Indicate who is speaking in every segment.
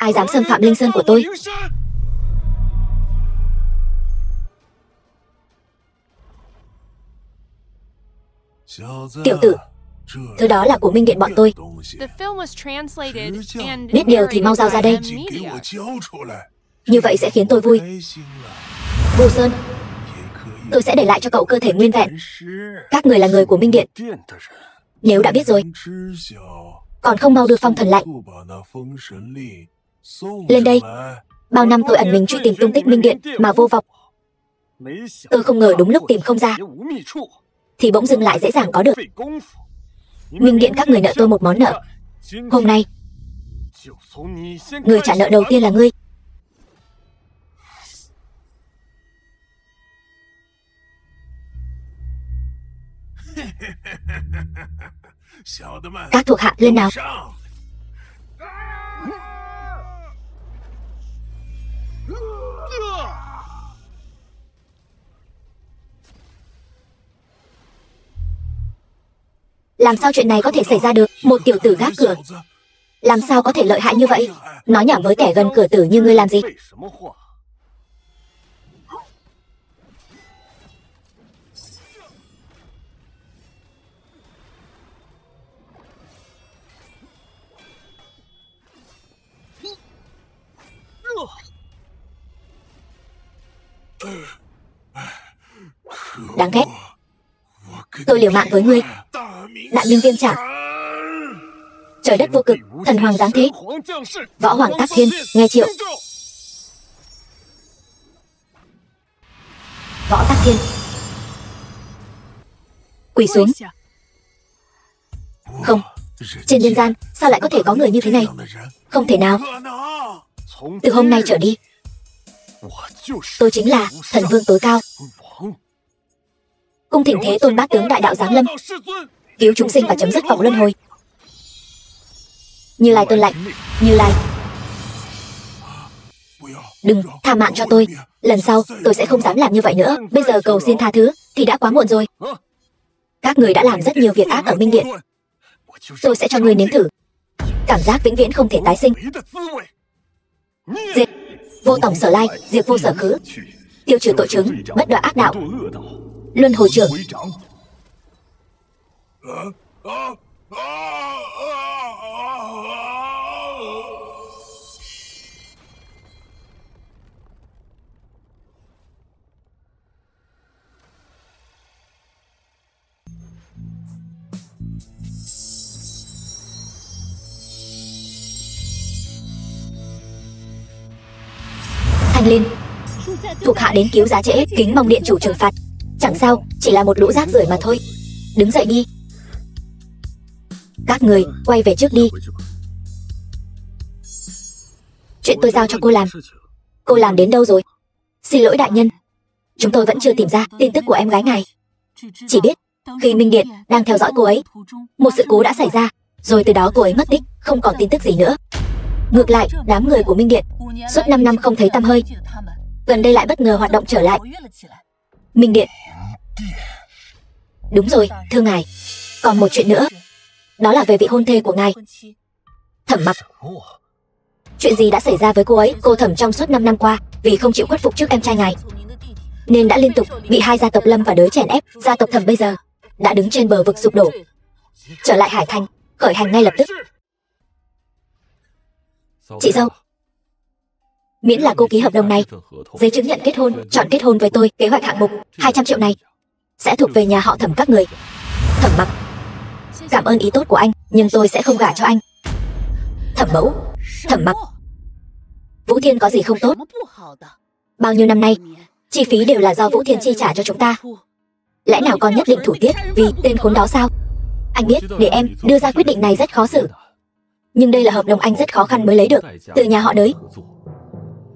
Speaker 1: ai dám xâm phạm linh sơn của tôi. Tiểu tử, thứ đó là của Minh Điện bọn tôi. Biết điều thì mau giao ra đây. Như vậy sẽ khiến tôi vui. Vô Sơn, tôi sẽ để lại cho cậu cơ thể nguyên vẹn. Các người là người của Minh Điện. Nếu đã biết rồi, còn không mau đưa phong thần lại. Lên đây. Bao năm tôi ẩn mình truy tìm tung tích Minh Điện mà vô vọng. Tôi không ngờ đúng lúc tìm không ra thì bỗng dưng lại dễ dàng có được. Minh Điện các người nợ tôi một món nợ. Hôm nay người trả nợ đầu tiên là ngươi. Các thuộc hạ lên nào. Làm sao chuyện này có thể xảy ra được? Một tiểu tử gác cửa, làm sao có thể lợi hại như vậy? Nói nhảm với kẻ gần cửa tử như ngươi làm gì? Đáng ghét. Tôi liều mạng với ngươi. Đại Minh Viêm Trảm. Trời đất vô cực, thần hoàng giáng thế. Võ Hoàng Tác Thiên, nghe triệu. Võ Tác Thiên, quỳ xuống. Không, trên nhân gian sao lại có thể có người như thế này? Không thể nào. Từ hôm nay trở đi, tôi chính là thần vương tối cao. Cung thỉnh Thế Tôn Bát Tướng đại đạo giáng lâm, cứu chúng sinh và chấm dứt vòng luân hồi. Như Lai tuân lệnh. Như Lai. Đừng, tha mạng cho tôi. Lần sau tôi sẽ không dám làm như vậy nữa. Bây giờ cầu xin tha thứ thì đã quá muộn rồi. Các người đã làm rất nhiều việc ác ở Minh Điện. Tôi sẽ cho ngươi nếm thử cảm giác vĩnh viễn không thể tái sinh. Diệt vô tổng sở lai, diệt vô sở khứ, tiêu trừ tội chứng, bất đoạn ác đạo, luân hồi trưởng. Thanh Liên, thuộc hạ đến cứu giá trễ, kính mong điện chủ trừng phạt. Chẳng sao, chỉ là một lũ rác rưởi mà thôi. Đứng dậy đi. Các người quay về trước đi. Chuyện tôi giao cho cô làm, cô làm đến đâu rồi? Xin lỗi đại nhân, chúng tôi vẫn chưa tìm ra tin tức của em gái ngài. Chỉ biết khi Minh Điện đang theo dõi cô ấy, một sự cố đã xảy ra, rồi từ đó cô ấy mất tích, không còn tin tức gì nữa. Ngược lại, đám người của Minh Điện suốt 5 năm không thấy tăm hơi, gần đây lại bất ngờ hoạt động trở lại. Minh Điện. Đúng rồi, thưa ngài, còn một chuyện nữa, đó là về vị hôn thê của ngài, Thẩm Mặc. Chuyện gì đã xảy ra với cô ấy? Cô Thẩm trong suốt 5 năm qua, vì không chịu khuất phục trước em trai ngài, nên đã liên tục bị hai gia tộc Lâm và Đới chèn ép. Gia tộc Thẩm bây giờ đã đứng trên bờ vực sụp đổ, trở lại Hải Thành, khởi hành ngay lập tức. Chị dâu, miễn là cô ký hợp đồng này, giấy chứng nhận kết hôn, chọn kết hôn với tôi, kế hoạch hạng mục 200 triệu này sẽ thuộc về nhà họ Thẩm các người. Thẩm Mặc, cảm ơn ý tốt của anh, nhưng tôi sẽ không gả cho anh. Thẩm mẫu, Thẩm Mặc, Vũ Thiên có gì không tốt? Bao nhiêu năm nay, chi phí đều là do Vũ Thiên chi trả cho chúng ta. Lẽ nào con nhất định thủ tiết vì tên khốn đó sao? Anh biết, để em đưa ra quyết định này rất khó xử, nhưng đây là hợp đồng anh rất khó khăn mới lấy được từ nhà họ Đới.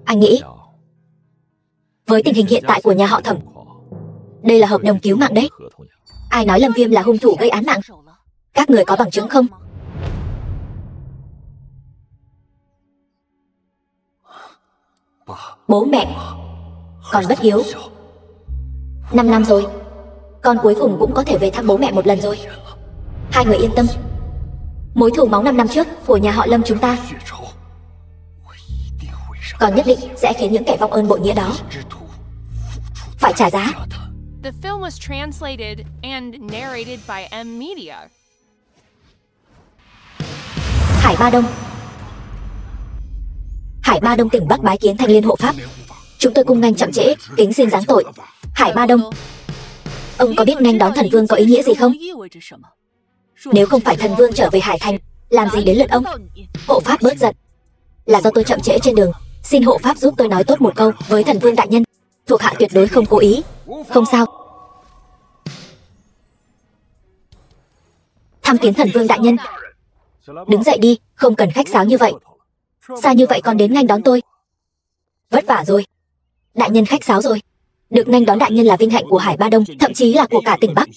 Speaker 1: Anh nghĩ, với tình hình hiện tại của nhà họ Thẩm, đây là hợp đồng cứu mạng đấy. Ai nói Lâm Viêm là hung thủ gây án mạng? Các người có bằng chứng không? Bố mẹ, con bất hiếu. 5 năm rồi, con cuối cùng cũng có thể về thăm bố mẹ một lần rồi. Hai người yên tâm, mối thù máu 5 năm trước của nhà họ Lâm chúng ta Còn nhất định sẽ khiến những kẻ vong ơn bội nghĩa đó phải trả giá.
Speaker 2: The film was translated and narrated by M Media.
Speaker 1: Hải Ba Đông. Hải Ba Đông tỉnh Bắc bái kiến Thanh Liên hộ pháp. Chúng tôi cung nghênh chậm trễ, kính xin giáng tội. Hải Ba Đông, ông có biết nghênh đón thần vương có ý nghĩa gì không? Nếu không phải thần vương trở về Hải Thành, làm gì đến lượt ông? Hộ pháp bớt giận. Là do tôi chậm trễ trên đường, xin hộ pháp giúp tôi nói tốt một câu với thần vương đại nhân. Thuộc hạ tuyệt đối không cố ý. Không sao. Tham kiến thần vương đại nhân. Đứng dậy đi, không cần khách sáo như vậy. Xa như vậy còn đến nghênh đón tôi. Vất vả rồi. Đại nhân khách sáo rồi. Được nghênh đón đại nhân là vinh hạnh của Hải Ba Đông, thậm chí là của cả tỉnh Bắc.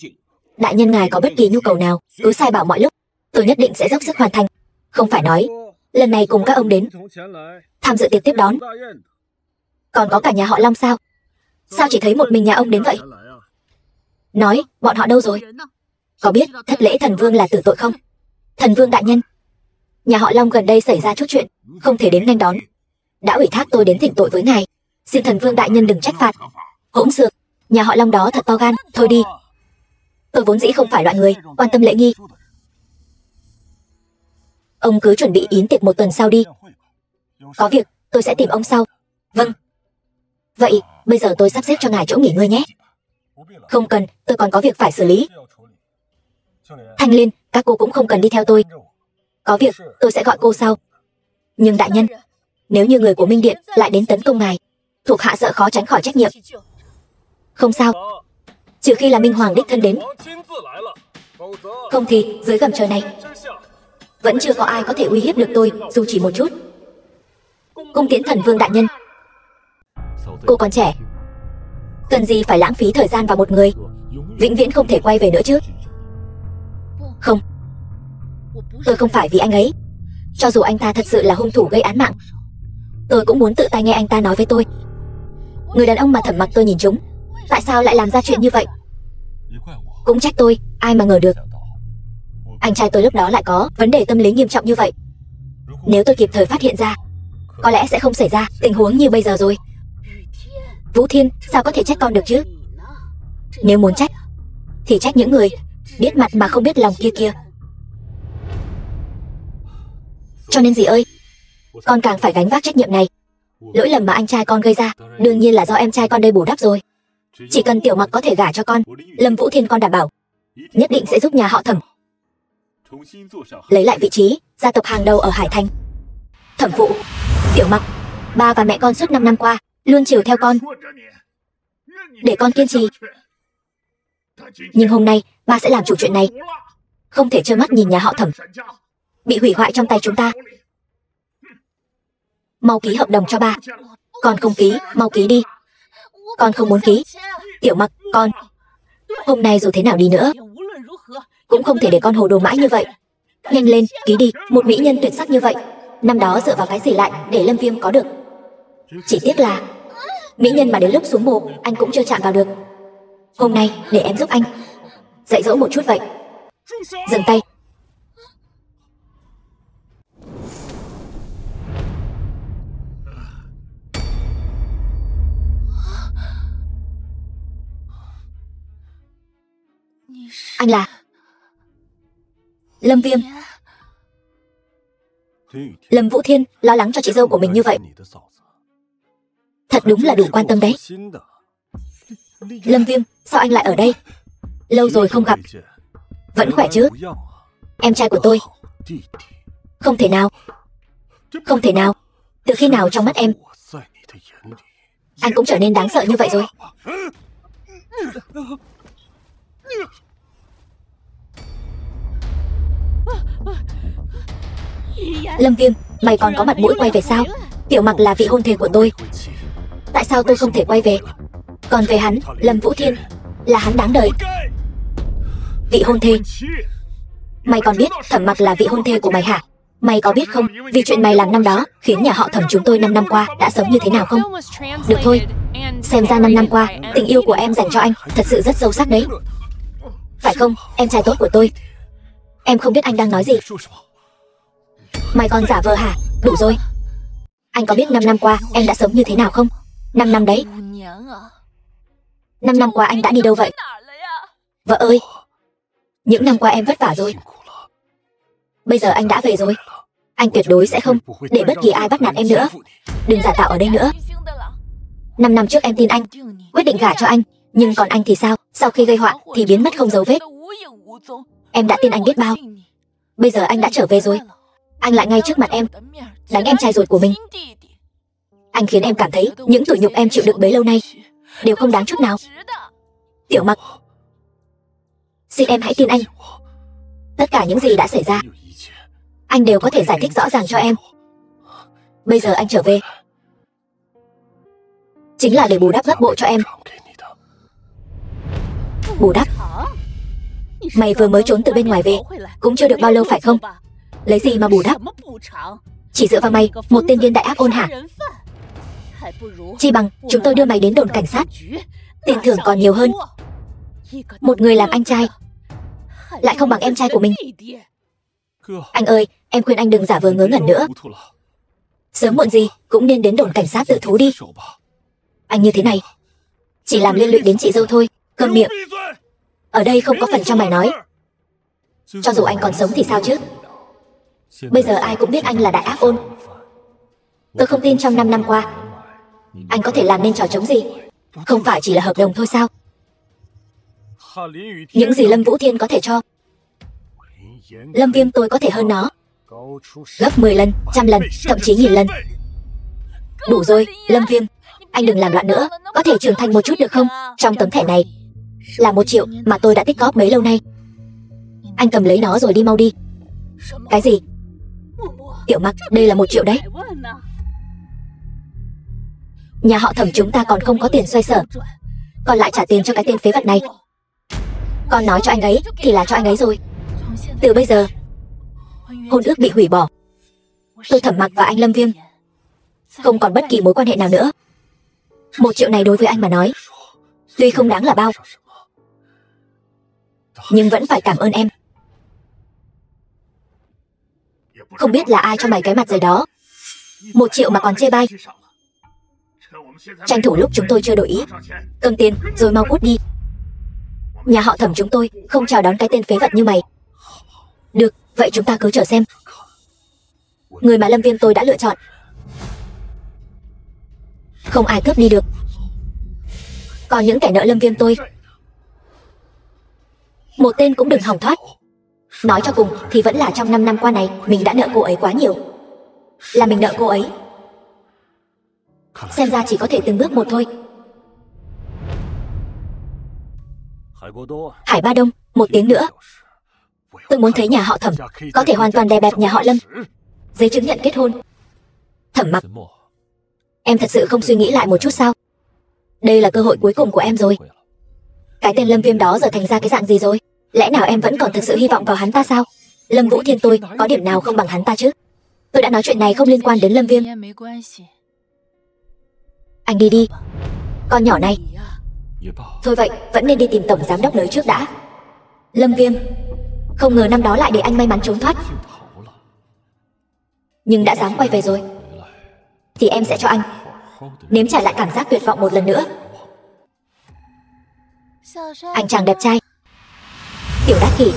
Speaker 1: Đại nhân ngài có bất kỳ nhu cầu nào, cứ sai bảo mọi lúc, tôi nhất định sẽ dốc sức hoàn thành. Không phải nói, lần này cùng các ông đến tham dự tiệc tiếp đón. Còn có cả nhà họ Long sao? Sao chỉ thấy một mình nhà ông đến vậy? Nói, bọn họ đâu rồi? Có biết thất lễ thần vương là tử tội không? Thần vương đại nhân, nhà họ Long gần đây xảy ra chút chuyện, không thể đến nghênh đón. Đã ủy thác tôi đến thỉnh tội với ngài. Xin thần vương đại nhân đừng trách phạt. Hỗn xược, nhà họ Long đó thật to gan. Thôi đi. Tôi vốn dĩ không phải loại người quan tâm lễ nghi. Ông cứ chuẩn bị yến tiệc một tuần sau đi. Có việc, tôi sẽ tìm ông sau. Vâng. Vậy, bây giờ tôi sắp xếp cho ngài chỗ nghỉ ngơi nhé. Không cần, tôi còn có việc phải xử lý. Thanh Liên, các cô cũng không cần đi theo tôi. Có việc, tôi sẽ gọi cô sau. Nhưng đại nhân, nếu như người của Minh Điện lại đến tấn công ngài, thuộc hạ sợ khó tránh khỏi trách nhiệm. Không sao, trừ khi là Minh Hoàng đích thân đến. Không thì, dưới gầm trời này vẫn chưa có ai có thể uy hiếp được tôi, dù chỉ một chút. Cung tiễn thần vương đại nhân. Cô còn trẻ, cần gì phải lãng phí thời gian vào một người vĩnh viễn không thể quay về nữa chứ? Không, tôi không phải vì anh ấy. Cho dù anh ta thật sự là hung thủ gây án mạng, tôi cũng muốn tự tay nghe anh ta nói với tôi. Người đàn ông mà Thẩm Mặc tôi nhìn trúng, tại sao lại làm ra chuyện như vậy? Cũng trách tôi, ai mà ngờ được anh trai tôi lúc đó lại có vấn đề tâm lý nghiêm trọng như vậy. Nếu tôi kịp thời phát hiện ra, có lẽ sẽ không xảy ra tình huống như bây giờ rồi. Vũ Thiên, sao có thể trách con được chứ? Nếu muốn trách, thì trách những người biết mặt mà không biết lòng kia kia. Cho nên dì ơi, con càng phải gánh vác trách nhiệm này. Lỗi lầm mà anh trai con gây ra, đương nhiên là do em trai con đây bù đắp rồi. Chỉ cần Tiểu Mặc có thể gả cho con, Lâm Vũ Thiên con đảm bảo nhất định sẽ giúp nhà họ Thẩm lấy lại vị trí gia tộc hàng đầu ở Hải Thành. Thẩm phụ, Tiểu Mặc, ba và mẹ con suốt 5 năm qua luôn chiều theo con, để con kiên trì. Nhưng hôm nay ba sẽ làm chủ chuyện này, không thể trơ mắt nhìn nhà họ Thẩm bị hủy hoại trong tay chúng ta. Mau ký hợp đồng cho ba. Con không ký, mau ký đi. Con không muốn ký. Tiểu Mặc, con hôm nay dù thế nào đi nữa cũng không thể để con hồ đồ mãi như vậy. Nhanh lên, ký đi. Một mỹ nhân tuyệt sắc như vậy, năm đó dựa vào cái gì lại để Lâm Viêm có được? Chỉ tiếc là mỹ nhân mà đến lúc xuống mồ anh cũng chưa chạm vào được. Hôm nay để em giúp anh dạy dỗ một chút vậy. Dừng tay. Anh là Lâm Viêm. Lâm Vũ Thiên lo lắng cho chị dâu của mình như vậy, thật đúng là đủ quan tâm đấy. Lâm Viêm, sao anh lại ở đây? Lâu rồi không gặp. Vẫn khỏe chứ? Em trai của tôi. Không thể nào. Không thể nào. Từ khi nào trong mắt em anh cũng trở nên đáng sợ như vậy rồi? Lâm Viêm, mày còn có mặt mũi quay về sao? Tiểu Mặc là vị hôn thê của tôi, tại sao tôi không thể quay về? Còn về hắn, Lâm Vũ Thiên, là hắn đáng đời. Vị hôn thê? Mày còn biết Thẩm Mặc là vị hôn thê của mày hả? Mày có biết không, vì chuyện mày làm năm đó khiến nhà họ Thẩm chúng tôi 5 năm qua đã sống như thế nào không? Được thôi, xem ra 5 năm qua tình yêu của em dành cho anh thật sự rất sâu sắc đấy. Phải không, em trai tốt của tôi? Em không biết anh đang nói gì. Mày còn giả vờ hả? Đủ rồi. Anh có biết 5 năm qua em đã sống như thế nào không? 5 năm đấy. 5 năm qua anh đã đi đâu vậy? Vợ ơi, những năm qua em vất vả rồi. Bây giờ anh đã về rồi. Anh tuyệt đối sẽ không để bất kỳ ai bắt nạt em nữa. Đừng giả tạo ở đây nữa. 5 năm trước em tin anh, quyết định gả cho anh. Nhưng còn anh thì sao? Sau khi gây họa thì biến mất không dấu vết. Em đã tin anh biết bao. Bây giờ anh đã trở về rồi. Anh lại ngay trước mặt em đánh em trai ruột của mình. Anh khiến em cảm thấy những tủi nhục em chịu đựng bấy lâu nay đều không đáng chút nào. Tiểu Mặc, xin em hãy tin anh. Tất cả những gì đã xảy ra anh đều có thể giải thích rõ ràng cho em. Bây giờ anh trở về chính là để bù đắp gấp bội cho em. Bù đắp? Mày vừa mới trốn từ bên ngoài về cũng chưa được bao lâu phải không? Lấy gì mà bù đắp? Chỉ dựa vào mày, một tên điên đại ác ôn hả? Chi bằng chúng tôi đưa mày đến đồn cảnh sát, tiền thưởng còn nhiều hơn. Một người làm anh trai lại không bằng em trai của mình. Anh ơi, em khuyên anh đừng giả vờ ngớ ngẩn nữa. Sớm muộn gì cũng nên đến đồn cảnh sát tự thú đi. Anh như thế này chỉ làm liên lụy đến chị dâu thôi. Câm miệng. Ở đây không có phần cho mày nói. Cho dù anh còn sống thì sao chứ? Bây giờ ai cũng biết anh là đại ác ôn. Tôi không tin trong 5 năm qua anh có thể làm nên trò trống gì. Không phải chỉ là hợp đồng thôi sao? Những gì Lâm Vũ Thiên có thể cho, Lâm Viêm tôi có thể hơn nó gấp 10 lần, 100 lần, thậm chí 1000 lần. Đủ rồi, Lâm Viêm, anh đừng làm loạn nữa. Có thể trưởng thành một chút được không? Trong tấm thẻ này là 1 triệu mà tôi đã tích góp bấy lâu nay. Anh cầm lấy nó rồi đi mau đi. Cái gì? Tiểu Mặc, đây là 1 triệu đấy. Nhà họ Thẩm chúng ta còn không có tiền xoay sở, còn lại trả tiền cho cái tên phế vật này. Con nói cho anh ấy thì là cho anh ấy rồi. Từ bây giờ hôn ước bị hủy bỏ. Tôi Thẩm Mặc và anh Lâm Viêm không còn bất kỳ mối quan hệ nào nữa. 1 triệu này đối với anh mà nói tuy không đáng là bao, nhưng vẫn phải cảm ơn em. Không biết là ai cho mày cái mặt giày đó. 1 triệu mà còn chê bai. Tranh thủ lúc chúng tôi chưa đổi ý, cầm tiền rồi mau cút đi. Nhà họ Thẩm chúng tôi không chào đón cái tên phế vật như mày. Được, vậy chúng ta cứ chờ xem. Người mà Lâm Viêm tôi đã lựa chọn không ai cướp đi được. Còn những kẻ nợ Lâm Viêm tôi, một tên cũng đừng hòng thoát. Nói cho cùng thì vẫn là trong 5 năm qua này mình đã nợ cô ấy quá nhiều. Là mình nợ cô ấy. Xem ra chỉ có thể từng bước một thôi. Hải Ba Đông, 1 tiếng nữa. Tôi muốn thấy nhà họ Thẩm có thể hoàn toàn đè bẹp nhà họ Lâm. Giấy chứng nhận kết hôn. Thẩm Mặc, em thật sự không suy nghĩ lại một chút sao? Đây là cơ hội cuối cùng của em rồi. Cái tên Lâm Viêm đó giờ thành ra cái dạng gì rồi? Lẽ nào em vẫn còn thực sự hy vọng vào hắn ta sao? Lâm Vũ Thiên tôi có điểm nào không bằng hắn ta chứ? Tôi đã nói chuyện này không liên quan đến Lâm Viêm. Anh đi đi, con nhỏ này. Thôi vậy, vẫn nên đi tìm tổng giám đốc nới trước đã. Lâm Viêm, không ngờ năm đó lại để anh may mắn trốn thoát. Nhưng đã dám quay về rồi thì em sẽ cho anh nếm trải lại cảm giác tuyệt vọng một lần nữa. Anh chàng đẹp trai Tiểu Đắc Kỷ.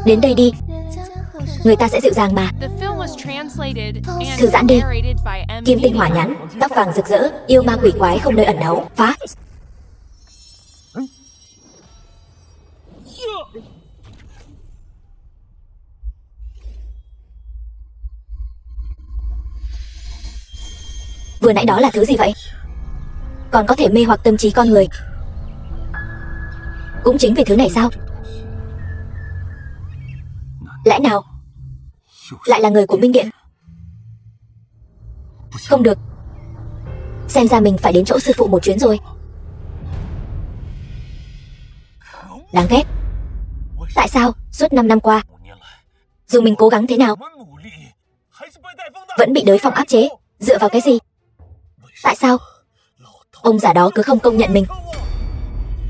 Speaker 1: Đến đây đi, người ta sẽ dịu dàng mà. Thư giãn đi. Kim tinh hỏa nhãn, tóc vàng rực rỡ, yêu ma quỷ quái không nơi ẩn náu. Phá. Vừa nãy đó là thứ gì vậy? Còn có thể mê hoặc tâm trí con người. Cũng chính vì thứ này sao? Lẽ nào lại là người của Minh Điện? Không được, xem ra mình phải đến chỗ sư phụ một chuyến rồi. Đáng ghét. Tại sao suốt 5 năm qua dù mình cố gắng thế nào vẫn bị Đới Phong áp chế? Dựa vào cái gì? Tại sao ông già đó cứ không công nhận mình?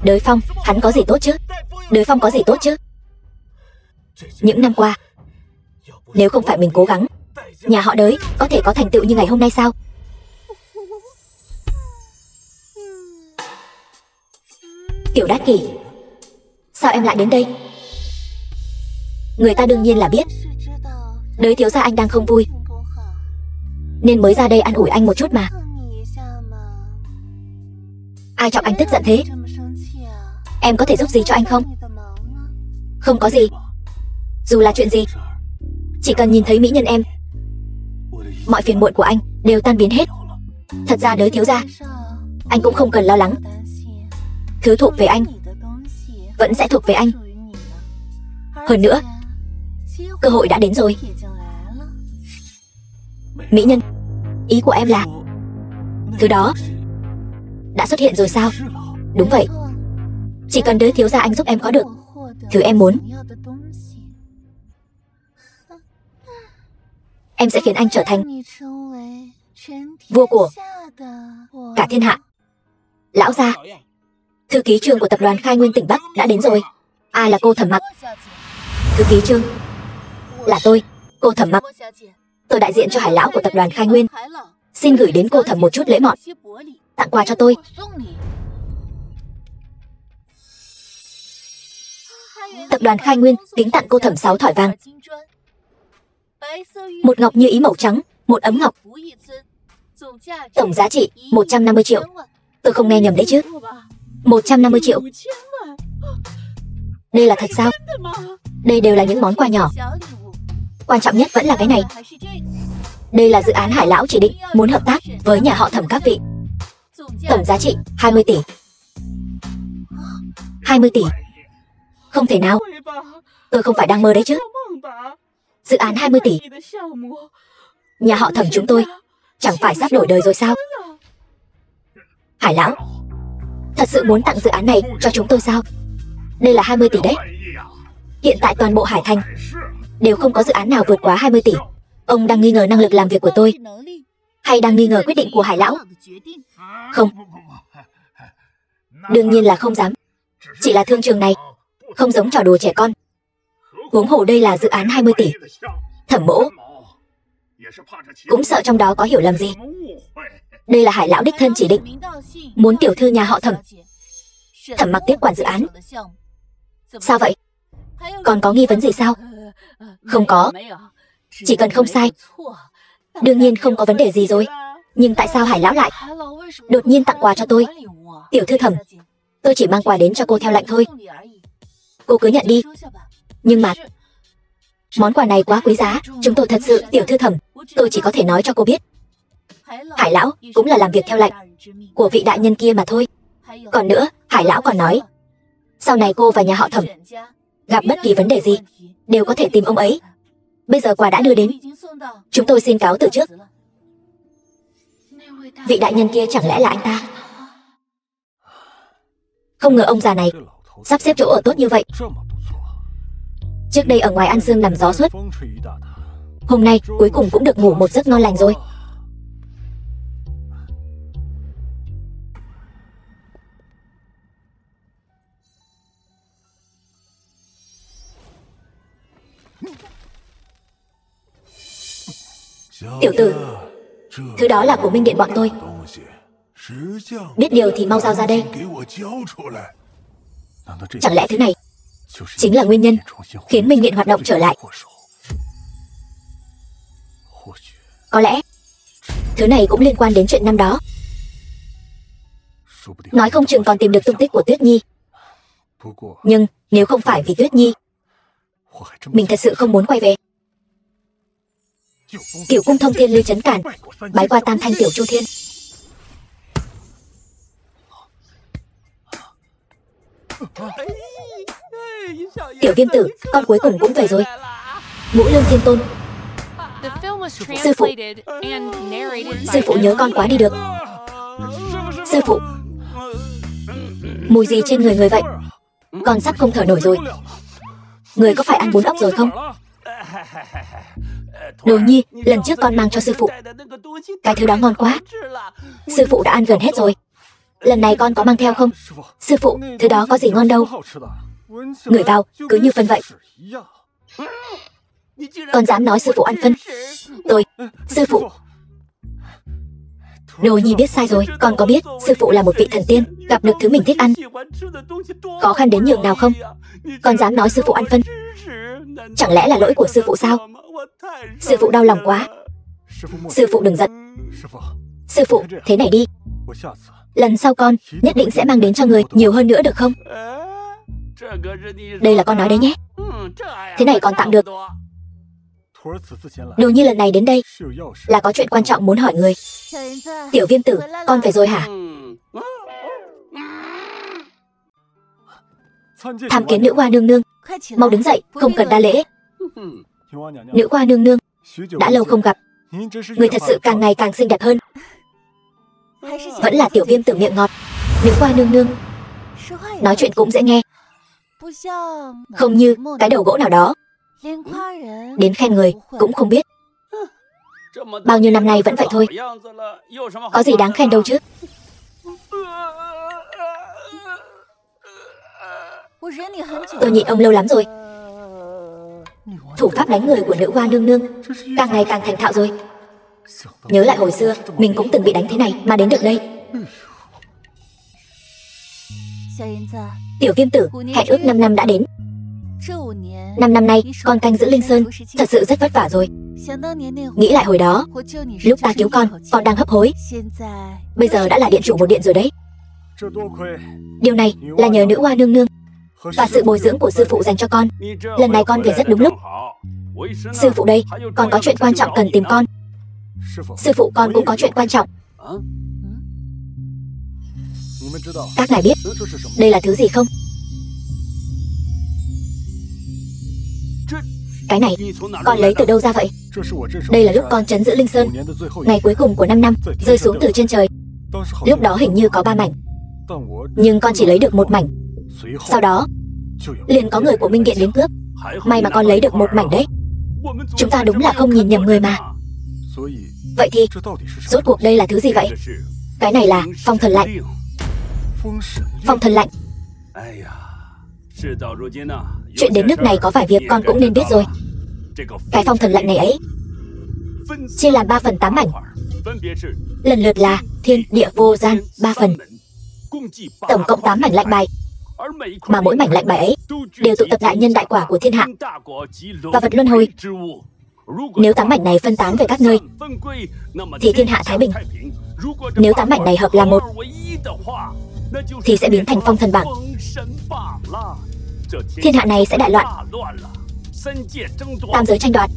Speaker 1: Đới Phong, hắn có gì tốt chứ? Đới Phong có gì tốt chứ? Những năm qua Nếu không phải mình cố gắng, nhà họ Đới có thể có thành tựu như ngày hôm nay sao? Tiểu Đát Kỷ, sao em lại đến đây? Người ta đương nhiên là biết Đới thiếu gia anh đang không vui, nên mới ra đây an ủi anh một chút mà. Ai chọc anh tức giận thế? Em có thể giúp gì cho anh không? Không có gì. Dù là chuyện gì, chỉ cần nhìn thấy mỹ nhân em, mọi phiền muộn của anh đều tan biến hết. Thật ra Đới thiếu gia, anh cũng không cần lo lắng. Thứ thuộc về anh vẫn sẽ thuộc về anh. Hơn nữa, cơ hội đã đến rồi. Mỹ nhân, ý của em là thứ đó đã xuất hiện rồi sao? Đúng vậy. Chỉ cần Đới thiếu gia anh giúp em có được thứ em muốn, em sẽ khiến anh trở thành vua của cả thiên hạ. Lão gia, thư ký Trương của tập đoàn Khai Nguyên tỉnh Bắc đã đến rồi. Ai là cô Thẩm Mặc? Thư ký Trương là tôi, cô Thẩm Mặc. Tôi đại diện cho Hải lão của tập đoàn Khai Nguyên, xin gửi đến cô Thẩm một chút lễ mọn, tặng quà cho tôi. Tập đoàn Khai Nguyên kính tặng cô Thẩm 6 thỏi vàng, một ngọc như ý màu trắng, một ấm ngọc, tổng giá trị 150 triệu. Tôi không nghe nhầm đấy chứ? 150 triệu. Đây là thật sao? Đây đều là những món quà nhỏ. Quan trọng nhất vẫn là cái này. Đây là dự án Hải lão chỉ định muốn hợp tác với nhà họ Thẩm các vị. Tổng giá trị 20 tỷ. 20 tỷ? Không thể nào. Tôi không phải đang mơ đấy chứ? Dự án 20 tỷ. Nhà họ Thẩm chúng tôi chẳng phải sắp đổi đời rồi sao? Hải lão thật sự muốn tặng dự án này cho chúng tôi sao? Đây là 20 tỷ đấy. Hiện tại toàn bộ Hải Thành đều không có dự án nào vượt quá 20 tỷ. Ông đang nghi ngờ năng lực làm việc của tôi, hay đang nghi ngờ quyết định của Hải lão? Không, đương nhiên là không dám. Chỉ là thương trường này không giống trò đùa trẻ con. Huống hồ đây là dự án 20 tỷ. Thẩm mỗ cũng sợ trong đó có hiểu lầm gì. Đây là Hải lão đích thân chỉ định muốn tiểu thư nhà họ Thẩm. Thẩm Mặc tiếp quản dự án. Sao vậy? Còn có nghi vấn gì sao? Không có. Chỉ cần không sai, đương nhiên không có vấn đề gì rồi. Nhưng tại sao Hải lão lại đột nhiên tặng quà cho tôi? Tiểu thư Thẩm, tôi chỉ mang quà đến cho cô theo lệnh thôi. Cô cứ nhận đi. Nhưng mà món quà này quá quý giá, chúng tôi thật sự... Tiểu thư Thẩm, tôi chỉ có thể nói cho cô biết, Hải lão cũng là làm việc theo lệnh của vị đại nhân kia mà thôi. Còn nữa, Hải lão còn nói, sau này cô và nhà họ Thẩm gặp bất kỳ vấn đề gì đều có thể tìm ông ấy. Bây giờ quà đã đưa đến, chúng tôi xin cáo từ trước. Vị đại nhân kia chẳng lẽ là anh ta? Không ngờ ông già này sắp xếp chỗ ở tốt như vậy. Trước đây ở ngoài ăn sương nằm gió suốt, hôm nay cuối cùng cũng được ngủ một giấc ngon lành rồi. Tiểu tử, thứ đó là của Minh Điện bọn tôi. Biết điều thì mau giao ra đây. Chẳng lẽ thứ này chính là nguyên nhân khiến Minh Điện hoạt động trở lại? Có lẽ thứ này cũng liên quan đến chuyện năm đó. Nói không chừng còn tìm được tung tích của Tuyết Nhi. Nhưng nếu không phải vì Tuyết Nhi, mình thật sự không muốn quay về. Cửu cung thông thiên Lưu Chấn Cản, bái qua Tam Thanh Tiểu Chu Thiên. Tiểu Viêm tử, con cuối cùng cũng về rồi. Ngũ Lương Thiên Tôn. Sư phụ nhớ con quá đi được. Sư phụ, mùi gì trên người người vậy? Con sắp không thở nổi rồi. Người có phải ăn bún ốc rồi không? Đồ Nhi, lần trước con mang cho sư phụ cái thứ đó ngon quá. Sư phụ đã ăn gần hết rồi. Lần này con có mang theo không? Sư phụ, thứ đó có gì ngon đâu. Ngửi vào, cứ như phân vậy. Con dám nói sư phụ ăn phân. Tôi, sư phụ. Đồ nhi biết sai rồi. Con có biết sư phụ là một vị thần tiên, gặp được thứ mình thích ăn khó khăn đến nhường nào không? Con dám nói sư phụ ăn phân. Chẳng lẽ là lỗi của sư phụ sao? Sư phụ đau lòng quá. Sư phụ đừng giận. Sư phụ, thế này đi, lần sau con nhất định sẽ mang đến cho người nhiều hơn nữa được không? Đây là con nói đấy nhé. Thế này còn tặng được. Đồ nhi lần này đến đây là có chuyện quan trọng muốn hỏi người. Tiểu Viêm tử, con về rồi hả? Tham kiến nữ hoa nương nương. Mau đứng dậy, không cần đa lễ. Nữ hoa nương nương, đã lâu không gặp, người thật sự càng ngày càng xinh đẹp hơn. Vẫn là Tiểu Viêm tử miệng ngọt. Nữ hoa nương nương nói chuyện cũng dễ nghe, không như cái đầu gỗ nào đó, đến khen người cũng không biết. Bao nhiêu năm nay vẫn vậy thôi, có gì đáng khen đâu chứ. Tôi nhịn ông lâu lắm rồi. Thủ pháp đánh người của nữ hoa nương nương càng ngày càng thành thạo rồi. Nhớ lại hồi xưa mình cũng từng bị đánh thế này mà đến được đây. Tiểu Viêm tử, hẹn ước 5 năm đã đến. 5 năm nay con canh giữ Linh Sơn thật sự rất vất vả rồi. Nghĩ lại hồi đó, lúc ta cứu con đang hấp hối. Bây giờ đã là điện chủ một điện rồi đấy. Điều này là nhờ nữ hoa nương nương và sự bồi dưỡng của sư phụ dành cho con. Lần này con về rất đúng lúc. Sư phụ đây, con có chuyện quan trọng cần tìm con. Sư phụ, con cũng có chuyện quan trọng. Các ngài biết đây là thứ gì không? Cái này con lấy từ đâu ra vậy? Đây là lúc con trấn giữ Linh Sơn, ngày cuối cùng của 5 năm, rơi xuống từ trên trời. Lúc đó hình như có 3 mảnh, nhưng con chỉ lấy được 1 mảnh. Sau đó liền có người của Minh Điện đến cướp. May mà con lấy được 1 mảnh đấy. Chúng ta đúng là không nhìn nhầm người mà. Vậy thì rốt cuộc đây là thứ gì vậy? Cái này là phong thần lạnh. Phong thần lạnh. Chuyện đến nước này có vài việc con cũng nên biết rồi. Cái phong thần lạnh này ấy chia làm 3 phần 8 mảnh, lần lượt là thiên địa vô gian 3 phần, tổng cộng 8 mảnh lạnh bài. Mà mỗi mảnh lạnh bài ấy đều tụ tập đại nhân đại quả của thiên hạ và vật luân hồi. Nếu 8 mảnh này phân tán về các nơi thì thiên hạ thái bình. Nếu 8 mảnh này hợp làm một thì sẽ biến thành phong thần bảng. Thiên hạ này sẽ đại loạn, tam giới tranh đoạt.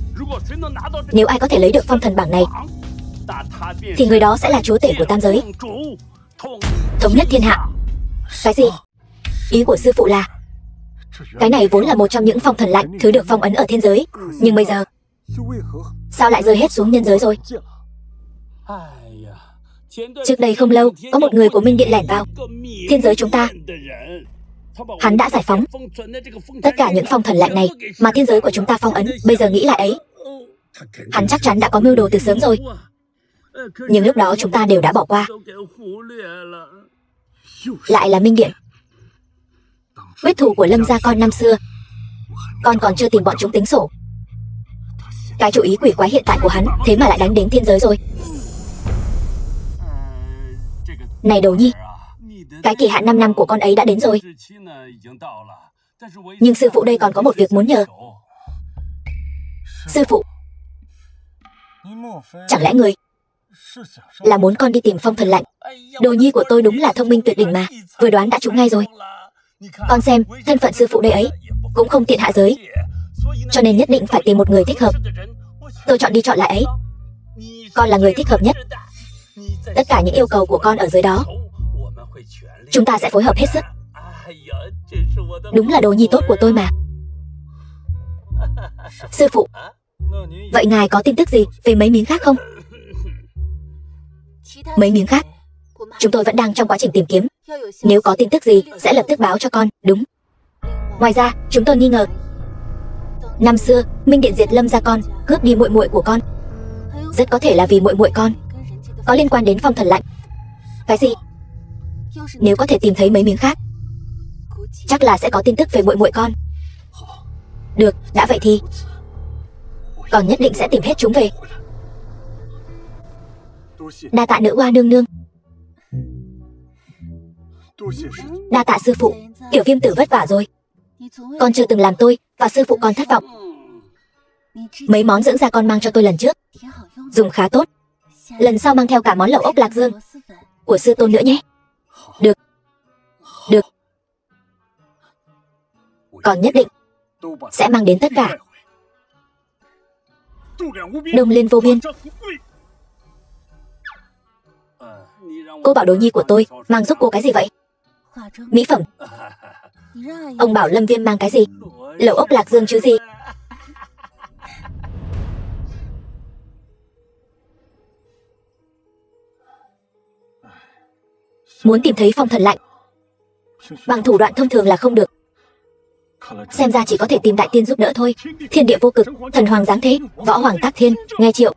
Speaker 1: Nếu ai có thể lấy được phong thần bảng này thì người đó sẽ là chúa tể của tam giới, thống nhất thiên hạ. Cái gì? Ý của sư phụ là cái này vốn là một trong những phong thần lạnh thứ được phong ấn ở thiên giới, nhưng bây giờ sao lại rơi hết xuống nhân giới rồi? Trước đây không lâu, có một người của Minh Điện lẻn vào thiên giới chúng ta. Hắn đã giải phóng tất cả những phong thần lạnh này mà thiên giới của chúng ta phong ấn. Bây giờ nghĩ lại ấy, hắn chắc chắn đã có mưu đồ từ sớm rồi. Nhưng lúc đó chúng ta đều đã bỏ qua. Lại là Minh Điện. Quyết thù của Lâm gia con năm xưa con còn chưa tìm bọn chúng tính sổ. Cái chủ ý quỷ quái hiện tại của hắn thế mà lại đánh đến thiên giới rồi. Này Đồ nhi, cái kỳ hạn 5 năm của con ấy đã đến rồi. Nhưng sư phụ đây còn có một việc muốn nhờ. Sư phụ, chẳng lẽ người là muốn con đi tìm phong thần lạnh? Đồ nhi của tôi đúng là thông minh tuyệt đỉnh mà, vừa đoán đã trúng ngay rồi. Con xem, thân phận sư phụ đây ấy cũng không tiện hạ giới, cho nên nhất định phải tìm một người thích hợp. Tôi chọn đi chọn lại ấy, con là người thích hợp nhất. Tất cả những yêu cầu của con ở dưới đó chúng ta sẽ phối hợp hết sức. Đúng là đồ nhi tốt của tôi mà. Sư phụ, vậy ngài có tin tức gì về mấy miếng khác không? Mấy miếng khác chúng tôi vẫn đang trong quá trình tìm kiếm. Nếu có tin tức gì sẽ lập tức báo cho con. Đúng. Ngoài ra chúng tôi nghi ngờ năm xưa Minh Điện diệt Lâm gia con, cướp đi muội muội của con. Rất có thể là vì muội muội con có liên quan đến phong thần lạnh. Cái gì? Nếu có thể tìm thấy mấy miếng khác, chắc là sẽ có tin tức về muội muội con. Được, đã vậy thì còn nhất định sẽ tìm hết chúng về. Đa tạ nữ hoa nương nương. Đa tạ sư phụ. Tiểu Viêm tử vất vả rồi. Con chưa từng làm tôi và sư phụ con thất vọng. Mấy món dưỡng da con mang cho tôi lần trước dùng khá tốt. Lần sau mang theo cả món lẩu ốc lạc dương của sư tôn nữa nhé. Được. Được. Còn nhất định sẽ mang đến tất cả. Đông Liên vô biên. Cô bảo đồ nhi của tôi mang giúp cô cái gì vậy? Mỹ phẩm. Ông bảo Lâm Viêm mang cái gì? Lẩu ốc lạc dương chứ gì. Muốn tìm thấy phong thần lạnh bằng thủ đoạn thông thường là không được. Xem ra chỉ có thể tìm đại tiên giúp đỡ thôi. Thiên địa vô cực, thần hoàng giáng thế, võ hoàng tác thiên, nghe Triệu.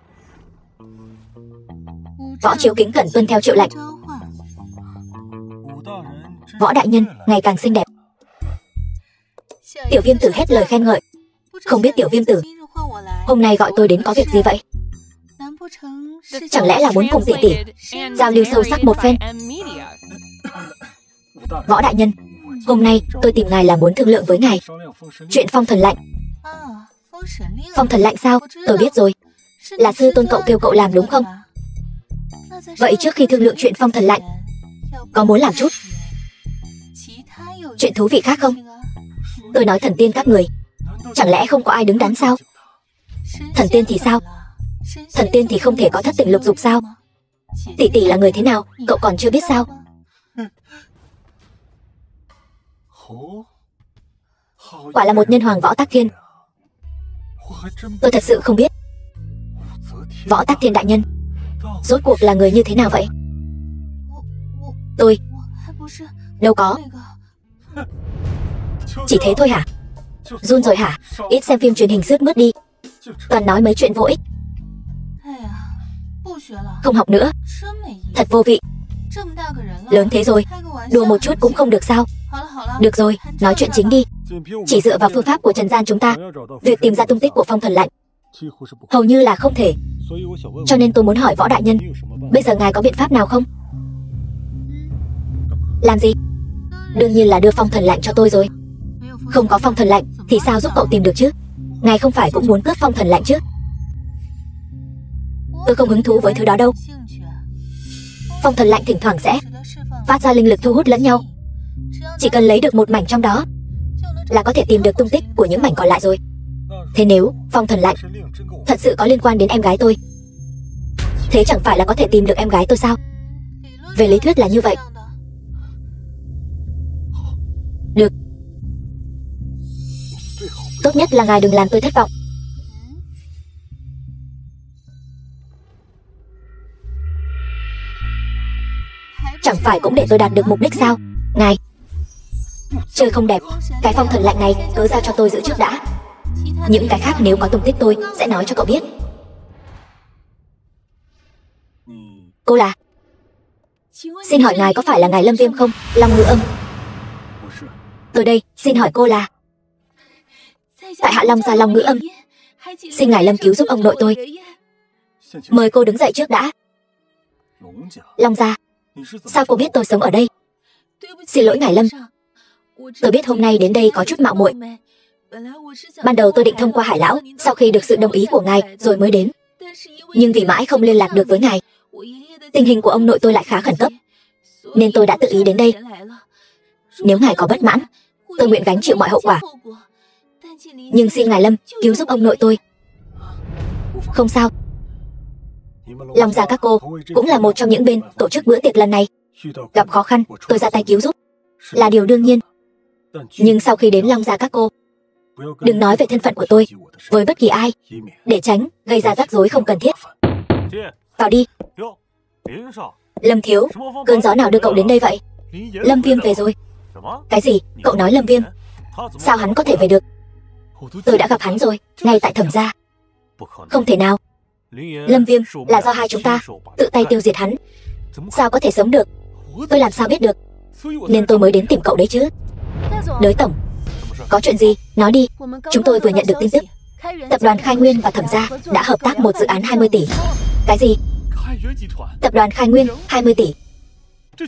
Speaker 1: Võ Chiếu kính cẩn tuân theo Triệu lệnh. Võ đại nhân ngày càng xinh đẹp. Tiểu Viêm tử hết lời khen ngợi. Không biết Tiểu Viêm tử hôm nay gọi tôi đến có việc gì vậy? Chẳng lẽ là muốn cùng tỷ tỷ giao lưu sâu sắc một phen? Võ đại nhân, hôm nay tôi tìm ngài là muốn thương lượng với ngài chuyện phong thần lạnh. Phong thần lạnh sao? Tôi biết rồi. Là sư tôn cậu kêu cậu làm đúng không? Vậy trước khi thương lượng chuyện phong thần lạnh, có muốn làm chút chuyện thú vị khác không? Tôi nói thần tiên các người, chẳng lẽ không có ai đứng đắn sao? Thần tiên thì sao? Thần tiên thì không thể có thất tình lục dục sao? Tỷ tỷ là người thế nào, cậu còn chưa biết sao? Quả là một nhân hoàng Võ Tắc Thiên. Tôi thật sự không biết Võ Tắc Thiên đại nhân rốt cuộc là người như thế nào vậy? Tôi đâu có. Chỉ thế thôi hả? Run rồi hả? Ít xem phim truyền hình sướt mướt đi. Toàn nói mấy chuyện vô ích. Không học nữa. Thật vô vị. Lớn thế rồi, đùa một chút cũng không được sao? Được rồi, nói chuyện chính đi. Chỉ dựa vào phương pháp của trần gian chúng ta, việc tìm ra tung tích của phong thần lạnh hầu như là không thể. Cho nên tôi muốn hỏi Võ đại nhân, bây giờ ngài có biện pháp nào không? Làm gì? Đương nhiên là đưa phong thần lạnh cho tôi rồi. Không có phong thần lạnh thì sao giúp cậu tìm được chứ? Ngài không phải cũng muốn cướp phong thần lạnh chứ? Tôi không hứng thú với thứ đó đâu. Phong thần lạnh thỉnh thoảng sẽ phát ra linh lực thu hút lẫn nhau. Chỉ cần lấy được một mảnh trong đó là có thể tìm được tung tích của những mảnh còn lại rồi. Thế nếu phong thần lạnh thật sự có liên quan đến em gái tôi, thế chẳng phải là có thể tìm được em gái tôi sao? Về lý thuyết là như vậy. Được. Tốt nhất là ngài đừng làm tôi thất vọng. Chẳng phải cũng để tôi đạt được mục đích sao? Ngài chơi không đẹp. Cái phong thần lạnh này cứ giao cho tôi giữ trước đã. Những cái khác nếu có tung tích tôi sẽ nói cho cậu biết. Cô là? Xin hỏi ngài có phải là ngài Lâm Viêm không? Long Ngữ Âm. Tôi đây, xin hỏi cô là? Tại hạ Long gia Long Ngữ Âm. Xin ngài Lâm cứu giúp ông nội tôi. Mời cô đứng dậy trước đã. Long gia, sao cô biết tôi sống ở đây? Xin lỗi ngài Lâm, tôi biết hôm nay đến đây có chút mạo muội. Ban đầu tôi định thông qua Hải lão, sau khi được sự đồng ý của ngài rồi mới đến. Nhưng vì mãi không liên lạc được với ngài, tình hình của ông nội tôi lại khá khẩn cấp, nên tôi đã tự ý đến đây. Nếu ngài có bất mãn, tôi nguyện gánh chịu mọi hậu quả. Nhưng xin ngài Lâm cứu giúp ông nội tôi. Không sao. Long gia các cô cũng là một trong những bên tổ chức bữa tiệc lần này. Gặp khó khăn, tôi ra tay cứu giúp là điều đương nhiên. Nhưng sau khi đến Long gia các cô, đừng nói về thân phận của tôi với bất kỳ ai, để tránh gây ra rắc rối không cần thiết. Vào đi. Lâm thiếu, cơn gió nào đưa cậu đến đây vậy? Lâm Viêm về rồi. Cái gì? Cậu nói Lâm Viêm? Sao hắn có thể về được? Tôi đã gặp hắn rồi, ngay tại Thẩm gia. Không thể nào. Lâm Viêm là do hai chúng ta tự tay tiêu diệt hắn. Sao có thể sống được? Tôi làm sao biết được? Nên tôi mới đến tìm cậu đấy chứ. Đới tổng, có chuyện gì? Nói đi. Chúng tôi vừa nhận được tin tức Tập đoàn Khai Nguyên và Thẩm gia đã hợp tác một dự án 20 tỷ. Cái gì? Tập đoàn Khai Nguyên 20 tỷ?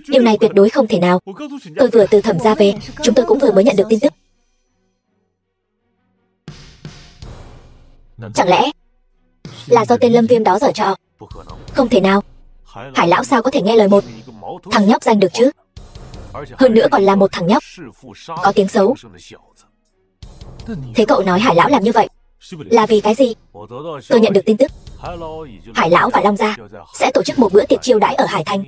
Speaker 1: Điều này tuyệt đối không thể nào. Tôi vừa từ Thẩm gia về, chúng tôi cũng vừa mới nhận được tin tức. Chẳng lẽ là do tên Lâm Viêm đó giở trò? Không thể nào. Hải lão sao có thể nghe lời một thằng nhóc danh được chứ? Hơn nữa còn là một thằng nhóc có tiếng xấu. Thế cậu nói Hải lão làm như vậy là vì cái gì? Tôi nhận được tin tức Hải lão và Long gia sẽ tổ chức một bữa tiệc chiêu đãi ở Hải Thành.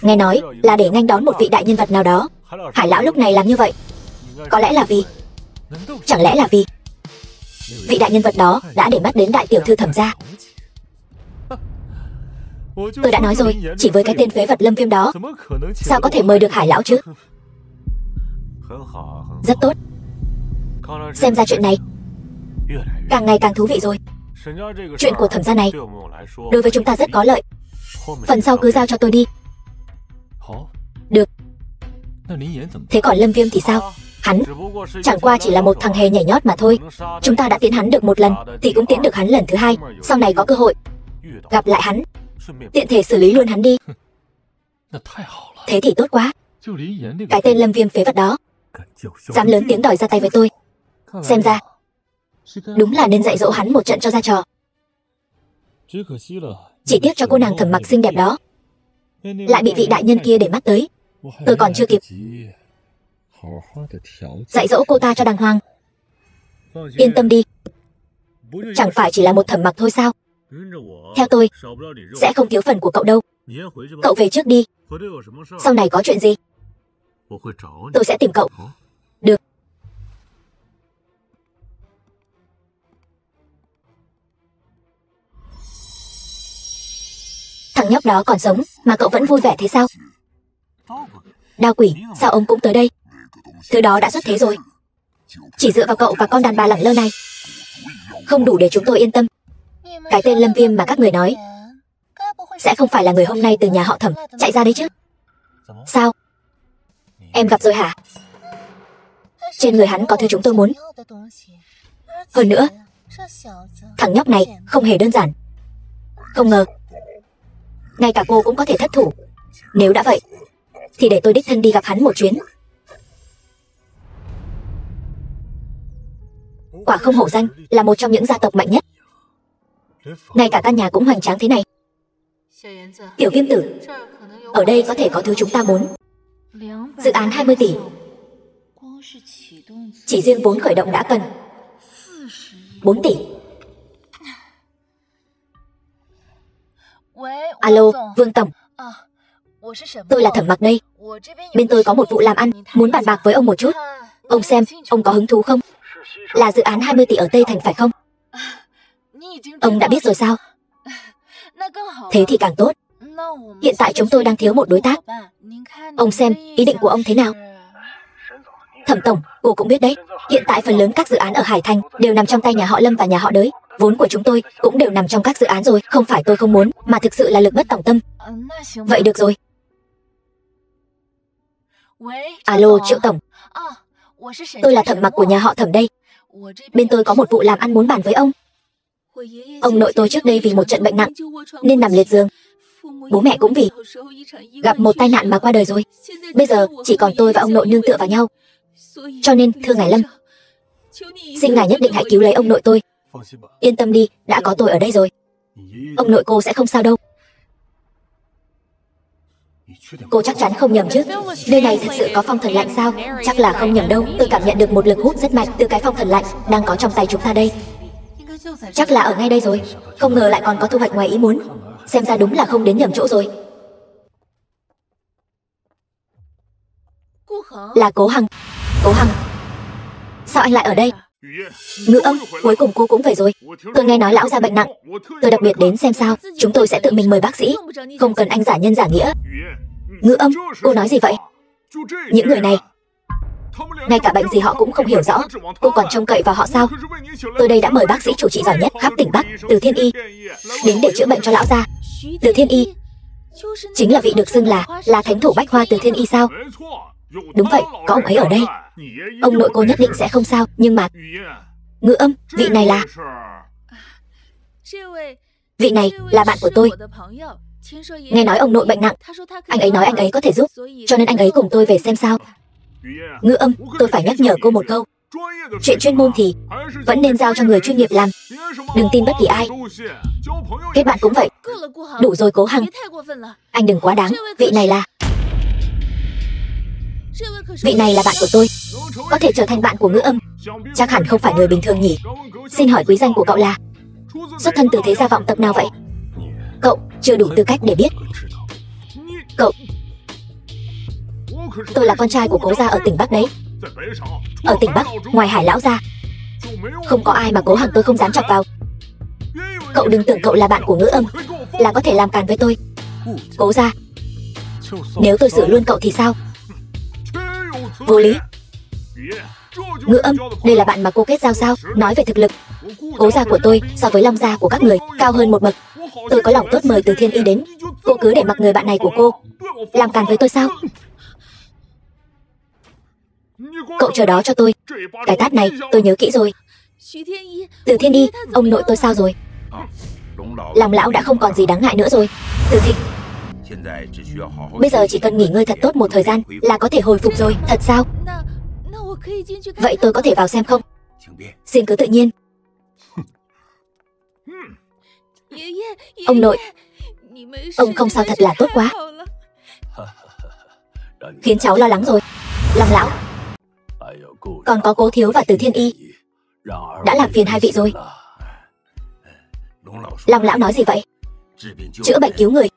Speaker 1: Nghe nói là để nghênh đón một vị đại nhân vật nào đó. Hải lão lúc này làm như vậy có lẽ là vì, chẳng lẽ là vì vị đại nhân vật đó đã để mắt đến đại tiểu thư Thẩm gia? Tôi đã nói rồi, chỉ với cái tên phế vật Lâm Viêm đó, sao có thể mời được Hải lão chứ? Rất tốt. Xem ra chuyện này càng ngày càng thú vị rồi. Chuyện của Thẩm gia này đối với chúng ta rất có lợi. Phần sau cứ giao cho tôi đi. Được. Thế còn Lâm Viêm thì sao? Hắn chẳng qua chỉ là một thằng hề nhảy nhót mà thôi. Chúng ta đã tiến hắn được một lần thì cũng tiến được hắn lần thứ hai. Sau này có cơ hội gặp lại hắn, tiện thể xử lý luôn hắn đi. Thế thì tốt quá. Cái tên Lâm Viêm phế vật đó dám lớn tiếng đòi ra tay với tôi. Xem ra đúng là nên dạy dỗ hắn một trận cho ra trò. Chỉ tiếc cho cô nàng Thẩm Mặc xinh đẹp đó lại bị vị đại nhân kia để mắt tới. Tôi còn chưa kịp dạy dỗ cô ta cho đàng hoàng. Yên tâm đi, chẳng phải chỉ là một Thẩm Mặc thôi sao? Theo tôi sẽ không thiếu phần của cậu đâu. Cậu về trước đi. Sau này có chuyện gì tôi sẽ tìm cậu. Được. Thằng nhóc đó còn sống mà cậu vẫn vui vẻ thế sao? Đao quỷ, sao ông cũng tới đây? Thứ đó đã xuất thế rồi. Chỉ dựa vào cậu và con đàn bà lẳng lơ này không đủ để chúng tôi yên tâm. Cái tên Lâm Viêm mà các người nói sẽ không phải là người hôm nay từ nhà họ Thẩm chạy ra đấy chứ? Sao? Em gặp rồi hả? Trên người hắn có thứ chúng tôi muốn. Hơn nữa, thằng nhóc này không hề đơn giản. Không ngờ ngay cả cô cũng có thể thất thủ. Nếu đã vậy thì để tôi đích thân đi gặp hắn một chuyến. Quả Không hổ danh là một trong những gia tộc mạnh nhất. Ngay cả căn nhà cũng hoành tráng thế này. Tiểu Viêm tử, ở đây có thể có thứ chúng ta muốn. Dự án 20 tỷ. Chỉ riêng vốn khởi động đã cần 4 tỷ. Alo, Vương Tổng. Tôi là Thẩm Mặc đây. Bên tôi có một vụ làm ăn, muốn bàn bạc với ông một chút. Ông xem, ông có hứng thú không? Là dự án 20 tỷ ở Tây Thành phải không? Ông đã biết rồi sao? Thế thì càng tốt. Hiện tại chúng tôi đang thiếu một đối tác. Ông xem ý định của ông thế nào? Thẩm Tổng, cô cũng biết đấy. Hiện tại phần lớn các dự án ở Hải Thành đều nằm trong tay nhà họ Lâm và nhà họ Đới. Vốn của chúng tôi cũng đều nằm trong các dự án rồi. Không phải tôi không muốn, mà thực sự là lực bất tòng tâm. Vậy được rồi. Alo, Triệu Tổng. Tôi là Thẩm Mặc của nhà họ Thẩm đây. Bên tôi có một vụ làm ăn muốn bàn với ông. Ông nội tôi trước đây vì một trận bệnh nặng nên nằm liệt giường. Bố mẹ cũng vì gặp một tai nạn mà qua đời rồi. Bây giờ chỉ còn tôi và ông nội nương tựa vào nhau. Cho nên thưa ngài Lâm, xin ngài nhất định hãy cứu lấy ông nội tôi. Yên tâm đi, đã có tôi ở đây rồi. Ông nội cô sẽ không sao đâu. Cô chắc chắn không nhầm chứ? Nơi này thật sự có phong thần lạnh sao? Chắc là không nhầm đâu. Tôi cảm nhận được một lực hút rất mạnh từ cái phong thần lạnh đang có trong tay chúng ta đây. Chắc là ở ngay đây rồi. Không ngờ lại còn có thu hoạch ngoài ý muốn. Xem ra đúng là không đến nhầm chỗ rồi. Là Cố Hằng. Cố Hằng, sao anh lại ở đây? Ngự âm, cuối cùng cô cũng về rồi. Tôi nghe nói lão gia bệnh nặng. Tôi đặc biệt đến xem sao. Chúng tôi sẽ tự mình mời bác sĩ, không cần anh giả nhân giả nghĩa. Ngự âm, cô nói gì vậy? Những người này ngay cả bệnh gì họ cũng không hiểu rõ. Cô còn trông cậy vào họ sao? Tôi đây đã mời bác sĩ chủ trị giỏi nhất khắp tỉnh Bắc, Từ Thiên Y, đến để chữa bệnh cho lão gia. Từ Thiên Y chính là vị được xưng là thánh thủ bách hoa Từ Thiên Y sao? Đúng vậy, có ông ấy ở đây. Ông nội cô nhất định sẽ không sao. Nhưng mà Ngữ Âm, vị này là... Vị này là bạn của tôi. Nghe nói ông nội bệnh nặng, anh ấy nói anh ấy có thể giúp, cho nên anh ấy cùng tôi về xem sao. Ngữ Âm, tôi phải nhắc nhở cô một câu. Chuyện chuyên môn thì vẫn nên giao cho người chuyên nghiệp làm. Đừng tin bất kỳ ai. Kết bạn cũng vậy. Đủ rồi Cố Hằng. Anh đừng quá đáng. Vị này là... Vị này là bạn của tôi. Có thể trở thành bạn của Ngữ Âm, chắc hẳn không phải người bình thường nhỉ. Xin hỏi quý danh của cậu là... Xuất thân từ thế gia vọng tộc nào vậy? Cậu chưa đủ tư cách để biết. Cậu... Tôi là con trai của Cố gia ở tỉnh Bắc đấy. Ở tỉnh Bắc, ngoài Hải lão gia, không có ai mà Cố Hằng tôi không dám chọc vào. Cậu đừng tưởng cậu là bạn của Ngữ Âm là có thể làm càn với tôi. Cố gia, nếu tôi xử luôn cậu thì sao? Vô lý. Ngữ Âm, đây là bạn mà cô kết giao sao? Nói về thực lực, Cố gia của tôi so với Long gia của các người cao hơn một bậc. Tôi có lòng tốt mời Từ Thiên Y đến, cô cứ để mặc người bạn này của cô làm càn với tôi sao? Cậu chờ đó cho tôi. Cái tát này tôi nhớ kỹ rồi. Từ Thiên Y, ông nội tôi sao rồi? Long lão đã không còn gì đáng ngại nữa rồi. Từ Thịnh, bây giờ chỉ cần nghỉ ngơi thật tốt một thời gian là có thể hồi phục rồi. Thật sao? Vậy tôi có thể vào xem không? Xin cứ tự nhiên. Ông nội, ông không sao thật là tốt quá. Khiến cháu lo lắng rồi. Long lão, còn có Cố thiếu và Từ Thiên Y đã làm phiền hai vị rồi. Long lão nói gì vậy? Chữa bệnh cứu người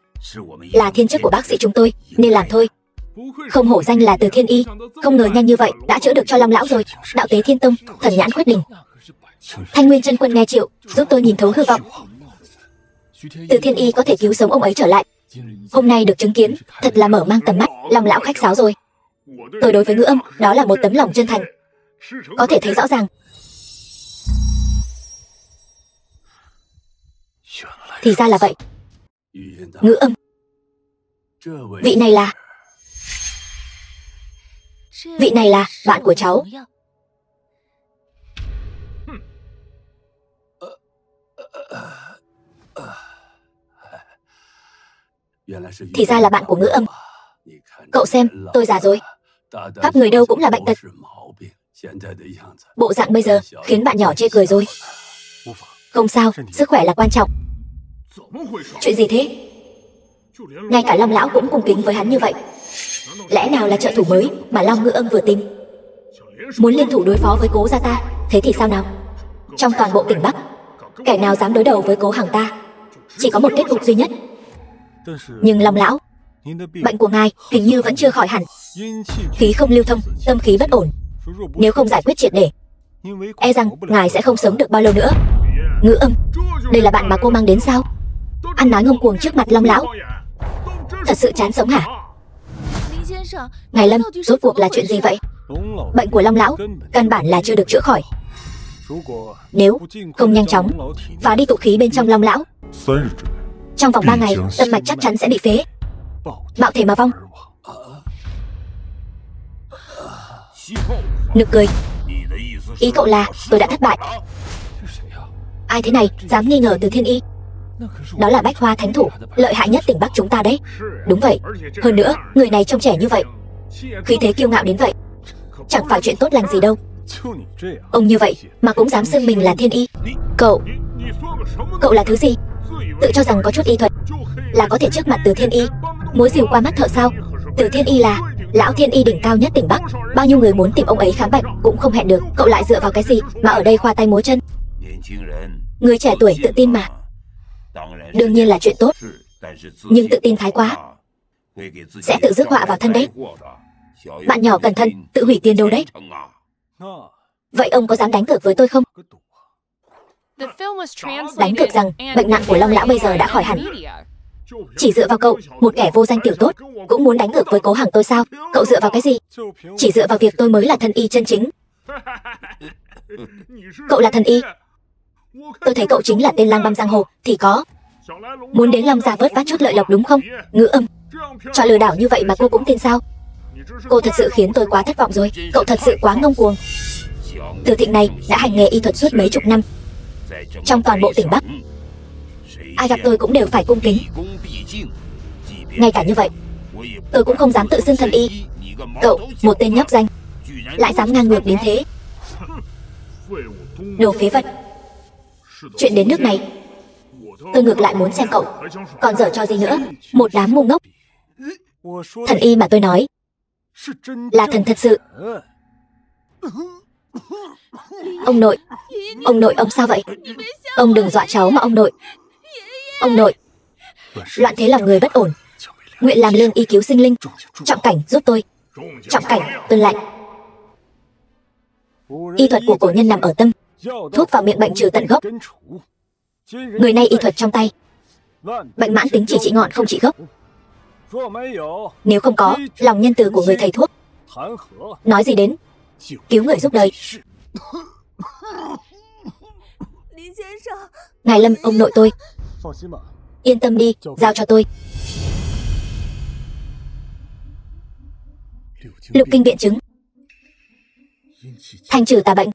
Speaker 1: là thiên chức của bác sĩ chúng tôi nên làm thôi. Không hổ danh là Từ Thiên Y, không ngờ nhanh như vậy đã chữa được cho Long lão rồi. Đạo Tế Thiên Tông, thần nhãn quyết định. Thanh Nguyên chân quân nghe triệu, giúp tôi nhìn thấu hư vọng. Từ Thiên Y có thể cứu sống ông ấy trở lại. Hôm nay được chứng kiến, thật là mở mang tầm mắt. Long lão khách sáo rồi. Tôi đối với Ngữ Âm, đó là một tấm lòng chân thành. Có thể thấy rõ ràng. Thì ra là vậy. Ngữ Âm, vị này là... Vị này là bạn của cháu. Thì ra là bạn của Ngữ Âm. Cậu xem, tôi già rồi. Khắp người đâu cũng là bệnh tật. Bộ dạng bây giờ khiến bạn nhỏ chê cười rồi. Không sao, sức khỏe là quan trọng. Chuyện gì thế? Ngay cả Long lão cũng cung kính với hắn như vậy. Lẽ nào là trợ thủ mới mà Long Ngữ Âm vừa tìm? Muốn liên thủ đối phó với Cố gia ta? Thế thì sao nào? Trong toàn bộ tỉnh Bắc, kẻ nào dám đối đầu với Cố Hằng ta chỉ có một kết cục duy nhất. Nhưng Long lão, bệnh của ngài hình như vẫn chưa khỏi hẳn. Khí không lưu thông, tâm khí bất ổn. Nếu không giải quyết triệt để, e rằng ngài sẽ không sống được bao lâu nữa. Ngữ Âm, đây là bạn mà cô mang đến sao? Ăn nói ngông cuồng trước mặt Long lão, thật sự chán sống hả? Ngài Lâm, rốt cuộc là chuyện gì vậy? Bệnh của Long lão căn bản là chưa được chữa khỏi. Nếu không nhanh chóng phá đi tụ khí bên trong Long lão, trong vòng 3 ngày tâm mạch chắc chắn sẽ bị phế, bạo thể mà vong. Nực cười. Ý cậu là tôi đã thất bại? Ai thế này dám nghi ngờ Từ Thiên Y? Đó là Bách Hoa Thánh Thủ, lợi hại nhất tỉnh Bắc chúng ta đấy. Đúng vậy. Hơn nữa, người này trông trẻ như vậy, khí thế kiêu ngạo đến vậy, chẳng phải chuyện tốt lành gì đâu. Ông như vậy mà cũng dám xưng mình là Thiên Y. Cậu là thứ gì? Tự cho rằng có chút y thuật là có thể trước mặt Từ Thiên Y múa rìu qua mắt thợ sao? Từ Thiên Y là lão Thiên Y đỉnh cao nhất tỉnh Bắc, bao nhiêu người muốn tìm ông ấy khám bệnh cũng không hẹn được. Cậu lại dựa vào cái gì mà ở đây khoa tay múa chân? Người trẻ tuổi tự tin mà, đương nhiên là chuyện tốt, nhưng tự tin thái quá sẽ tự rước họa vào thân đấy. Bạn nhỏ cẩn thận, tự hủy tiền đồ đấy. Vậy ông có dám đánh cược với tôi không? Đánh cược rằng bệnh nặng của Long lão bây giờ đã khỏi hẳn. Chỉ dựa vào cậu, một kẻ vô danh tiểu tốt, cũng muốn đánh cược với Cố Hằng tôi sao? Cậu dựa vào cái gì? Chỉ dựa vào việc tôi mới là thần y chân chính. Cậu là thần y? Tôi thấy cậu chính là tên lang băm giang hồ thì có. Muốn đến Long gia vớt vát chút lợi lộc đúng không? Ngữ Âm, trò lừa đảo như vậy mà cô cũng tin sao? Cô thật sự khiến tôi quá thất vọng rồi. Cậu thật sự quá ngông cuồng. Từ Thịnh này đã hành nghề y thuật suốt mấy chục năm. Trong toàn bộ tỉnh Bắc, ai gặp tôi cũng đều phải cung kính. Ngay cả như vậy, tôi cũng không dám tự xưng thần y. Cậu, một tên nhóc danh, lại dám ngang ngược đến thế. Đồ phế vật. Chuyện đến nước này, tôi ngược lại muốn xem cậu còn giở trò gì nữa. Một đám ngu ngốc. Thần y mà tôi nói là thần thật sự. Ông nội, ông sao vậy? Ông đừng dọa cháu mà ông nội. Ông nội, loạn thế lòng người bất ổn, nguyện làm lương y cứu sinh linh. Trọng Cảnh giúp tôi. Trọng Cảnh tuân lệnh. Y thuật của cổ nhân nằm ở tâm, thuốc vào miệng bệnh trừ tận gốc. Người nay y thuật trong tay, bệnh mãn tính chỉ trị ngọn không trị gốc. Nếu không có lòng nhân từ của người thầy thuốc, nói gì đến cứu người giúp đời. Ngài Lâm, ông nội tôi. Yên tâm đi, giao cho tôi. Lục kinh biện chứng, thanh trừ tà bệnh.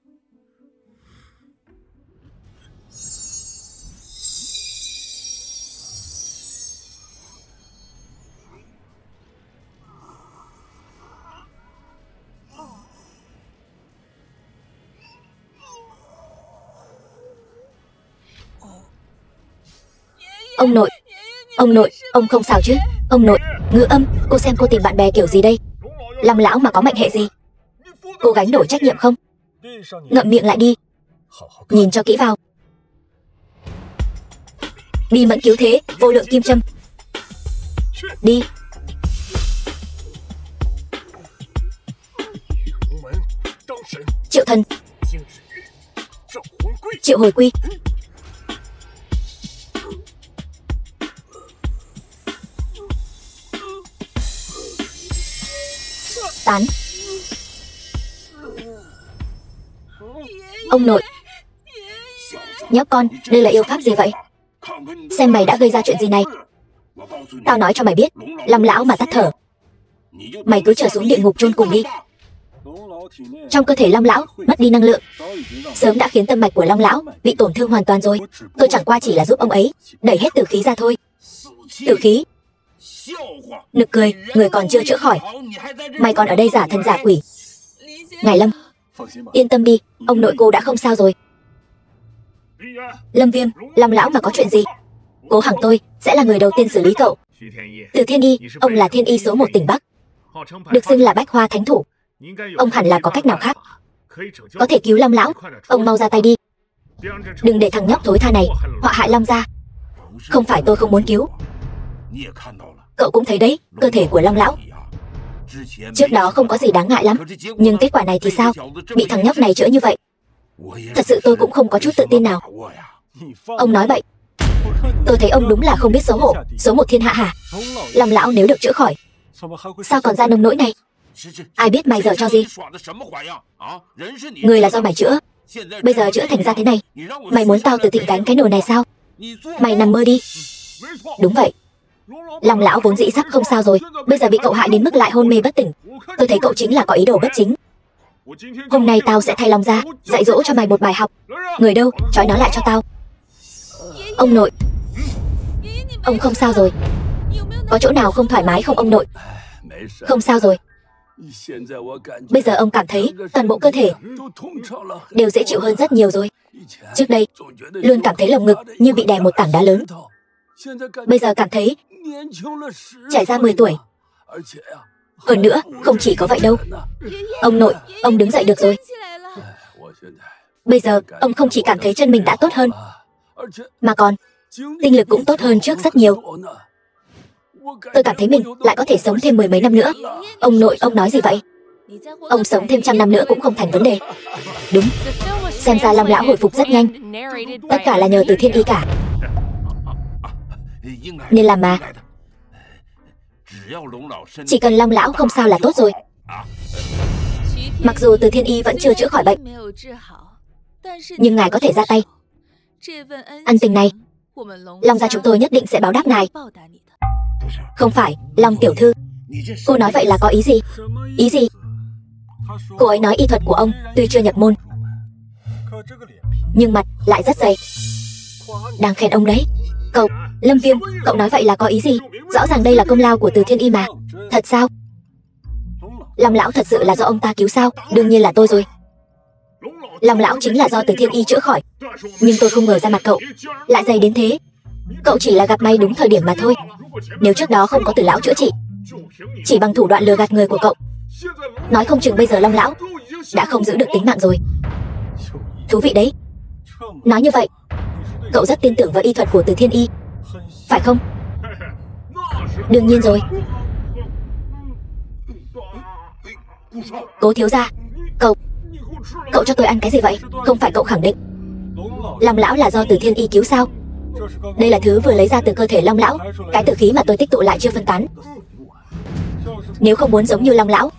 Speaker 1: Ông nội, ông không sao chứ? Ông nội, Ngữ Âm, cô xem cô tìm bạn bè kiểu gì đây? Long lão mà có mệnh hệ gì? Cô gánh nổi trách nhiệm không? Ngậm miệng lại đi, nhìn cho kỹ vào. Bi mẫn cứu thế, vô lượng kim châm. Đi. Triệu thần, triệu hồi quy. Tán. Ông nội. Nhóc con, đây là yêu pháp gì vậy? Xem mày đã gây ra chuyện gì này. Tao nói cho mày biết, Long lão mà tắt thở, mày cứ trở xuống địa ngục chôn cùng đi. Trong cơ thể Long lão mất đi năng lượng, sớm đã khiến tâm mạch của Long lão bị tổn thương hoàn toàn rồi. Tôi chẳng qua chỉ là giúp ông ấy đẩy hết tử khí ra thôi. Tử khí? Nực cười, người còn chưa chữa khỏi, mày còn ở đây giả thần giả quỷ. Ngài Lâm, yên tâm đi, ông nội cô đã không sao rồi. Lâm Viêm, Long lão mà có chuyện gì, Cố Hằng tôi sẽ là người đầu tiên xử lý cậu. Từ Thiên Y, ông là thiên y số 1 tỉnh Bắc, được xưng là Bách Hoa Thánh Thủ. Ông hẳn là có cách nào khác có thể cứu Long lão. Ông mau ra tay đi, đừng để thằng nhóc thối tha này họa hại Long gia. Không phải tôi không muốn cứu, cậu cũng thấy đấy, cơ thể của Long lão trước đó không có gì đáng ngại lắm, nhưng kết quả này thì sao? Bị thằng nhóc này chữa như vậy, thật sự tôi cũng không có chút tự tin nào. Ông nói bậy, tôi thấy ông đúng là không biết xấu hổ. Số 1 thiên hạ hả? Long lão nếu được chữa khỏi, sao còn ra nông nỗi này? Ai biết mày giở cho gì? Người là do mày chữa, bây giờ chữa thành ra thế này, mày muốn tao Từ Thịnh gánh cái nồi này sao? Mày nằm mơ đi. Đúng vậy, Long lão vốn dĩ sắp không sao rồi, bây giờ bị cậu hại đến mức lại hôn mê bất tỉnh. Tôi thấy cậu chính là có ý đồ bất chính. Hôm nay tao sẽ thay Long gia dạy dỗ cho mày một bài học. Người đâu, trói nó lại cho tao. Ông nội, ông không sao rồi? Có chỗ nào không thoải mái không ông nội? Không sao rồi. Bây giờ ông cảm thấy toàn bộ cơ thể đều dễ chịu hơn rất nhiều rồi. Trước đây luôn cảm thấy lồng ngực như bị đè một tảng đá lớn, bây giờ cảm thấy trải ra 10 tuổi. Hơn nữa, không chỉ có vậy đâu. Ông nội, ông đứng dậy được rồi. Bây giờ, ông không chỉ cảm thấy chân mình đã tốt hơn, mà còn tinh lực cũng tốt hơn trước rất nhiều. Tôi cảm thấy mình lại có thể sống thêm 10 mấy năm nữa. Ông nội, ông nói gì vậy? Ông sống thêm 100 năm nữa cũng không thành vấn đề. Đúng, xem ra Long lão hồi phục rất nhanh. Tất cả là nhờ Từ Thiên Y cả. Nên làm mà. Chỉ cần Long lão không sao là tốt rồi. Mặc dù Từ Thiên Y vẫn chưa chữa khỏi bệnh, nhưng ngài có thể ra tay. Ân tình này, Long gia chúng tôi nhất định sẽ báo đáp ngài. Không phải, Long tiểu thư, cô nói vậy là có ý gì? Ý gì? Cô ấy nói y thuật của ông tuy chưa nhập môn, nhưng mặt lại rất dày. Đang khen ông đấy. Cậu, Lâm Viêm, cậu nói vậy là có ý gì? Rõ ràng đây là công lao của Từ Thiên Y mà. Thật sao? Long lão thật sự là do ông ta cứu sao? Đương nhiên là tôi rồi. Long lão chính là do Từ Thiên Y chữa khỏi. Nhưng tôi không ngờ ra mặt cậu lại dày đến thế. Cậu chỉ là gặp may đúng thời điểm mà thôi. Nếu trước đó không có Từ lão chữa trị, chỉ bằng thủ đoạn lừa gạt người của cậu, nói không chừng bây giờ Long lão đã không giữ được tính mạng rồi. Thú vị đấy. Nói như vậy, cậu rất tin tưởng vào y thuật của Từ Thiên Y, phải không? Đương nhiên rồi. Cố thiếu gia, cậu cho tôi ăn cái gì vậy? Không phải cậu khẳng định Long lão là do Từ Thiên Y cứu sao? Đây là thứ vừa lấy ra từ cơ thể Long lão, cái tử khí mà tôi tích tụ lại chưa phân tán. Nếu không muốn giống như Long lão,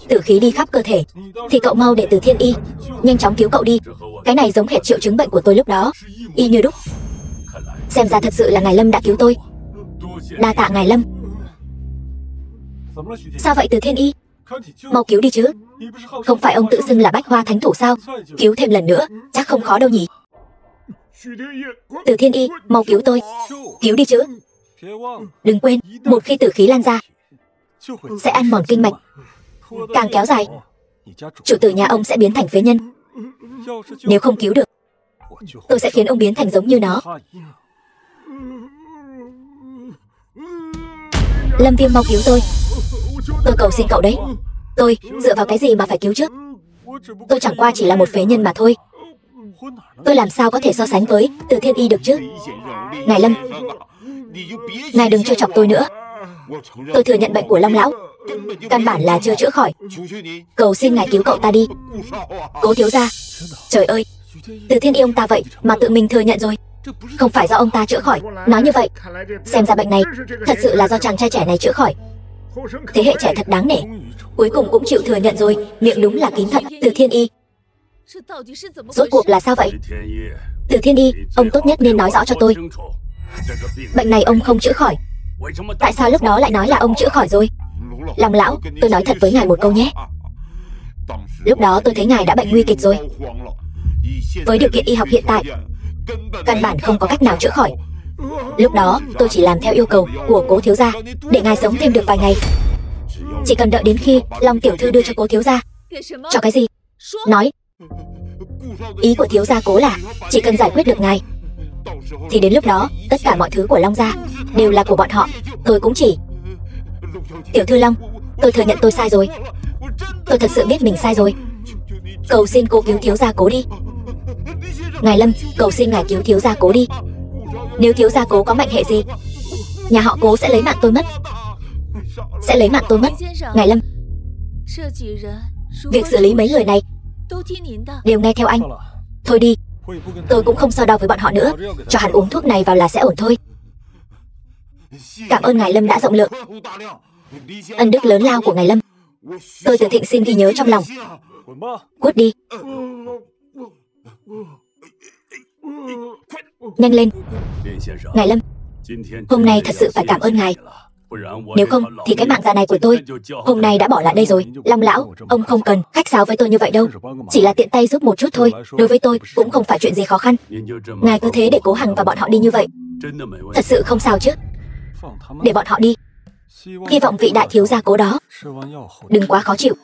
Speaker 1: tử khí đi khắp cơ thể, thì cậu mau để Từ Thiên Y nhanh chóng cứu cậu đi. Cái này giống hệt triệu chứng bệnh của tôi lúc đó, y như đúc. Xem ra thật sự là ngài Lâm đã cứu tôi. Đa tạ ngài Lâm. Sao vậy Từ Thiên Y? Mau cứu đi chứ. Không phải ông tự xưng là Bách Hoa Thánh Thủ sao? Cứu thêm lần nữa, chắc không khó đâu nhỉ. Từ Thiên Y, mau cứu tôi. Cứu đi chứ. Đừng quên, một khi tử khí lan ra sẽ ăn mòn kinh mạch, càng kéo dài, chủ tử nhà ông sẽ biến thành phế nhân. Nếu không cứu được, tôi sẽ khiến ông biến thành giống như nó. Lâm Viêm, mau cứu tôi. Tôi cầu xin cậu đấy. Tôi dựa vào cái gì mà phải cứu chứ? Tôi chẳng qua chỉ là một phế nhân mà thôi. Tôi làm sao có thể so sánh với Từ Thiên Y được chứ? Ngài Lâm, ngài đừng trêu chọc tôi nữa. Tôi thừa nhận bệnh của Long lão căn bản là chưa chữa khỏi. Cầu xin ngài cứu cậu ta đi. Cố thiếu gia. Trời ơi, Từ Thiên Y ông ta vậy mà tự mình thừa nhận rồi. Không phải do ông ta chữa khỏi. Nói như vậy, xem ra bệnh này thật sự là do chàng trai trẻ này chữa khỏi. Thế hệ trẻ thật đáng nể, cuối cùng cũng chịu thừa nhận rồi. Miệng đúng là kín thật. Từ Thiên Y, rốt cuộc là sao vậy? Từ Thiên Y, ông tốt nhất nên nói rõ cho tôi, bệnh này ông không chữa khỏi, tại sao lúc đó lại nói là ông chữa khỏi rồi? Long lão, tôi nói thật với ngài một câu nhé. Lúc đó tôi thấy ngài đã bệnh nguy kịch rồi. Với điều kiện y học hiện tại, căn bản không có cách nào chữa khỏi. Lúc đó tôi chỉ làm theo yêu cầu của cố thiếu gia, để ngài sống thêm được vài ngày. Chỉ cần đợi đến khi Long tiểu thư đưa cho cố thiếu gia. Cho cái gì? Nói. Ý của thiếu gia cố là chỉ cần giải quyết được ngài, thì đến lúc đó tất cả mọi thứ của Long gia đều là của bọn họ. Tôi cũng chỉ. Tiểu thư Long, tôi thừa nhận tôi sai rồi. Tôi thật sự biết mình sai rồi. Cầu xin cô cứu thiếu gia cố đi. Ngài Lâm, cầu xin ngài cứu thiếu gia cố đi. Nếu thiếu gia cố có mệnh hệ gì, nhà họ Cố sẽ lấy mạng tôi mất. Sẽ lấy mạng tôi mất. Ngài Lâm, việc xử lý mấy người này đều nghe theo anh. Thôi đi, tôi cũng không so đo với bọn họ nữa. Cho hắn uống thuốc này vào là sẽ ổn thôi. Cảm ơn ngài Lâm đã rộng lượng. Ân đức lớn lao của ngài Lâm, tôi Từ Thịnh xin ghi nhớ trong lòng. Cút đi. Nhanh lên. Ngài Lâm, hôm nay thật sự phải cảm ơn ngài. Nếu không thì cái mạng già này của tôi hôm nay đã bỏ lại đây rồi. Long lão, ông không cần khách sáo với tôi như vậy đâu. Chỉ là tiện tay giúp một chút thôi. Đối với tôi cũng không phải chuyện gì khó khăn. Ngài cứ thế để Cố Hằng và bọn họ đi như vậy, thật sự không sao chứ? Để bọn họ đi. Hy vọng vị đại thiếu gia Cố đó đừng quá khó chịu.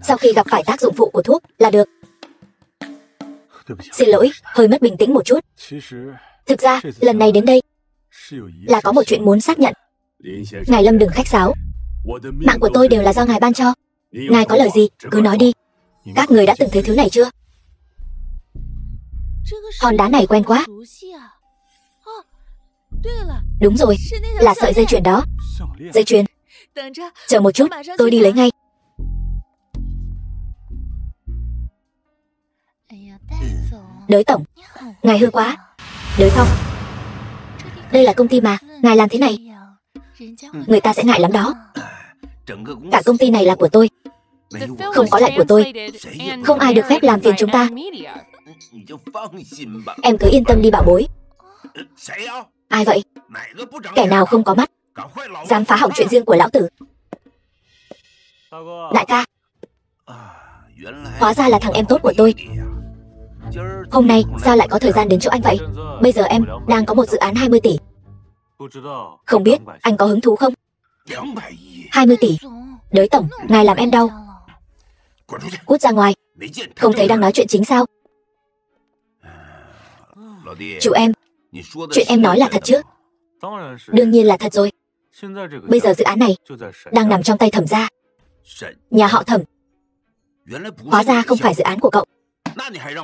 Speaker 1: Sau khi gặp phải tác dụng phụ của thuốc là được. Xin lỗi, hơi mất bình tĩnh một chút. Thực ra lần này đến đây là có một chuyện muốn xác nhận. Ngài Lâm đừng khách sáo. Mạng của tôi đều là do ngài ban cho. Ngài có lời gì cứ nói đi. Các người đã từng thấy thứ này chưa? Hòn đá này quen quá. Đúng rồi, là sợi dây chuyền đó. Dây chuyền. Chờ một chút, tôi đi lấy ngay. Đới tổng, ngài hư quá. Đới Phong, đây là công ty mà, ngài làm thế này người ta sẽ ngại lắm đó. Cả công ty này là của tôi, không có lại của tôi. Không ai được phép làm phiền chúng ta. Em cứ yên tâm đi bảo bối. Ai vậy? Kẻ nào không có mắt dám phá hỏng chuyện riêng của lão tử? Đại ca, hóa ra là thằng em tốt của tôi. Hôm nay sao lại có thời gian đến chỗ anh vậy? Bây giờ em đang có một dự án 20 tỷ. Không biết anh có hứng thú không? 20 tỷ. Đới tổng, ngài làm em đau. Cút ra ngoài. Không thấy đang nói chuyện chính sao? Chủ em, chuyện em nói là thật chứ? Đương nhiên là thật rồi. Bây giờ dự án này đang nằm trong tay Thẩm gia, nhà họ Thẩm. Hóa ra không phải dự án của cậu.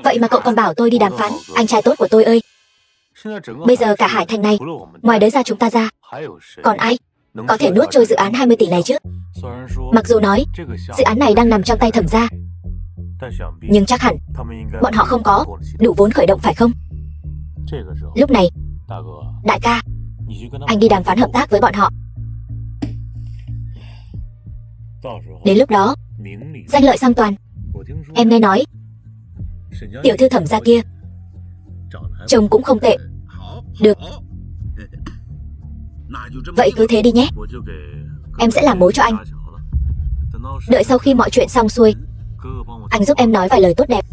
Speaker 1: Vậy mà cậu còn bảo tôi đi đàm phán. Anh trai tốt của tôi ơi, bây giờ cả Hải Thành này, ngoài đấy ra chúng ta ra, còn ai có thể nuốt trôi dự án 20 tỷ này chứ? Mặc dù nói dự án này đang nằm trong tay Thẩm gia, nhưng chắc hẳn bọn họ không có đủ vốn khởi động phải không? Lúc này, đại ca, anh đi đàm phán hợp tác với bọn họ. Đến lúc đó, danh lợi song toàn. Em nghe nói tiểu thư Thẩm gia kia trông cũng không tệ. Được, vậy cứ thế đi nhé. Em sẽ làm mối cho anh. Đợi sau khi mọi chuyện xong xuôi, anh giúp em nói vài lời tốt đẹp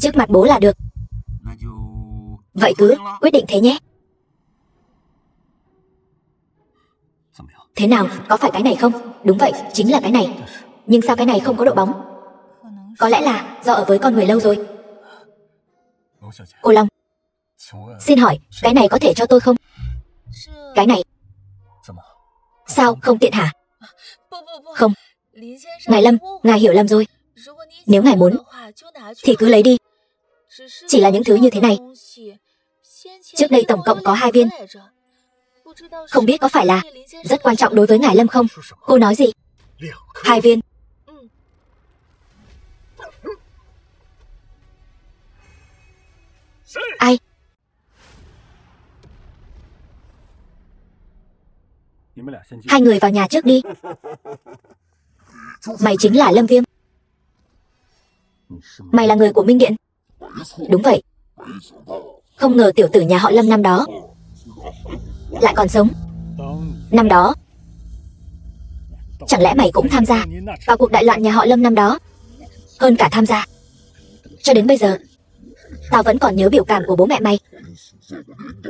Speaker 1: trước mặt bố là được. Vậy cứ quyết định thế nhé. Thế nào, có phải cái này không? Đúng vậy, chính là cái này. Nhưng sao cái này không có độ bóng? Có lẽ là do ở với con người lâu rồi. Cô Long, xin hỏi, cái này có thể cho tôi không? Cái này sao không tiện hả? Không, ngài Lâm, ngài hiểu lầm rồi. Nếu ngài muốn thì cứ lấy đi. Chỉ là những thứ như thế này. Trước đây tổng cộng có 2 viên. Không biết có phải là rất quan trọng đối với ngài Lâm không? Cô nói gì? 2 viên. Ai? Hai người vào nhà trước đi. Mày chính là Lâm Viêm. Mày là người của Minh Điện. Đúng vậy. Không ngờ tiểu tử nhà họ Lâm năm đó lại còn sống. Năm đó, chẳng lẽ mày cũng tham gia vào cuộc đại loạn nhà họ Lâm năm đó? Hơn cả tham gia. Cho đến bây giờ, tao vẫn còn nhớ biểu cảm của bố mẹ mày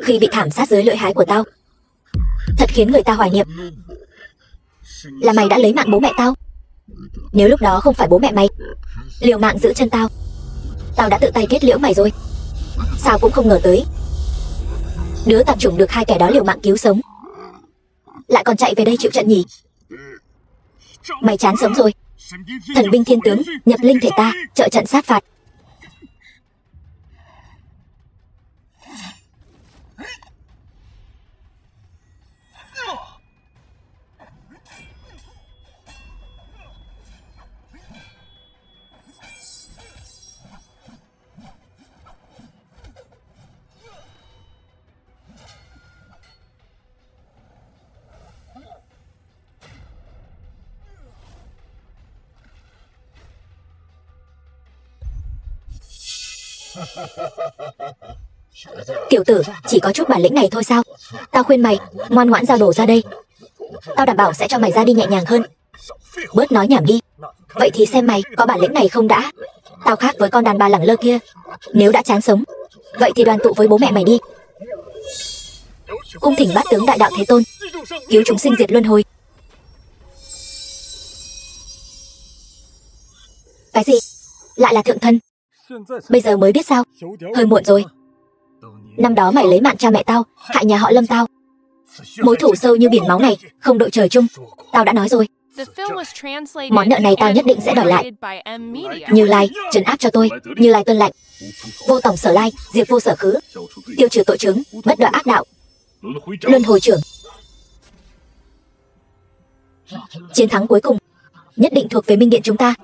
Speaker 1: khi bị thảm sát dưới lưỡi hái của tao. Thật khiến người ta hoài niệm. Là mày đã lấy mạng bố mẹ tao. Nếu lúc đó không phải bố mẹ mày liều mạng giữ chân tao, tao đã tự tay kết liễu mày rồi. Sao cũng không ngờ tới, đứa tạp chủng được 2 kẻ đó liều mạng cứu sống lại còn chạy về đây chịu trận nhỉ. Mày chán sống rồi. Thần binh thiên tướng nhập linh thể ta, trợ trận sát phạt. Tiểu tử, chỉ có chút bản lĩnh này thôi sao? Tao khuyên mày ngoan ngoãn giao đồ ra đây. Tao đảm bảo sẽ cho mày ra đi nhẹ nhàng hơn. Bớt nói nhảm đi. Vậy thì xem mày có bản lĩnh này không đã. Tao khác với con đàn bà lẳng lơ kia. Nếu đã chán sống, vậy thì đoàn tụ với bố mẹ mày đi. Cung thỉnh bát tướng đại đạo Thế Tôn, cứu chúng sinh diệt luân hồi. Cái gì? Lại là thượng thân? Bây giờ mới biết sao? Hơi muộn rồi. Năm đó mày lấy mạng cha mẹ tao, hại nhà họ Lâm tao. Mối thù sâu như biển máu này không đội trời chung. Tao đã nói rồi, món nợ này tao nhất định sẽ đòi lại. Như Lai, trấn áp cho tôi. Như Lai tuân lệnh. Vô tổng sở lai, diệt vô sở khứ. Tiêu trừ tội chứng, bất đọa ác đạo. Luân hồi trưởng. Chiến thắng cuối cùng nhất định thuộc về Minh Điện chúng ta.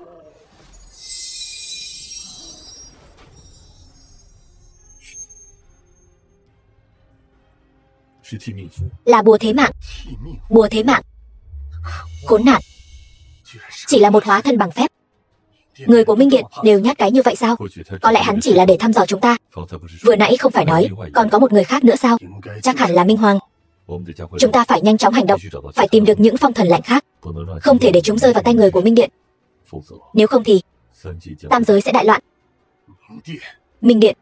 Speaker 1: Là bùa thế mạng. Bùa thế mạng. Khốn nạn. Chỉ là một hóa thân bằng phép. Người của Minh Điện đều nhát cái như vậy sao? Có lẽ hắn chỉ là để thăm dò chúng ta. Vừa nãy không phải nói còn có một người khác nữa sao? Chắc hẳn là Minh Hoàng. Chúng ta phải nhanh chóng hành động, phải tìm được những phong thần lạnh khác. Không thể để chúng rơi vào tay người của Minh Điện. Nếu không thì tam giới sẽ đại loạn. Minh Điện,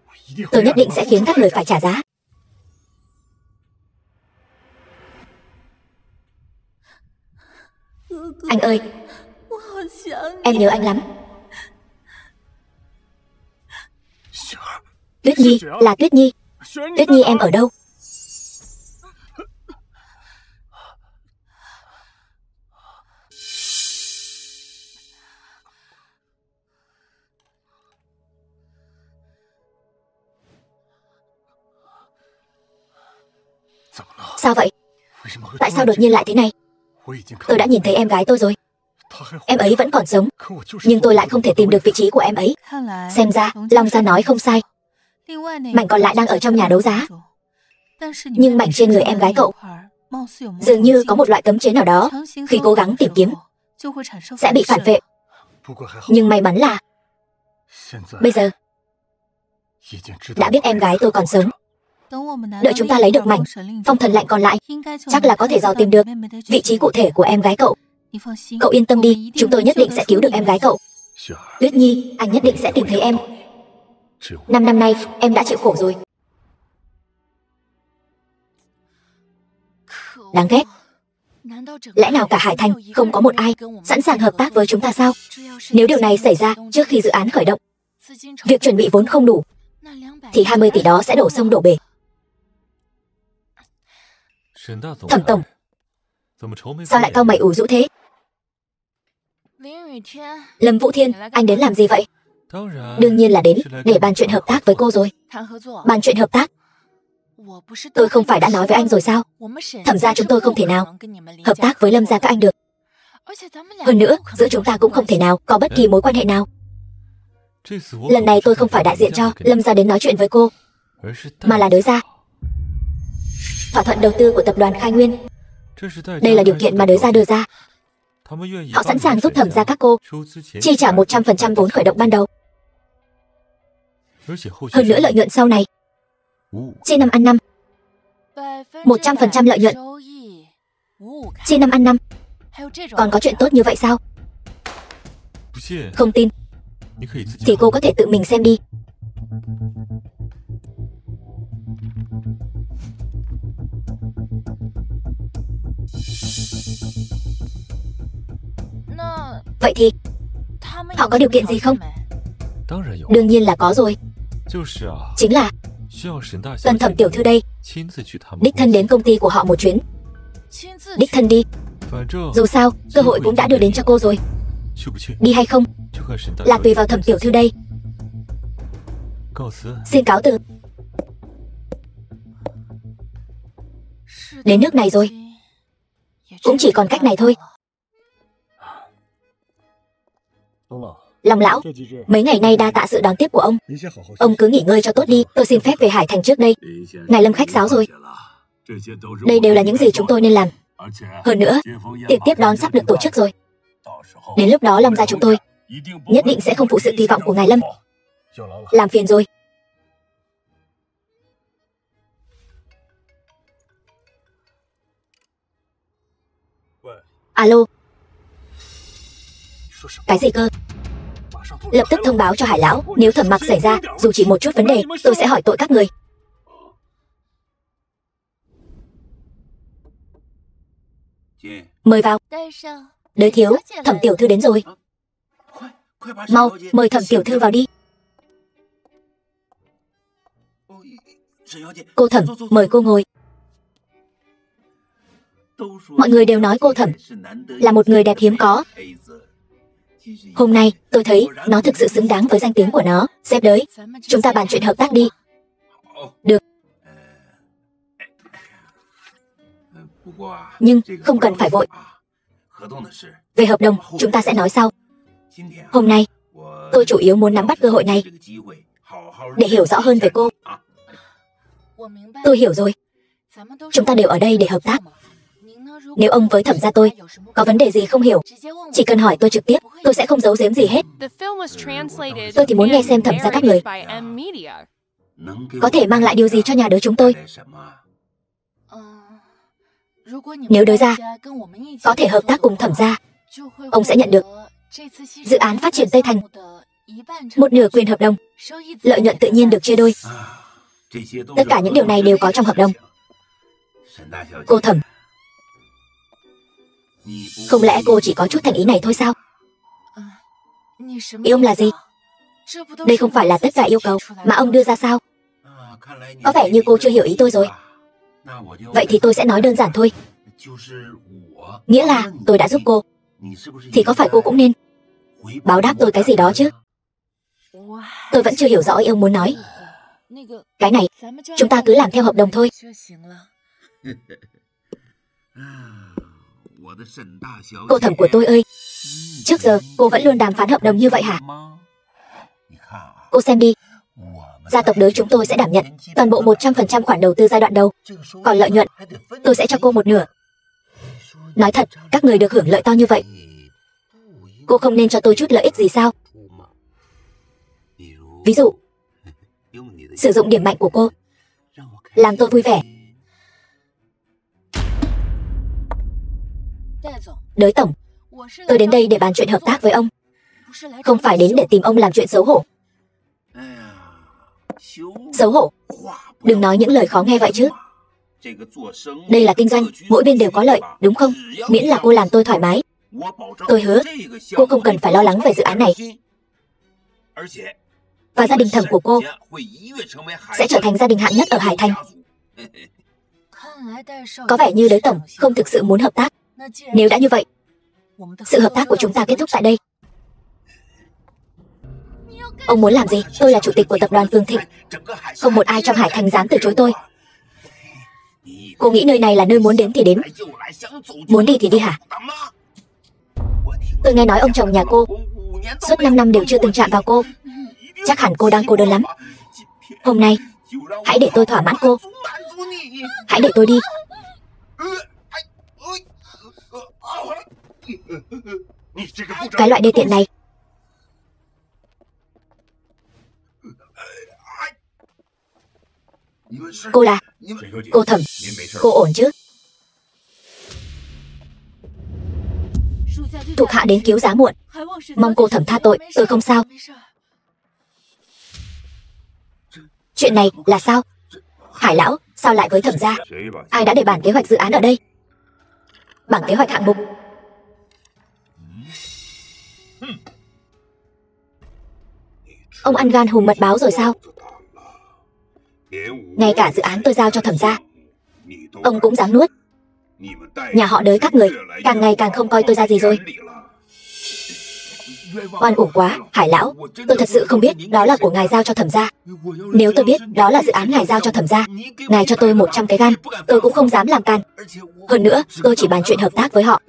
Speaker 1: tôi nhất định sẽ khiến các người phải trả giá. Anh ơi, em nhớ anh lắm. Tuyết Nhi, là Tuyết Nhi. Tuyết Nhi em ở đâu? Sao vậy? Tại sao đột nhiên lại thế này? Tôi đã nhìn thấy em gái tôi rồi. Em ấy vẫn còn sống, nhưng tôi lại không thể tìm được vị trí của em ấy. Xem ra, Long Gia nói không sai. Mảnh còn lại đang ở trong nhà đấu giá. Nhưng mảnh trên người em gái cậu dường như có một loại cấm chế nào đó, khi cố gắng tìm kiếm sẽ bị phản vệ. Nhưng may mắn là bây giờ đã biết em gái tôi còn sống. Đợi chúng ta lấy được mảnh phong thần lệnh còn lại, chắc là có thể dò tìm được vị trí cụ thể của em gái cậu. Cậu yên tâm đi, chúng tôi nhất định sẽ cứu được em gái cậu. Tuyết Nhi, anh nhất định sẽ tìm thấy em. 5 năm nay, em đã chịu khổ rồi. Đáng ghét. Lẽ nào cả Hải Thành không có một ai sẵn sàng hợp tác với chúng ta sao? Nếu điều này xảy ra trước khi dự án khởi động, việc chuẩn bị vốn không đủ, thì 20 tỷ đó sẽ đổ sông đổ bể. Thẩm tổng, sao lại cau mày ủ rũ thế? Lâm Vũ Thiên, anh đến làm gì vậy? Đương nhiên là đến để bàn chuyện hợp tác với cô rồi. Bàn chuyện hợp tác? Tôi không phải đã nói với anh rồi sao? Thẩm ra chúng tôi không thể nào hợp tác với Lâm gia các anh được. Hơn nữa, giữa chúng ta cũng không thể nào có bất kỳ mối quan hệ nào. Lần này tôi không phải đại diện cho Lâm gia đến nói chuyện với cô, mà là Đới gia. Thỏa thuận đầu tư của tập đoàn Khai Nguyên, đây là điều kiện mà Đới gia đưa ra. Họ sẵn sàng giúp Thẩm gia các cô chi trả 100% vốn khởi động ban đầu. Hơn nữa lợi nhuận sau này chia năm ăn năm. 100% lợi nhuận chia năm ăn năm. Còn có chuyện tốt như vậy sao? Không tin thì cô có thể tự mình xem đi. Vậy thì họ có điều kiện gì không? Đương nhiên là có rồi. Chính là cần Thẩm tiểu thư đây đích thân đến công ty của họ một chuyến. Đích thân đi. Dù sao, cơ hội cũng đã đưa đến cho cô rồi. Đi hay không là tùy vào Thẩm tiểu thư đây. Xin cáo từ. Đến nước này rồi, cũng chỉ còn cách này thôi. Long lão, mấy ngày nay đa tạ sự đón tiếp của ông. Ông cứ nghỉ ngơi cho tốt đi, tôi xin phép về Hải Thành trước đây. Ngài Lâm khách sáo rồi. Đây đều là những gì chúng tôi nên làm. Hơn nữa, tiệc tiếp đón sắp được tổ chức rồi. Đến lúc đó Long gia chúng tôi nhất định sẽ không phụ sự kỳ vọng của ngài Lâm. Làm phiền rồi. Alo. Cái gì cơ? Lập tức thông báo cho Hải lão, nếu Thẩm Mặc xảy ra dù chỉ một chút vấn đề, tôi sẽ hỏi tội các người. Mời vào. Đới thiếu, Thẩm tiểu thư đến rồi. Mau, mời Thẩm tiểu thư vào đi. Cô Thẩm, mời cô ngồi. Mọi người đều nói cô Thẩm là một người đẹp hiếm có. Hôm nay, tôi thấy nó thực sự xứng đáng với danh tiếng của nó. Sếp Đới, chúng ta bàn chuyện hợp tác đi. Được. Nhưng không cần phải vội. Về hợp đồng, chúng ta sẽ nói sau. Hôm nay, tôi chủ yếu muốn nắm bắt cơ hội này để hiểu rõ hơn về cô. Tôi hiểu rồi. Chúng ta đều ở đây để hợp tác. Nếu ông với Thẩm gia tôi có vấn đề gì không hiểu, chỉ cần hỏi tôi trực tiếp, tôi sẽ không giấu giếm gì hết. Tôi thì muốn nghe xem Thẩm gia các người có thể mang lại điều gì cho nhà Đới chúng tôi. Nếu Đới gia có thể hợp tác cùng Thẩm gia, ông sẽ nhận được dự án phát triển Tây Thành một nửa quyền hợp đồng, lợi nhuận tự nhiên được chia đôi. Tất cả những điều này đều có trong hợp đồng. Cô Thẩm, không lẽ cô chỉ có chút thành ý này thôi sao? Ý ông là gì? Đây không phải là tất cả yêu cầu mà ông đưa ra sao? Có vẻ như cô chưa hiểu ý tôi rồi. Vậy thì tôi sẽ nói đơn giản thôi. Nghĩa là tôi đã giúp cô, thì có phải cô cũng nên báo đáp tôi cái gì đó chứ? Tôi vẫn chưa hiểu rõ ý ông muốn nói. Cái này, chúng ta cứ làm theo hợp đồng thôi. Cô Thẩm của tôi ơi, trước giờ cô vẫn luôn đàm phán hợp đồng như vậy hả? Cô xem đi, gia tộc đới chúng tôi sẽ đảm nhận toàn bộ 100% khoản đầu tư giai đoạn đầu. Còn lợi nhuận, tôi sẽ cho cô một nửa. Nói thật, các người được hưởng lợi to như vậy, cô không nên cho tôi chút lợi ích gì sao? Ví dụ, sử dụng điểm mạnh của cô, làm tôi vui vẻ. Đới tổng, tôi đến đây để bàn chuyện hợp tác với ông, không phải đến để tìm ông làm chuyện xấu hổ. Xấu hổ? Đừng nói những lời khó nghe vậy chứ. Đây là kinh doanh, mỗi bên đều có lợi, đúng không? Miễn là cô làm tôi thoải mái. Tôi hứa, cô không cần phải lo lắng về dự án này. Và gia đình Thẩm của cô sẽ trở thành gia đình hạng nhất ở Hải Thành. Có vẻ như Đới tổng không thực sự muốn hợp tác. Nếu đã như vậy, sự hợp tác của chúng ta kết thúc tại đây. Ông muốn làm gì? Tôi là chủ tịch của tập đoàn Phương Thịnh. Không một ai trong Hải Thành dám từ chối tôi. Cô nghĩ nơi này là nơi muốn đến thì đến, muốn đi thì đi hả? Tôi nghe nói ông chồng nhà cô suốt 5 năm đều chưa từng chạm vào cô. Chắc hẳn cô đang cô đơn lắm. Hôm nay, hãy để tôi thỏa mãn cô. Hãy để tôi đi. Cái loại đê tiện này. Cô là cô Thẩm. Cô ổn chứ? Thuộc hạ đến cứu giá muộn, mong cô Thẩm tha tội. Tôi không sao. Chuyện này là sao? Hải lão, sao lại với Thẩm gia? Ai đã để bản kế hoạch dự án ở đây? Bảng kế hoạch hạng mục. Ông ăn gan hùm mật báo rồi sao? Ngay cả dự án tôi giao cho Thẩm gia, ông cũng dám nuốt. Nhà họ Đới các người càng ngày càng không coi tôi ra gì rồi. Oan uổng quá, Hải lão. Tôi thật sự không biết đó là của ngài giao cho Thẩm gia. Nếu tôi biết đó là dự án ngài giao cho Thẩm gia, ngài cho tôi 100 cái gan, tôi cũng không dám làm can. Hơn nữa, tôi chỉ bàn chuyện hợp tác với họ,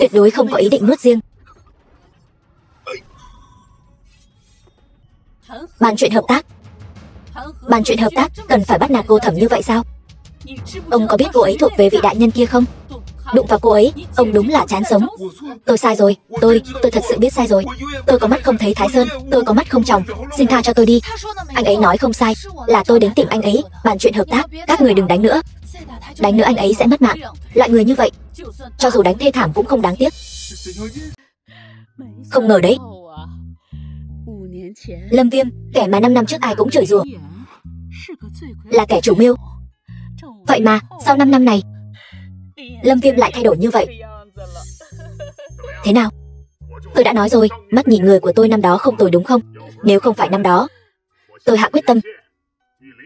Speaker 1: tuyệt đối không có ý định nuốt riêng. Bàn chuyện hợp tác? Bàn chuyện hợp tác cần phải bắt nạt cô Thẩm như vậy sao? Ông có biết cô ấy thuộc về vị đại nhân kia không? Đụng vào cô ấy, ông đúng là chán sống. Tôi sai rồi, tôi thật sự biết sai rồi. Tôi có mắt không thấy Thái Sơn, tôi có mắt không tròng. Xin tha cho tôi đi. Anh ấy nói không sai, là tôi đến tìm anh ấy bàn chuyện hợp tác. Các người đừng đánh nữa. Đánh nữa anh ấy sẽ mất mạng. Loại người như vậy, cho dù đánh thê thảm cũng không đáng tiếc. Không ngờ đấy, Lâm Viêm, kẻ mà 5 năm trước ai cũng chửi rủa, là kẻ chủ mưu. Vậy mà, sau 5 năm này, Lâm Viêm lại thay đổi như vậy. Thế nào? Tôi đã nói rồi, mắt nhìn người của tôi năm đó không tồi đúng không? Nếu không phải năm đó, tôi hạ quyết tâm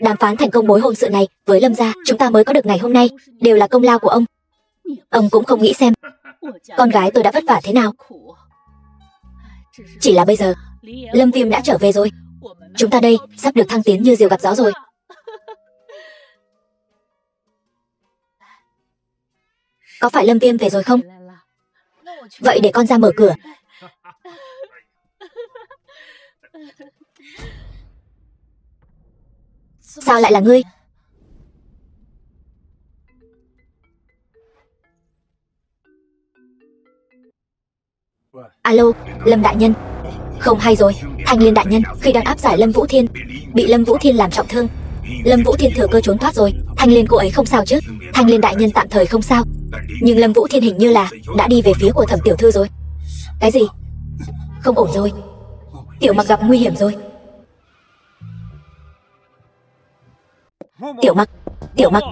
Speaker 1: đàm phán thành công mối hôn sự này với Lâm gia, chúng ta mới có được ngày hôm nay, đều là công lao của ông. Ông cũng không nghĩ xem con gái tôi đã vất vả thế nào. Chỉ là bây giờ, Lâm Viêm đã trở về rồi. Chúng ta đây sắp được thăng tiến như diều gặp gió rồi. Có phải Lâm Viêm về rồi không? Vậy để con ra mở cửa. Sao lại là ngươi? Alo, Lâm đại nhân. Không hay rồi, Thanh Liên đại nhân khi đang áp giải Lâm Vũ Thiên, bị Lâm Vũ Thiên làm trọng thương. Lâm Vũ Thiên thừa cơ trốn thoát rồi. Thanh Liên cô ấy không sao chứ? Thanh Liên đại nhân tạm thời không sao, nhưng Lâm Vũ Thiên hình như là đã đi về phía của Thẩm tiểu thư rồi. Cái gì? Không ổn rồi. Tiểu Mặc gặp nguy hiểm rồi. Tiểu Mặc, Tiểu Mặc.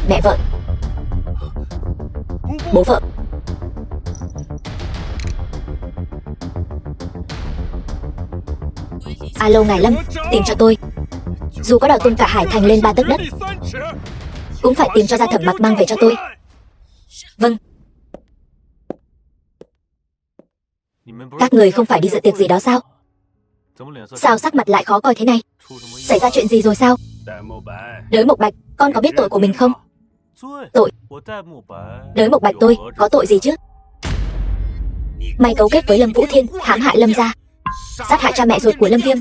Speaker 1: Mẹ vợ, bố vợ. Alo ngài Lâm, tìm cho tôi. Dù có đào tung cả hải thành lên 3 tấc đất, cũng phải tìm cho ra Thẩm Mặc mang về cho tôi. Vâng. Các người không phải đi dự tiệc gì đó sao? Sao sắc mặt lại khó coi thế này? Xảy ra chuyện gì rồi sao? Đới Mộc Bạch, con có biết tội của mình không? Tội? Đới Mộc Bạch tôi có tội gì chứ? Mày cấu kết với Lâm Vũ Thiên, hãm hại Lâm gia, sát hại cha mẹ ruột của Lâm Viêm,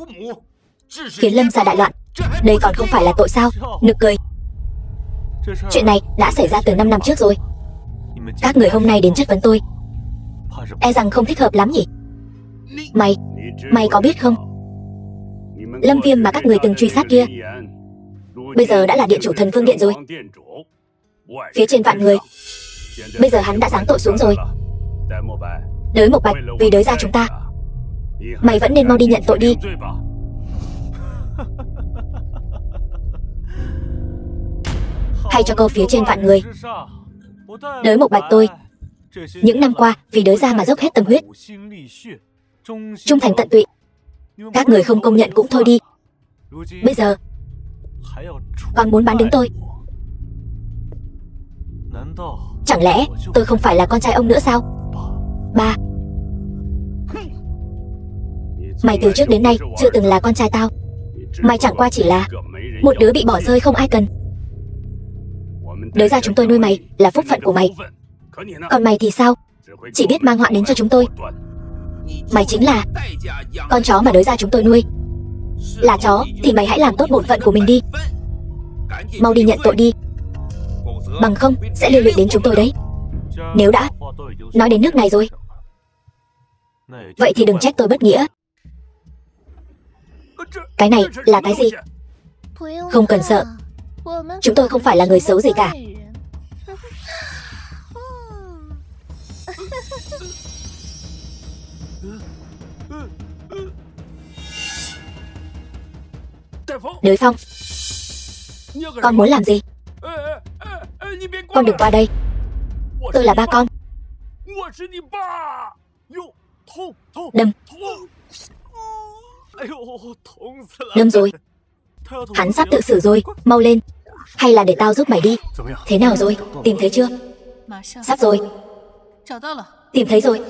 Speaker 1: khiến Lâm gia đại loạn. Đây còn không phải là tội sao? Nực cười. Chuyện này đã xảy ra từ 5 năm trước rồi. Các người hôm nay đến chất vấn tôi, e rằng không thích hợp lắm nhỉ? Mày có biết không? Lâm Viêm mà các người từng truy sát kia bây giờ đã là điện chủ Thần Vương Điện rồi. Phía trên vạn người, bây giờ hắn đã giáng tội xuống rồi. Đới Mộc Bạch, vì đới gia chúng ta, mày vẫn nên mau đi nhận tội đi. Hay cho câu phía trên vạn người. Đới Mộc Bạch tôi, những năm qua vì đới gia mà dốc hết tâm huyết, trung thành tận tụy. Các người không công nhận cũng thôi đi, bây giờ còn muốn bán đứng tôi. Chẳng lẽ tôi không phải là con trai ông nữa sao? Ba, mày từ trước đến nay chưa từng là con trai tao. Mày chẳng qua chỉ là một đứa bị bỏ rơi không ai cần. Đới gia chúng tôi nuôi mày là phúc phận của mày, còn mày thì sao? Chỉ biết mang họa đến cho chúng tôi. Mày chính là con chó mà đới gia chúng tôi nuôi. Là chó thì mày hãy làm tốt bổn phận của mình đi. Mau đi nhận tội đi, bằng không sẽ liên lụy đến chúng tôi đấy. Nếu đã nói đến nước này rồi, vậy thì đừng trách tôi bất nghĩa. Cái này là cái gì? Không cần sợ, chúng tôi không phải là người xấu gì cả. Đới Phong, con muốn làm gì? Con đừng qua đây, tôi là ba con. Đâm. Đâm rồi. Hắn sắp tự xử rồi, mau lên. Hay là để tao giúp mày đi. Thế nào rồi, tìm thấy chưa? Sắp rồi. Tìm thấy rồi.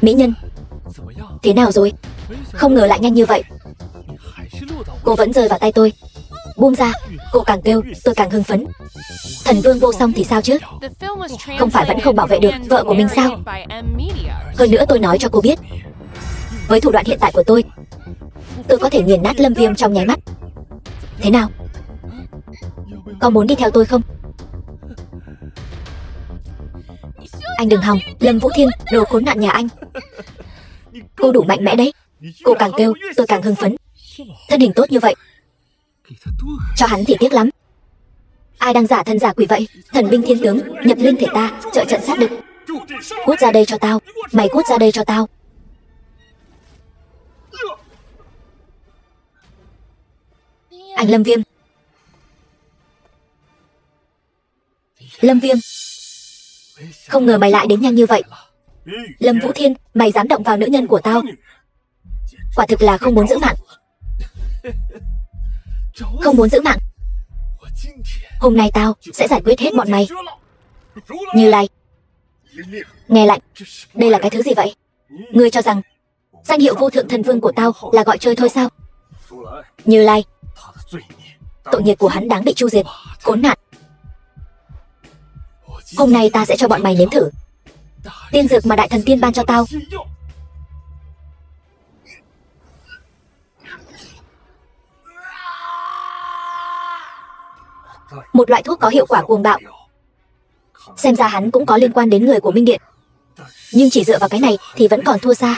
Speaker 1: Mỹ nhân, thế nào rồi? Không ngờ lại nhanh như vậy. Cô vẫn rơi vào tay tôi. Buông ra, cô càng kêu tôi càng hưng phấn. Thần Vương Vô Song thì sao chứ? Không phải vẫn không bảo vệ được vợ của mình sao? Hơn nữa tôi nói cho cô biết, với thủ đoạn hiện tại của tôi có thể nghiền nát Lâm Viêm trong nháy mắt. Thế nào? Có muốn đi theo tôi không? Anh đừng hòng, Lâm Vũ Thiên, đồ khốn nạn nhà anh. Cô đủ mạnh mẽ đấy. Cô càng kêu tôi càng hưng phấn. Thân hình tốt như vậy, cho hắn thì tiếc lắm. Ai đang giả thân giả quỷ vậy? Thần binh thiên tướng, nhập linh thể ta, trợ trận sát địch. Cút ra đây cho tao. Mày cút ra đây cho tao. Anh Lâm Viêm. Lâm Viêm, không ngờ mày lại đến nhanh như vậy. Lâm Vũ Thiên, mày dám động vào nữ nhân của tao, quả thực là không muốn giữ mạng. Không muốn giữ mạng. Hôm nay tao sẽ giải quyết hết bọn mày. Như Lai, nghe lạnh, đây là cái thứ gì vậy? Ngươi cho rằng danh hiệu vô thượng thần vương của tao là gọi chơi thôi sao? Như Lai, tội nghiệp của hắn đáng bị chu diệt. Khốn nạn. Hôm nay ta sẽ cho bọn mày nếm thử tiên dược mà đại thần tiên ban cho tao. Một loại thuốc có hiệu quả cuồng bạo. Xem ra hắn cũng có liên quan đến người của Minh Điện, nhưng chỉ dựa vào cái này thì vẫn còn thua xa.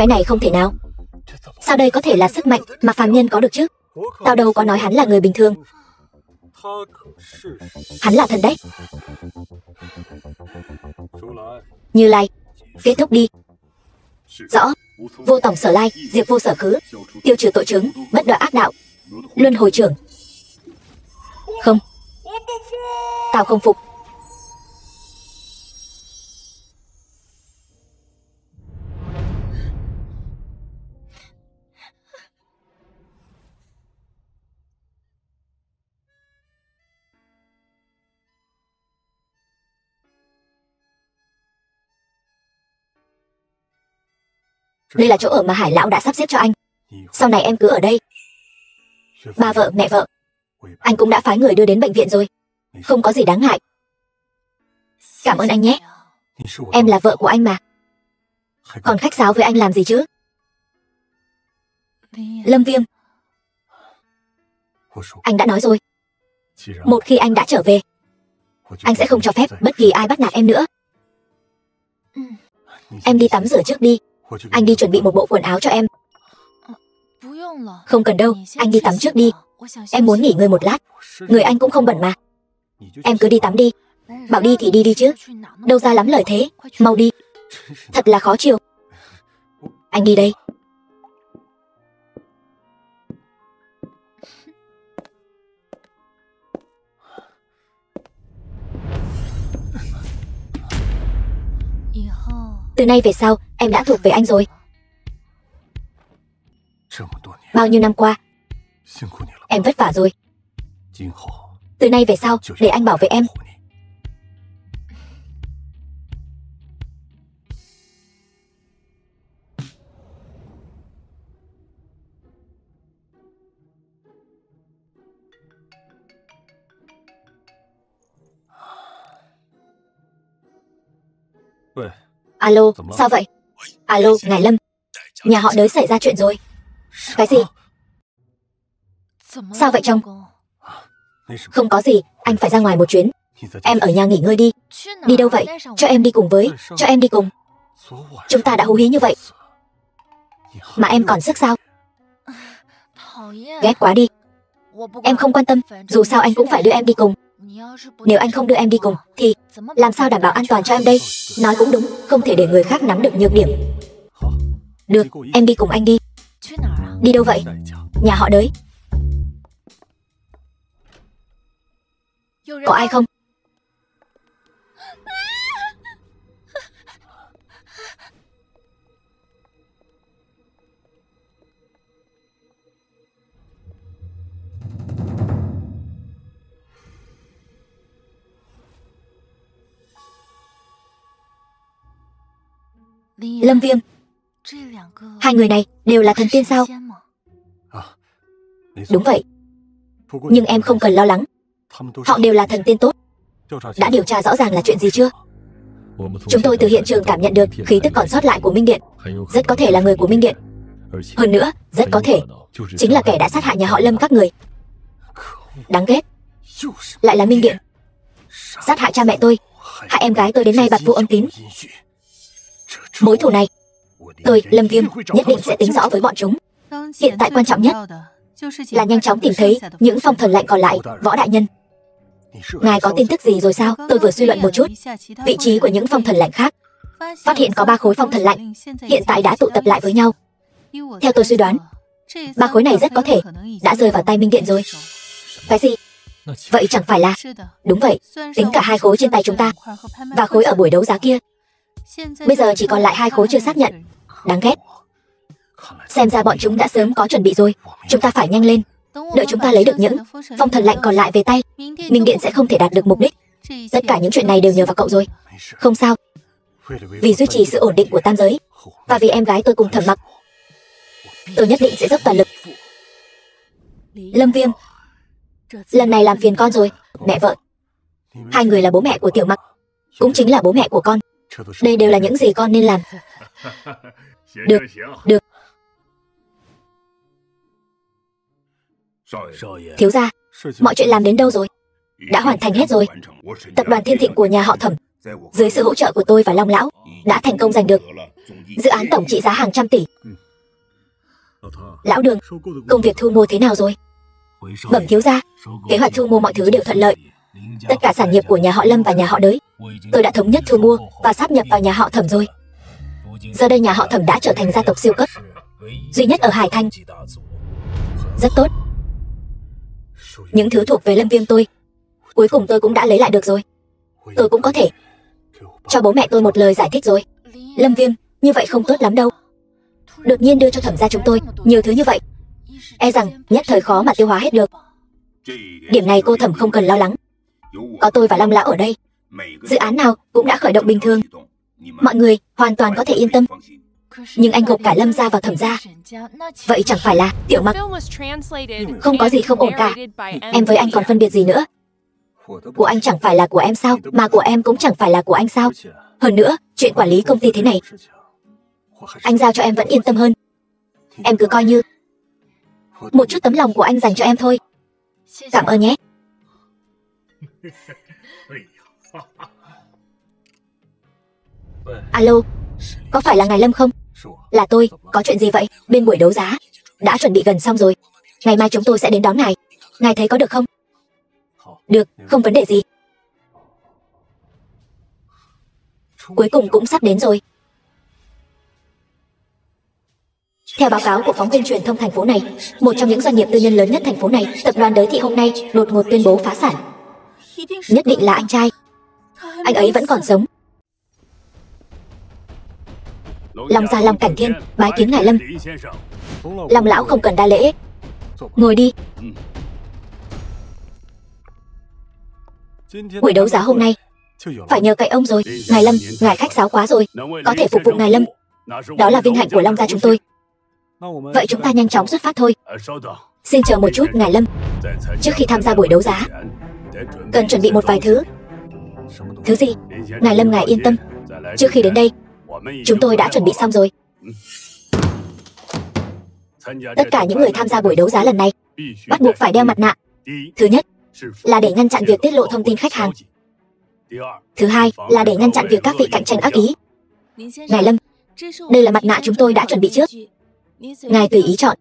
Speaker 1: Cái này không thể nào. Sao đây có thể là sức mạnh mà phàm nhân có được chứ? Tao đâu có nói hắn là người bình thường. Hắn là thần đấy. Như Lai, kết thúc đi. Rõ. Vô tổng sở lai, diệt vô sở khứ, tiêu trừ tội chứng, bất đọa ác đạo, luân hồi trưởng. Không. Tao không phục. Đây là chỗ ở mà Hải lão đã sắp xếp cho anh. Sau này em cứ ở đây. Ba vợ, mẹ vợ, anh cũng đã phái người đưa đến bệnh viện rồi. Không có gì đáng ngại. Cảm ơn anh nhé. Em là vợ của anh mà. Còn khách sáo với anh làm gì chứ? Lâm Viêm, anh đã nói rồi. Một khi anh đã trở về, anh sẽ không cho phép bất kỳ ai bắt nạt em nữa. Em đi tắm rửa trước đi. Anh đi chuẩn bị một bộ quần áo cho em. Không cần đâu, anh đi tắm trước đi. Em muốn nghỉ ngơi một lát. Người anh cũng không bẩn mà. Em cứ đi tắm đi. Bảo đi thì đi đi chứ. Đâu ra lắm lời thế. Mau đi. Thật là khó chịu. Anh đi đây. Từ nay về sau, em đã thuộc về anh rồi. Bao nhiêu năm qua, em vất vả rồi. Từ nay về sau, để anh bảo vệ em. Alo, sao vậy? Alo, ngài Lâm. Nhà họ Đới xảy ra chuyện rồi. Cái gì? Sao vậy chồng? Không có gì, anh phải ra ngoài một chuyến. Em ở nhà nghỉ ngơi đi. Đi đâu vậy? Cho em đi cùng với. Cho em đi cùng. Chúng ta đã hú hí như vậy mà em còn sức sao? Ghét quá đi. Em không quan tâm, dù sao anh cũng phải đưa em đi cùng. Nếu anh không đưa em đi cùng thì làm sao đảm bảo an toàn cho em đây? Nói cũng đúng, không thể để người khác nắm được nhược điểm. Được, em đi cùng anh đi. Đi đâu vậy? Nhà họ Đới. Có ai không? Lâm Viêm, hai người này đều là thần tiên sao? Đúng vậy. Nhưng em không cần lo lắng. Họ đều là thần tiên tốt. Đã điều tra rõ ràng là chuyện gì chưa? Chúng tôi từ hiện trường cảm nhận được khí tức còn sót lại của Minh Điện. Rất có thể là người của Minh Điện. Hơn nữa, rất có thể chính là kẻ đã sát hại nhà họ Lâm các người. Đáng ghét. Lại là Minh Điện. Sát hại cha mẹ tôi, hại em gái tôi đến nay bạt vô âm tín. Mối thù này, tôi, Lâm Viêm, nhất định sẽ tính rõ với bọn chúng. Hiện tại quan trọng nhất là nhanh chóng tìm thấy những phong thần lạnh còn lại. Võ đại nhân, ngài có tin tức gì rồi sao? Tôi vừa suy luận một chút vị trí của những phong thần lạnh khác, phát hiện có 3 khối phong thần lạnh hiện tại đã tụ tập lại với nhau. Theo tôi suy đoán, 3 khối này rất có thể đã rơi vào tay Minh Điện rồi. Cái gì? Vậy chẳng phải là... Đúng vậy, tính cả 2 khối trên tay chúng ta và khối ở buổi đấu giá kia, bây giờ chỉ còn lại 2 khối chưa xác nhận. Đáng ghét. Xem ra bọn chúng đã sớm có chuẩn bị rồi. Chúng ta phải nhanh lên. Đợi chúng ta lấy được những phong thần lạnh còn lại về tay, Minh Điện sẽ không thể đạt được mục đích. Tất cả những chuyện này đều nhờ vào cậu rồi. Không sao. Vì duy trì sự ổn định của tam giới và vì em gái tôi cùng Thẩm Mặc, tôi nhất định sẽ dốc toàn lực. Lâm Viêm, lần này làm phiền con rồi. Mẹ vợ, 2 người là bố mẹ của Tiểu Mặc, cũng chính là bố mẹ của con. Đây đều là những gì con nên làm. Được, được. Thiếu gia, mọi chuyện làm đến đâu rồi? Đã hoàn thành hết rồi. Tập đoàn Thiên Thịnh của nhà họ Thẩm, dưới sự hỗ trợ của tôi và Long Lão, đã thành công giành được Dự án tổng trị giá hàng trăm tỷ. Lão Đường, công việc thu mua thế nào rồi? Bẩm thiếu gia, kế hoạch thu mua mọi thứ đều thuận lợi. Tất cả sản nghiệp của nhà họ Lâm và nhà họ Đới, tôi đã thống nhất thu mua và sáp nhập vào nhà họ Thẩm rồi. Giờ đây nhà họ Thẩm đã trở thành gia tộc siêu cấp, duy nhất ở Hải Thanh. Rất tốt. Những thứ thuộc về Lâm Viêm tôi, cuối cùng tôi cũng đã lấy lại được rồi. Tôi cũng có thể cho bố mẹ tôi một lời giải thích rồi. Lâm Viêm, như vậy không tốt lắm đâu. Đột nhiên đưa cho Thẩm gia chúng tôi nhiều thứ như vậy, e rằng nhất thời khó mà tiêu hóa hết được. Điểm này cô Thẩm không cần lo lắng. Có tôi và Long lão ở đây, dự án nào cũng đã khởi động bình thường. Mọi người hoàn toàn có thể yên tâm. Nhưng anh gộp cả Lâm gia vào Thẩm gia, vậy chẳng phải là Tiểu Mặc? Không có gì không ổn cả. Em với anh còn phân biệt gì nữa? Của anh chẳng phải là của em sao? Mà của em cũng chẳng phải là của anh sao? Hơn nữa, chuyện quản lý công ty thế này, anh giao cho em vẫn yên tâm hơn. Em cứ coi như một chút tấm lòng của anh dành cho em thôi. Cảm ơn nhé. Alo, có phải là ngài Lâm không? Là tôi, có chuyện gì vậy? Bên buổi đấu giá đã chuẩn bị gần xong rồi, ngày mai chúng tôi sẽ đến đón ngài. Ngài thấy có được không? Được, không vấn đề gì. Cuối cùng cũng sắp đến rồi. Theo báo cáo của phóng viên truyền thông thành phố này, một trong những doanh nghiệp tư nhân lớn nhất thành phố này, tập đoàn Đới Thị hôm nay đột ngột tuyên bố phá sản. Nhất định là anh trai. Anh ấy vẫn còn sống. Long gia Long Cảnh Thiên bái kiến ngài Lâm. Long lão không cần đa lễ, ngồi đi. Buổi đấu giá hôm nay phải nhờ cậy ông rồi. Ngài Lâm, ngài khách sáo quá rồi. Có thể phục vụ ngài Lâm, đó là vinh hạnh của Long gia chúng tôi. Vậy chúng ta nhanh chóng xuất phát thôi. Xin chờ một chút ngài Lâm. Trước khi tham gia buổi đấu giá, cần chuẩn bị một vài thứ. Thứ gì? Ngài Lâm ngài yên tâm, trước khi đến đây chúng tôi đã chuẩn bị xong rồi. Tất cả những người tham gia buổi đấu giá lần này bắt buộc phải đeo mặt nạ. Thứ nhất là để ngăn chặn việc tiết lộ thông tin khách hàng. Thứ hai là để ngăn chặn việc các vị cạnh tranh ác ý. Ngài Lâm, đây là mặt nạ chúng tôi đã chuẩn bị trước, ngài tùy ý chọn.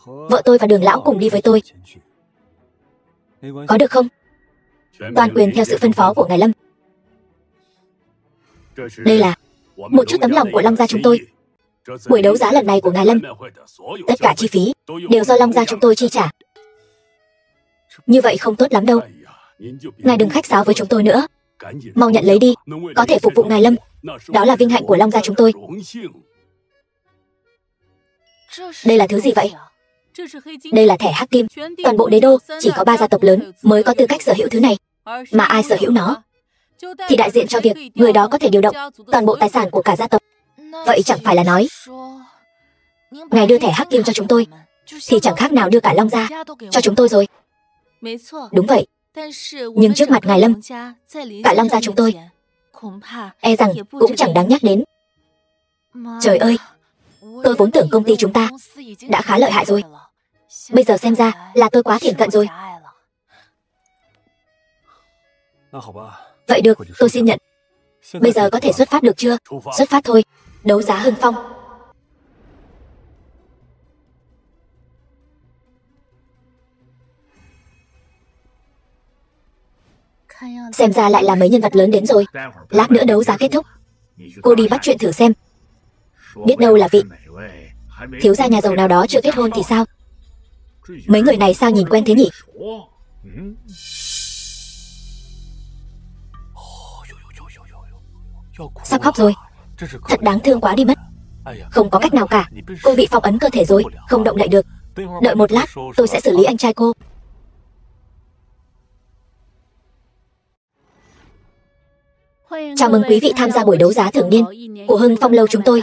Speaker 1: Vợ tôi và Đường lão cùng đi với tôi, có được không? Toàn quyền theo sự phân phó của ngài Lâm. Đây là một chút tấm lòng của Long gia chúng tôi. Buổi đấu giá lần này của ngài Lâm, tất cả chi phí đều do Long gia chúng tôi chi trả. Như vậy không tốt lắm đâu. Ngài đừng khách sáo với chúng tôi nữa, mau nhận lấy đi. Có thể phục vụ ngài Lâm, đó là vinh hạnh của Long gia chúng tôi. Đây là thứ gì vậy? Đây là thẻ hắc kim. Toàn bộ đế đô chỉ có 3 gia tộc lớn mới có tư cách sở hữu thứ này. Mà ai sở hữu nó thì đại diện cho việc người đó có thể điều động toàn bộ tài sản của cả gia tộc. Vậy chẳng phải là nói ngài đưa thẻ hắc kim cho chúng tôi thì chẳng khác nào đưa cả Long gia cho chúng tôi rồi. Đúng vậy. Nhưng trước mặt ngài Lâm, cả Long gia chúng tôi e rằng cũng chẳng đáng nhắc đến. Trời ơi, tôi vốn tưởng công ty chúng ta đã khá lợi hại rồi, bây giờ xem ra là tôi quá thiển cận rồi. Vậy được, tôi xin nhận. Bây giờ có thể xuất phát được chưa? Xuất phát thôi. Đấu giá Hưng Phong. Xem ra lại là mấy nhân vật lớn đến rồi. Lát nữa đấu giá kết thúc, cô đi bắt chuyện thử xem. Biết đâu là vị thiếu gia nhà giàu nào đó chưa kết hôn thì sao? Mấy người này sao nhìn quen thế nhỉ? Sắp khóc rồi. Thật đáng thương quá đi mất. Không có cách nào cả, cô bị phong ấn cơ thể rồi, không động đậy được. Đợi một lát, tôi sẽ xử lý anh trai cô. Chào mừng quý vị tham gia buổi đấu giá thường niên của Hưng Phong lâu chúng tôi.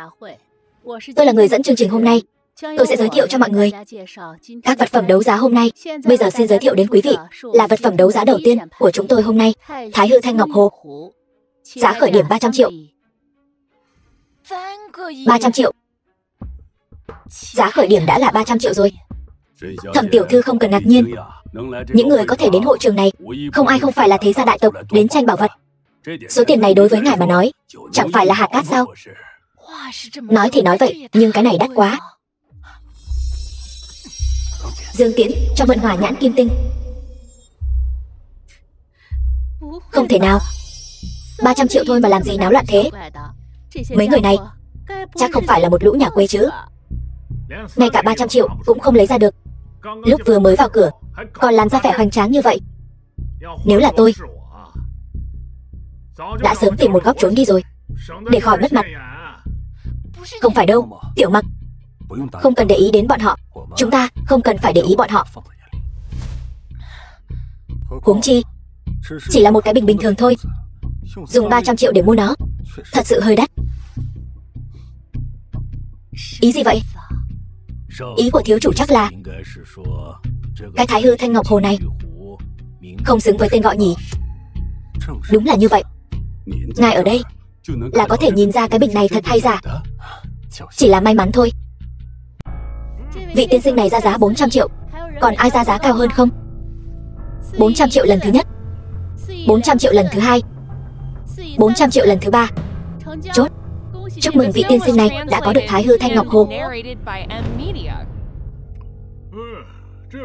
Speaker 1: Tôi là người dẫn chương trình hôm nay. Tôi sẽ giới thiệu cho mọi người các vật phẩm đấu giá hôm nay. Bây giờ xin giới thiệu đến quý vị là vật phẩm đấu giá đầu tiên của chúng tôi hôm nay, Thái Hư Thanh Ngọc Hồ. Giá khởi điểm 300 triệu. 300 triệu. Giá khởi điểm đã là 300 triệu rồi. Thẩm tiểu thư không cần ngạc nhiên, Những người có thể đến hội trường này, không ai không phải là thế gia đại tộc đến tranh bảo vật. Số tiền này đối với ngài mà nói, chẳng phải là hạt cát sao? Nói thì nói vậy, nhưng cái này đắt quá. Dương Tiễn, cho mượn hỏa nhãn kim tinh. Không thể nào. 300 triệu thôi mà làm gì náo loạn thế? Mấy người này chắc không phải là một lũ nhà quê chứ. Ngay cả 300 triệu cũng không lấy ra được. Lúc vừa mới vào cửa còn làm ra vẻ hoành tráng như vậy. Nếu là tôi, đã sớm tìm một góc trốn đi rồi, để khỏi mất mặt. Không phải đâu, Tiểu Mặc, không cần để ý đến bọn họ. Chúng ta không cần phải để ý bọn họ. Huống chi chỉ là một cái bình bình thường thôi. Dùng 300 triệu để mua nó, thật sự hơi đắt. Ý gì vậy? Ý của thiếu chủ chắc là cái Thái Hư Thanh Ngọc Hồ này không xứng với tên gọi nhỉ? Đúng là như vậy. Ngài ở đây là có thể nhìn ra cái bình này thật hay giả. Chỉ là may mắn thôi. Vị tiên sinh này ra giá 400 triệu. Còn ai ra giá cao hơn không? 400 triệu lần thứ nhất, 400 triệu lần thứ hai, 400 triệu lần thứ ba. Chốt. Chúc mừng vị tiên sinh này đã có được Thái Hư Thanh Ngọc Hồ.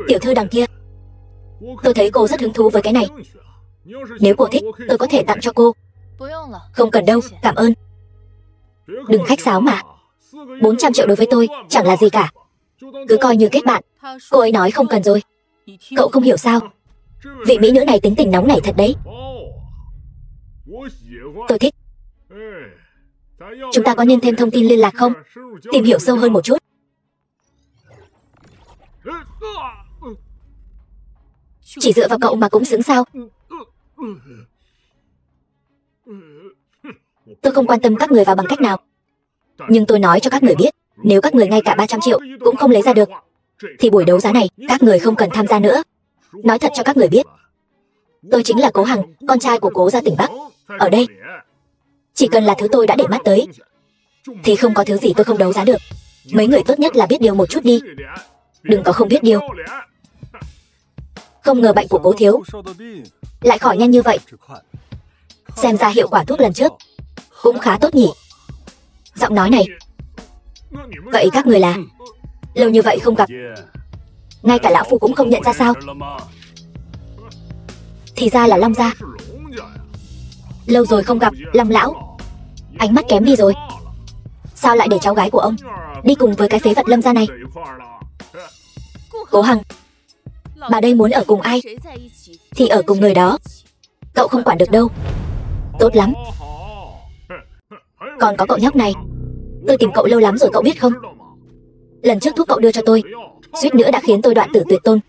Speaker 1: Tiểu thư đằng kia, tôi thấy cô rất hứng thú với cái này. Nếu cô thích, tôi có thể tặng cho cô. Không cần đâu, cảm ơn. Đừng khách sáo mà. 400 triệu đối với tôi chẳng là gì cả. Cứ coi như kết bạn. Cô ấy nói không cần rồi. Cậu không hiểu sao? Vị mỹ nữ này tính tình nóng nảy thật đấy. Tôi thích. Chúng ta có nên thêm thông tin liên lạc không? Tìm hiểu sâu hơn một chút. Chỉ dựa vào cậu mà cũng xứng sao? Tôi không quan tâm các người vào bằng cách nào. Nhưng tôi nói cho các người biết, nếu các người ngay cả 300 triệu cũng không lấy ra được, thì buổi đấu giá này các người không cần tham gia nữa. Nói thật cho các người biết, tôi chính là Cố Hằng, con trai của Cố gia tỉnh Bắc. Ở đây, chỉ cần là thứ tôi đã để mắt tới, thì không có thứ gì tôi không đấu giá được. Mấy người tốt nhất là biết điều một chút đi. Đừng có không biết điều. Không ngờ bệnh của Cố thiếu lại khỏi nhanh như vậy. Xem ra hiệu quả thuốc lần trước cũng khá tốt nhỉ. Giọng nói này. Vậy các người là? Lâu như vậy không gặp, ngay cả lão phu cũng không nhận ra sao? Thì ra là Long gia. Lâu rồi không gặp, Long lão. Ánh mắt kém đi rồi. Sao lại để cháu gái của ông đi cùng với cái phế vật Lâm gia này? Cố Hằng, bà đây muốn ở cùng ai thì ở cùng người đó. Cậu không quản được đâu. Tốt lắm. Còn có cậu nhóc này, tôi tìm cậu lâu lắm rồi cậu biết không? Lần trước thuốc cậu đưa cho tôi suýt nữa đã khiến tôi đoạn tử tuyệt tôn.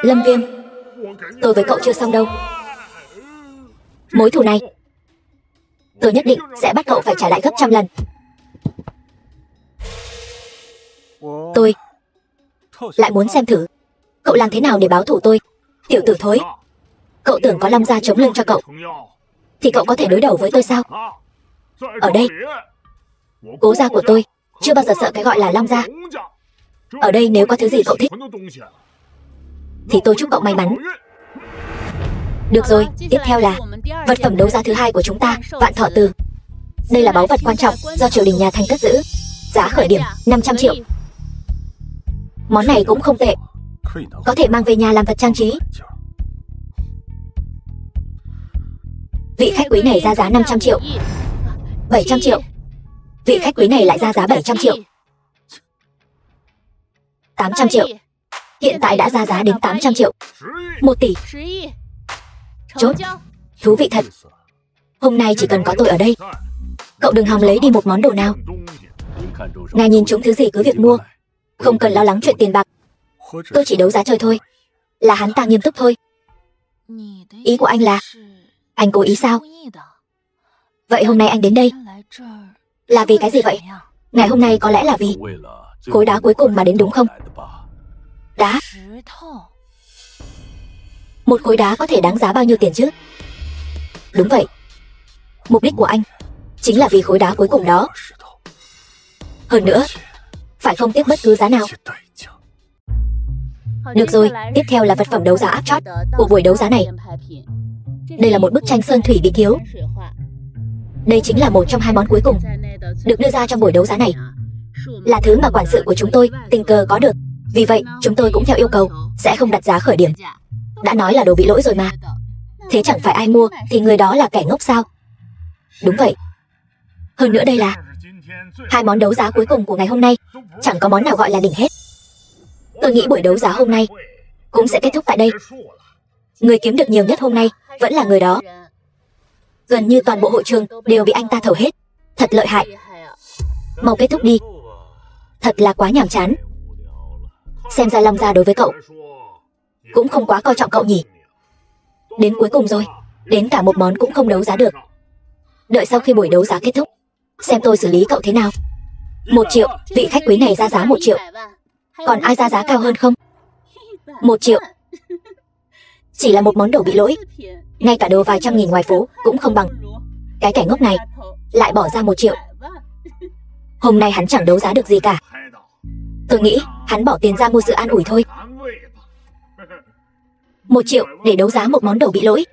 Speaker 1: Lâm Viêm, tôi với cậu chưa xong đâu. Mối thù này tôi nhất định sẽ bắt cậu phải trả lại gấp trăm lần. Tôi lại muốn xem thử cậu làm thế nào để báo thù tôi. Tiểu tử thối, cậu tưởng có Long gia chống lưng cho cậu thì cậu có thể đối đầu với tôi sao? Ở đây, Cố gia của tôi chưa bao giờ sợ cái gọi là Long gia. Ở đây nếu có thứ gì cậu thích thì tôi chúc cậu may mắn. Được rồi, tiếp theo là vật phẩm đấu giá thứ hai của chúng ta, Vạn Thọ Từ. Đây là báu vật quan trọng do triều đình nhà Thanh cất giữ. Giá khởi điểm 500 triệu. Món này cũng không tệ, có thể mang về nhà làm vật trang trí. Vị khách quý này ra giá 500 triệu. 700 triệu. Vị khách quý này lại ra giá 700 triệu. 800 triệu. Hiện tại đã ra giá đến 800 triệu. 1 tỷ. Chốt. Thú vị thật. Hôm nay chỉ cần có tôi ở đây, cậu đừng hòng lấy đi một món đồ nào. Ngài nhìn chúng thứ gì cứ việc mua, không cần lo lắng chuyện tiền bạc. Tôi chỉ đấu giá chơi thôi. Là hắn ta nghiêm túc thôi. Ý của anh là anh cố ý sao? Vậy hôm nay anh đến đây là vì cái gì vậy? Ngày hôm nay có lẽ là vì khối đá cuối cùng mà đến đúng không? Đá? Một khối đá có thể đáng giá bao nhiêu tiền chứ? Đúng vậy. Mục đích của anh chính là vì khối đá cuối cùng đó. Hơn nữa, phải không tiếc bất cứ giá nào. Được rồi, tiếp theo là vật phẩm đấu giá áp chót của buổi đấu giá này. Đây là một bức tranh sơn thủy bị thiếu. Đây chính là một trong hai món cuối cùng được đưa ra trong buổi đấu giá này. Là thứ mà quản sự của chúng tôi tình cờ có được. Vì vậy, chúng tôi cũng theo yêu cầu sẽ không đặt giá khởi điểm. Đã nói là đồ bị lỗi rồi mà. Thế chẳng phải ai mua thì người đó là kẻ ngốc sao? Đúng vậy. Hơn nữa đây là hai món đấu giá cuối cùng của ngày hôm nay. Chẳng có món nào gọi là đỉnh hết. Tôi nghĩ buổi đấu giá hôm nay cũng sẽ kết thúc tại đây. Người kiếm được nhiều nhất hôm nay vẫn là người đó. Gần như toàn bộ hội trường đều bị anh ta thầu hết. Thật lợi hại. Mau kết thúc đi. Thật là quá nhàm chán. Xem ra Long Gia đối với cậu cũng không quá coi trọng cậu nhỉ. Đến cuối cùng rồi, đến cả một món cũng không đấu giá được. Đợi sau khi buổi đấu giá kết thúc, xem tôi xử lý cậu thế nào. 1 triệu, vị khách quý này ra giá 1 triệu. Còn ai ra giá cao hơn không? 1 triệu. Chỉ là một món đồ bị lỗi, ngay cả đồ vài trăm nghìn ngoài phố cũng không bằng. Cái kẻ ngốc này lại bỏ ra 1 triệu. Hôm nay hắn chẳng đấu giá được gì cả. Tôi nghĩ hắn bỏ tiền ra mua sự an ủi thôi. 1 triệu để đấu giá một món đồ bị lỗi.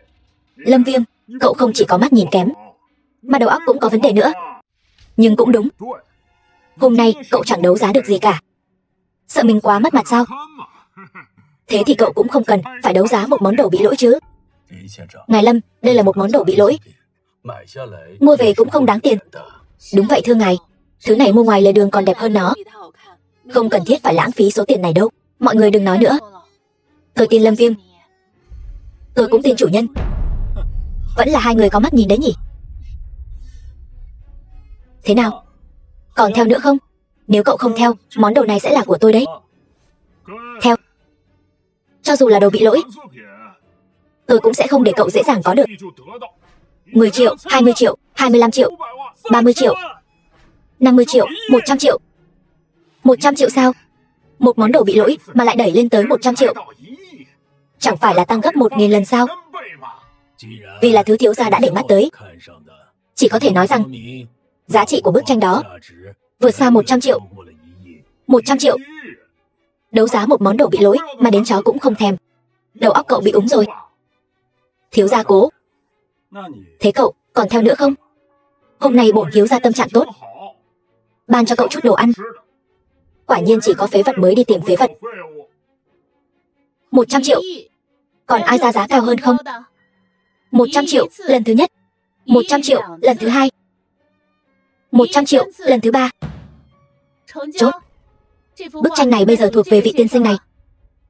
Speaker 1: Lâm Viêm, cậu không chỉ có mắt nhìn kém, mà đầu óc cũng có vấn đề nữa. Nhưng cũng đúng, hôm nay cậu chẳng đấu giá được gì cả. Sợ mình quá mất mặt sao? Thế thì cậu cũng không cần phải đấu giá một món đồ bị lỗi chứ. Ngài Lâm, đây là một món đồ bị lỗi. Mua về cũng không đáng tiền. Đúng vậy thưa ngài, thứ này mua ngoài lề đường còn đẹp hơn nó. Không cần thiết phải lãng phí số tiền này đâu. Mọi người đừng nói nữa. Tôi tin Lâm Viêm. Tôi cũng tin chủ nhân. Vẫn là hai người có mắt nhìn đấy nhỉ. Thế nào? Còn theo nữa không? Nếu cậu không theo, món đồ này sẽ là của tôi đấy. Theo. Cho dù là đồ bị lỗi, tôi cũng sẽ không để cậu dễ dàng có được. 10 triệu, 20 triệu, 25 triệu, 30 triệu, 50 triệu, 100 triệu. 100 triệu sao? Một món đồ bị lỗi mà lại đẩy lên tới 100 triệu. Chẳng phải là tăng gấp 1000 lần sao? Vì là thứ thiếu gia đã để mắt tới, chỉ có thể nói rằng giá trị của bức tranh đó vượt xa 100 triệu. 100 triệu. Đấu giá một món đồ bị lỗi mà đến chó cũng không thèm. Đầu óc cậu bị úng rồi. Thiếu gia cố. Thế cậu còn theo nữa không? Hôm nay bổn thiếu gia tâm trạng tốt, ban cho cậu chút đồ ăn. Quả nhiên chỉ có phế vật mới đi tìm phế vật. 100 triệu. Còn ai ra giá cao hơn không? 100 triệu lần thứ nhất, 100 triệu lần thứ hai, 100 triệu lần thứ ba. Chốt. Bức tranh này bây giờ thuộc về vị tiên sinh này.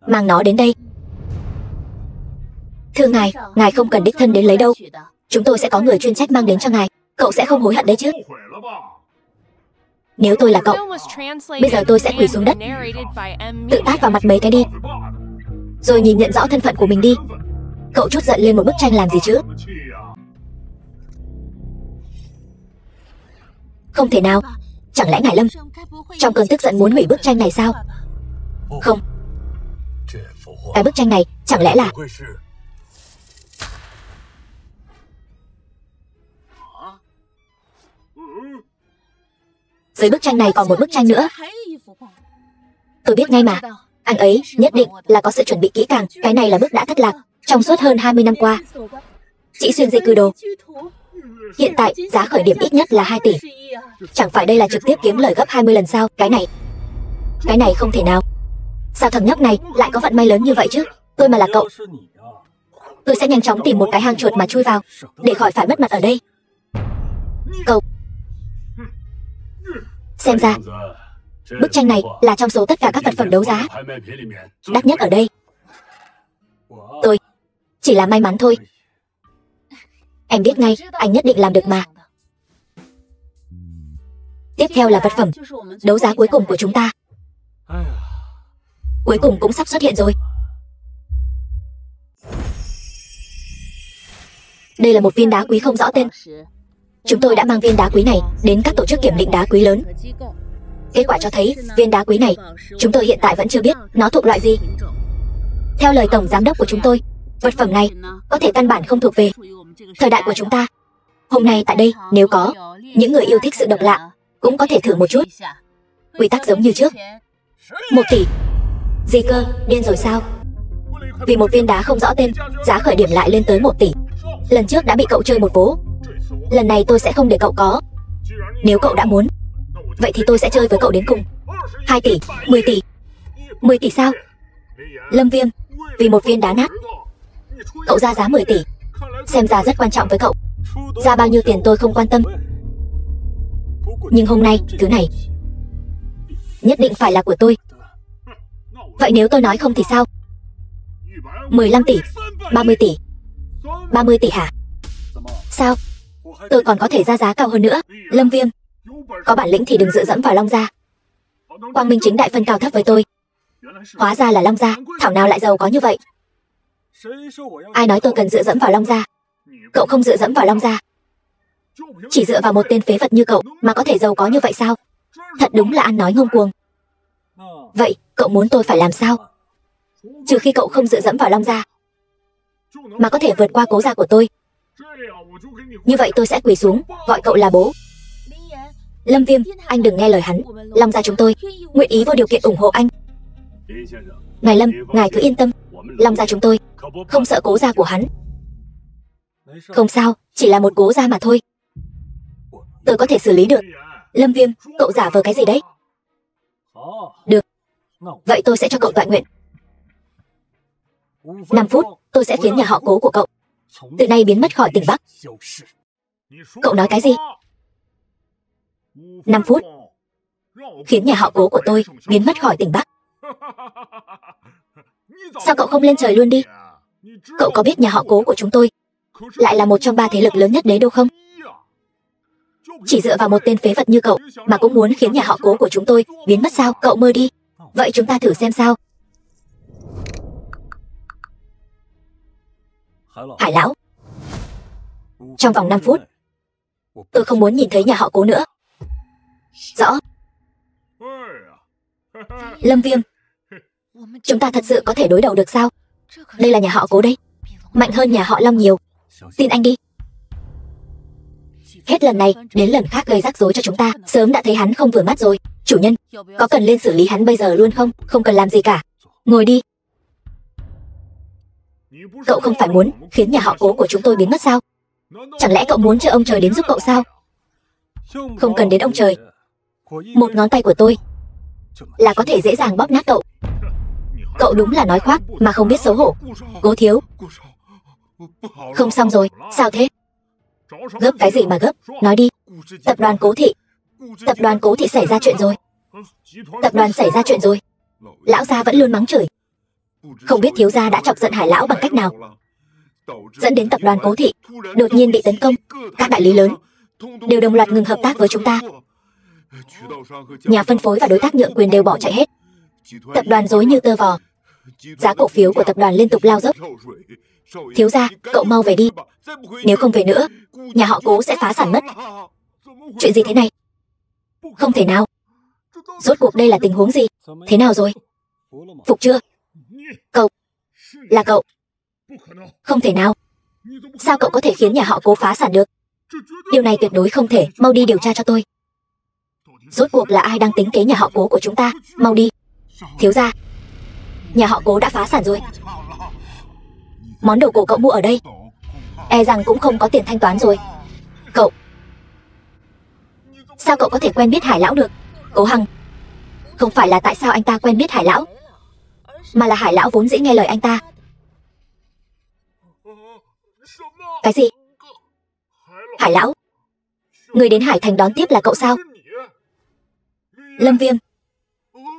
Speaker 1: Mang nó đến đây. Thưa ngài, ngài không cần đích thân đến lấy đâu. Chúng tôi sẽ có người chuyên trách mang đến cho ngài. Cậu sẽ không hối hận đấy chứ? Nếu tôi là cậu, bây giờ tôi sẽ quỳ xuống đất, tự tát vào mặt mấy cái đi, rồi nhìn nhận rõ thân phận của mình đi. Cậu chút giận lên một bức tranh làm gì chứ? Không thể nào. Chẳng lẽ ngài Lâm trong cơn tức giận muốn hủy bức tranh này sao? Không. Cái bức tranh này chẳng lẽ là... Dưới bức tranh này còn một bức tranh nữa. Tôi biết ngay mà. Anh ấy nhất định là có sự chuẩn bị kỹ càng. Cái này là bức đã thất lạc trong suốt hơn 20 năm qua. Chỉ xuyên di cư đồ. Hiện tại giá khởi điểm ít nhất là 2 tỷ. Chẳng phải đây là trực tiếp kiếm lời gấp 20 lần sao? Cái này không thể nào. Sao thằng nhóc này lại có vận may lớn như vậy chứ? Tôi mà là cậu, tôi sẽ nhanh chóng tìm một cái hang chuột mà chui vào, để khỏi phải mất mặt ở đây. Cậu, xem ra bức tranh này là trong số tất cả các vật phẩm đấu giá đắt nhất ở đây. Tôi chỉ là may mắn thôi. Em biết ngay, anh nhất định làm được mà. Tiếp theo là vật phẩm đấu giá cuối cùng của chúng ta. Cuối cùng cũng sắp xuất hiện rồi. Đây là một viên đá quý không rõ tên. Chúng tôi đã mang viên đá quý này đến các tổ chức kiểm định đá quý lớn. Kết quả cho thấy viên đá quý này chúng tôi hiện tại vẫn chưa biết nó thuộc loại gì. Theo lời tổng giám đốc của chúng tôi, vật phẩm này có thể căn bản không thuộc về thời đại của chúng ta. Hôm nay tại đây, nếu có những người yêu thích sự độc lạ cũng có thể thử một chút. Quy tắc giống như trước. 1 tỷ. Gì cơ, điên rồi sao? Vì một viên đá không rõ tên, giá khởi điểm lại lên tới 1 tỷ. Lần trước đã bị cậu chơi một vố. Lần này tôi sẽ không để cậu có. Nếu cậu đã muốn, vậy thì tôi sẽ chơi với cậu đến cùng. 2 tỷ, 10 tỷ. 10 tỷ sao? Lâm Viêm, vì một viên đá nát, cậu ra giá 10 tỷ. Xem ra rất quan trọng với cậu. Ra bao nhiêu tiền tôi không quan tâm. Nhưng hôm nay, thứ này nhất định phải là của tôi. Vậy nếu tôi nói không thì sao? 15 tỷ, 30 tỷ. 30 tỷ hả? Sao? Tôi còn có thể ra giá cao hơn nữa. Lâm Viêm, có bản lĩnh thì đừng dựa dẫm vào Long Gia. Quang minh chính đại phân cao thấp với tôi. Hóa ra là Long Gia, thảo nào lại giàu có như vậy. Ai nói tôi cần dựa dẫm vào Long Gia? Cậu không dựa dẫm vào Long Gia. Chỉ dựa vào một tên phế vật như cậu mà có thể giàu có như vậy sao? Thật đúng là ăn nói ngông cuồng. Vậy, cậu muốn tôi phải làm sao? Trừ khi cậu không dựa dẫm vào Long Gia, mà có thể vượt qua Cố gia của tôi. Như vậy tôi sẽ quỳ xuống, gọi cậu là bố. Lâm Viêm, anh đừng nghe lời hắn. Long Gia chúng tôi nguyện ý vô điều kiện ủng hộ anh. Ngài Lâm, ngài cứ yên tâm. Long Gia chúng tôi không sợ Cố gia của hắn. Không sao, chỉ là một Cố gia mà thôi. Tôi có thể xử lý được. Lâm Viêm, cậu giả vờ cái gì đấy? Được. Vậy tôi sẽ cho cậu tọa nguyện. 5 phút, tôi sẽ khiến nhà họ Cố của cậu từ nay biến mất khỏi tỉnh Bắc. Cậu nói cái gì? 5 phút, khiến nhà họ Cố của tôi biến mất khỏi tỉnh Bắc. Sao cậu không lên trời luôn đi? Cậu có biết nhà họ Cố của chúng tôi lại là một trong 3 thế lực lớn nhất đế đô không? Chỉ dựa vào một tên phế vật như cậu mà cũng muốn khiến nhà họ Cố của chúng tôi biến mất sao? Cậu mơ đi. Vậy chúng ta thử xem sao. Hải lão, trong vòng 5 phút, tôi không muốn nhìn thấy nhà họ Cố nữa. Rõ. Lâm Viêm, chúng ta thật sự có thể đối đầu được sao? Đây là nhà họ Cố đấy, mạnh hơn nhà họ Long nhiều. Tin anh đi. Hết lần này đến lần khác gây rắc rối cho chúng ta. Sớm đã thấy hắn không vừa mắt rồi. Chủ nhân, có cần lên xử lý hắn bây giờ luôn không? Không cần làm gì cả. Ngồi đi. Cậu không phải muốn khiến nhà họ Cố của chúng tôi biến mất sao? Chẳng lẽ cậu muốn cho ông trời đến giúp cậu sao? Không cần đến ông trời. Một ngón tay của tôi là có thể dễ dàng bóp nát cậu. Cậu đúng là nói khoác mà không biết xấu hổ. Cố thiếu. Không xong rồi, sao thế? Gấp cái gì mà gấp, nói đi. Tập đoàn Cố Thị. Tập đoàn Cố Thị xảy ra chuyện rồi. Tập đoàn xảy ra chuyện rồi. Lão gia vẫn luôn mắng chửi. Không biết thiếu gia đã chọc giận Hải lão bằng cách nào, dẫn đến tập đoàn Cố Thị đột nhiên bị tấn công. Các đại lý lớn đều đồng loạt ngừng hợp tác với chúng ta. Nhà phân phối và đối tác nhượng quyền đều bỏ chạy hết. Tập đoàn rối như tơ vò. Giá cổ phiếu của tập đoàn liên tục lao dốc. Thiếu gia, cậu mau về đi. Nếu không về nữa, nhà họ Cố sẽ phá sản mất. Chuyện gì thế này? Không thể nào. Rốt cuộc đây là tình huống gì? Thế nào rồi? Phục chưa? Cậu. Là cậu. Không thể nào. Sao cậu có thể khiến nhà họ Cố phá sản được? Điều này tuyệt đối không thể. Mau đi điều tra cho tôi. Rốt cuộc là ai đang tính kế nhà họ Cố của chúng ta? Mau đi. Thiếu gia, nhà họ Cố đã phá sản rồi. Món đồ cổ cậu mua ở đây e rằng cũng không có tiền thanh toán rồi. Cậu, sao cậu có thể quen biết Hải lão được? Cố Hằng, không phải là tại sao anh ta quen biết Hải lão, mà là Hải lão vốn dĩ nghe lời anh ta. Cái gì? Hải lão, người đến Hải Thành đón tiếp là cậu sao? Lâm Viêm.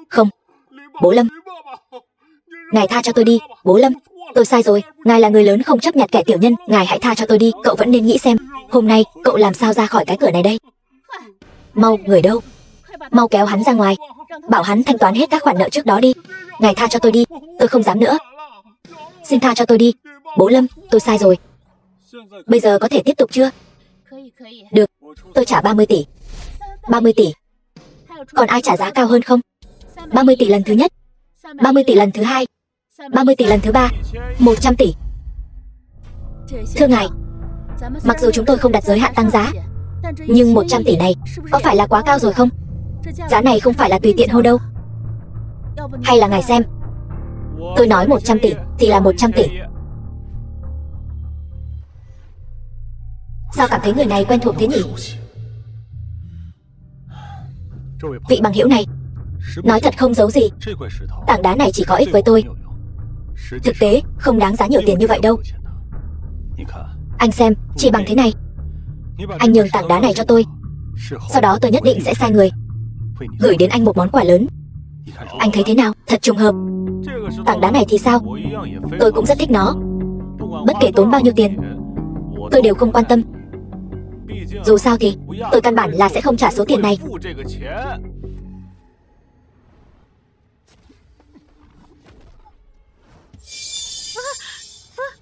Speaker 1: Không, bố Lâm. Ngài tha cho tôi đi, bố Lâm. Tôi sai rồi, ngài là người lớn không chấp nhặt kẻ tiểu nhân. Ngài hãy tha cho tôi đi. Cậu vẫn nên nghĩ xem, hôm nay cậu làm sao ra khỏi cái cửa này đây. Mau, người đâu? Mau kéo hắn ra ngoài, bảo hắn thanh toán hết các khoản nợ trước đó đi. Ngài tha cho tôi đi, tôi không dám nữa. Xin tha cho tôi đi, bố Lâm, tôi sai rồi. Bây giờ có thể tiếp tục chưa? Được, tôi trả 30 tỷ. 30 tỷ. Còn ai trả giá cao hơn không? 30 tỷ lần thứ nhất, 30 tỷ lần thứ hai, 30 tỷ lần thứ ba, 100 tỷ. Thưa ngài, mặc dù chúng tôi không đặt giới hạn tăng giá, nhưng 100 tỷ này có phải là quá cao rồi không? Giá này không phải là tùy tiện hô đâu. Hay là ngài xem, tôi nói 100 tỷ thì là 100 tỷ. Sao cảm thấy người này quen thuộc thế nhỉ? Vị bằng hữu này, nói thật không giấu gì, tảng đá này chỉ có ích với tôi. Thực tế không đáng giá nhiều tiền như vậy đâu. Anh xem, chỉ bằng thế này. Anh nhường tảng đá này cho tôi, sau đó tôi nhất định sẽ sai người gửi đến anh một món quà lớn. Anh thấy thế nào? Thật trùng hợp. Tảng đá này thì sao? Tôi cũng rất thích nó. Bất kể tốn bao nhiêu tiền, tôi đều không quan tâm. Dù sao thì tôi căn bản là sẽ không trả số tiền này.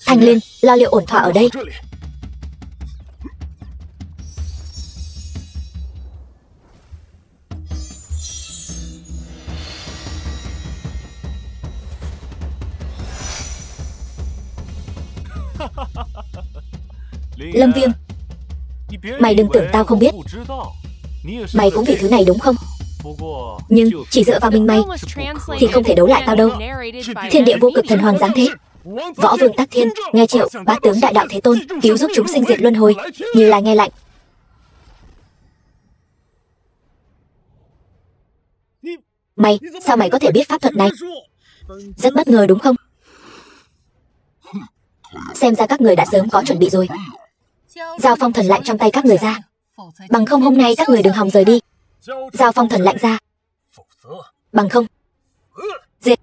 Speaker 1: Thanh Liên, lo liệu ổn thỏa ở đây. Lâm Viêm, mày đừng tưởng tao không biết. Mày cũng vì thứ này đúng không? Nhưng chỉ dựa vào mình mày thì không thể đấu lại tao đâu. Thiên địa vô cực thần hoàng giáng thế, võ vương Tắc Thiên, nghe triệu, bát tướng đại đạo thế tôn, cứu giúp chúng sinh diệt luân hồi, Như Lai nghe lạnh. Mày, sao mày có thể biết pháp thuật này? Rất bất ngờ đúng không? Xem ra các người đã sớm có chuẩn bị rồi. Giao phong thần lạnh trong tay các người ra, bằng không hôm nay các người đừng hòng rời đi. Giao phong thần lạnh ra, bằng không diệt.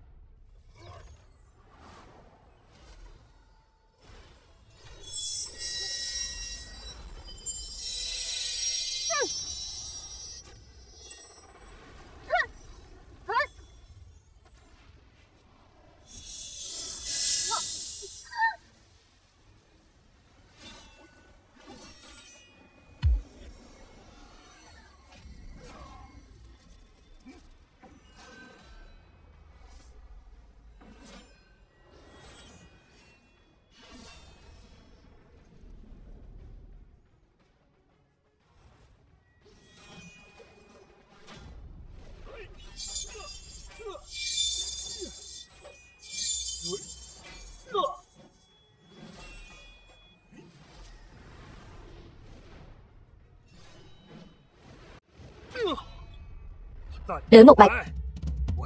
Speaker 1: Đới Mộc Bạch,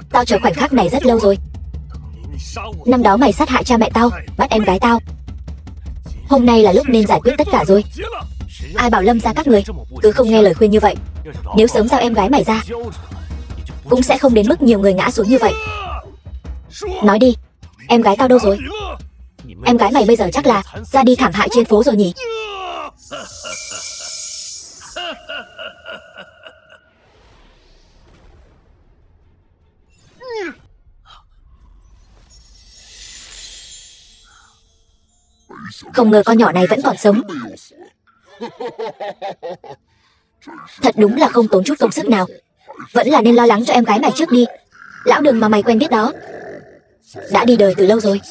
Speaker 1: tao chờ khoảnh khắc này rất lâu rồi. Năm đó mày sát hại cha mẹ tao, bắt em gái tao. Hôm nay là lúc nên giải quyết tất cả rồi. Ai bảo Lâm gia các người cứ không nghe lời khuyên như vậy. Nếu sớm giao em gái mày ra, cũng sẽ không đến mức nhiều người ngã xuống như vậy. Nói đi, em gái tao đâu rồi? Em gái mày bây giờ chắc là ra đi thảm hại trên phố rồi nhỉ? Không ngờ con nhỏ này vẫn còn sống. Thật đúng là không tốn chút công sức nào. Vẫn là nên lo lắng cho em gái mày trước đi. Lão Đường mà mày quen biết đó đã đi đời từ lâu rồi.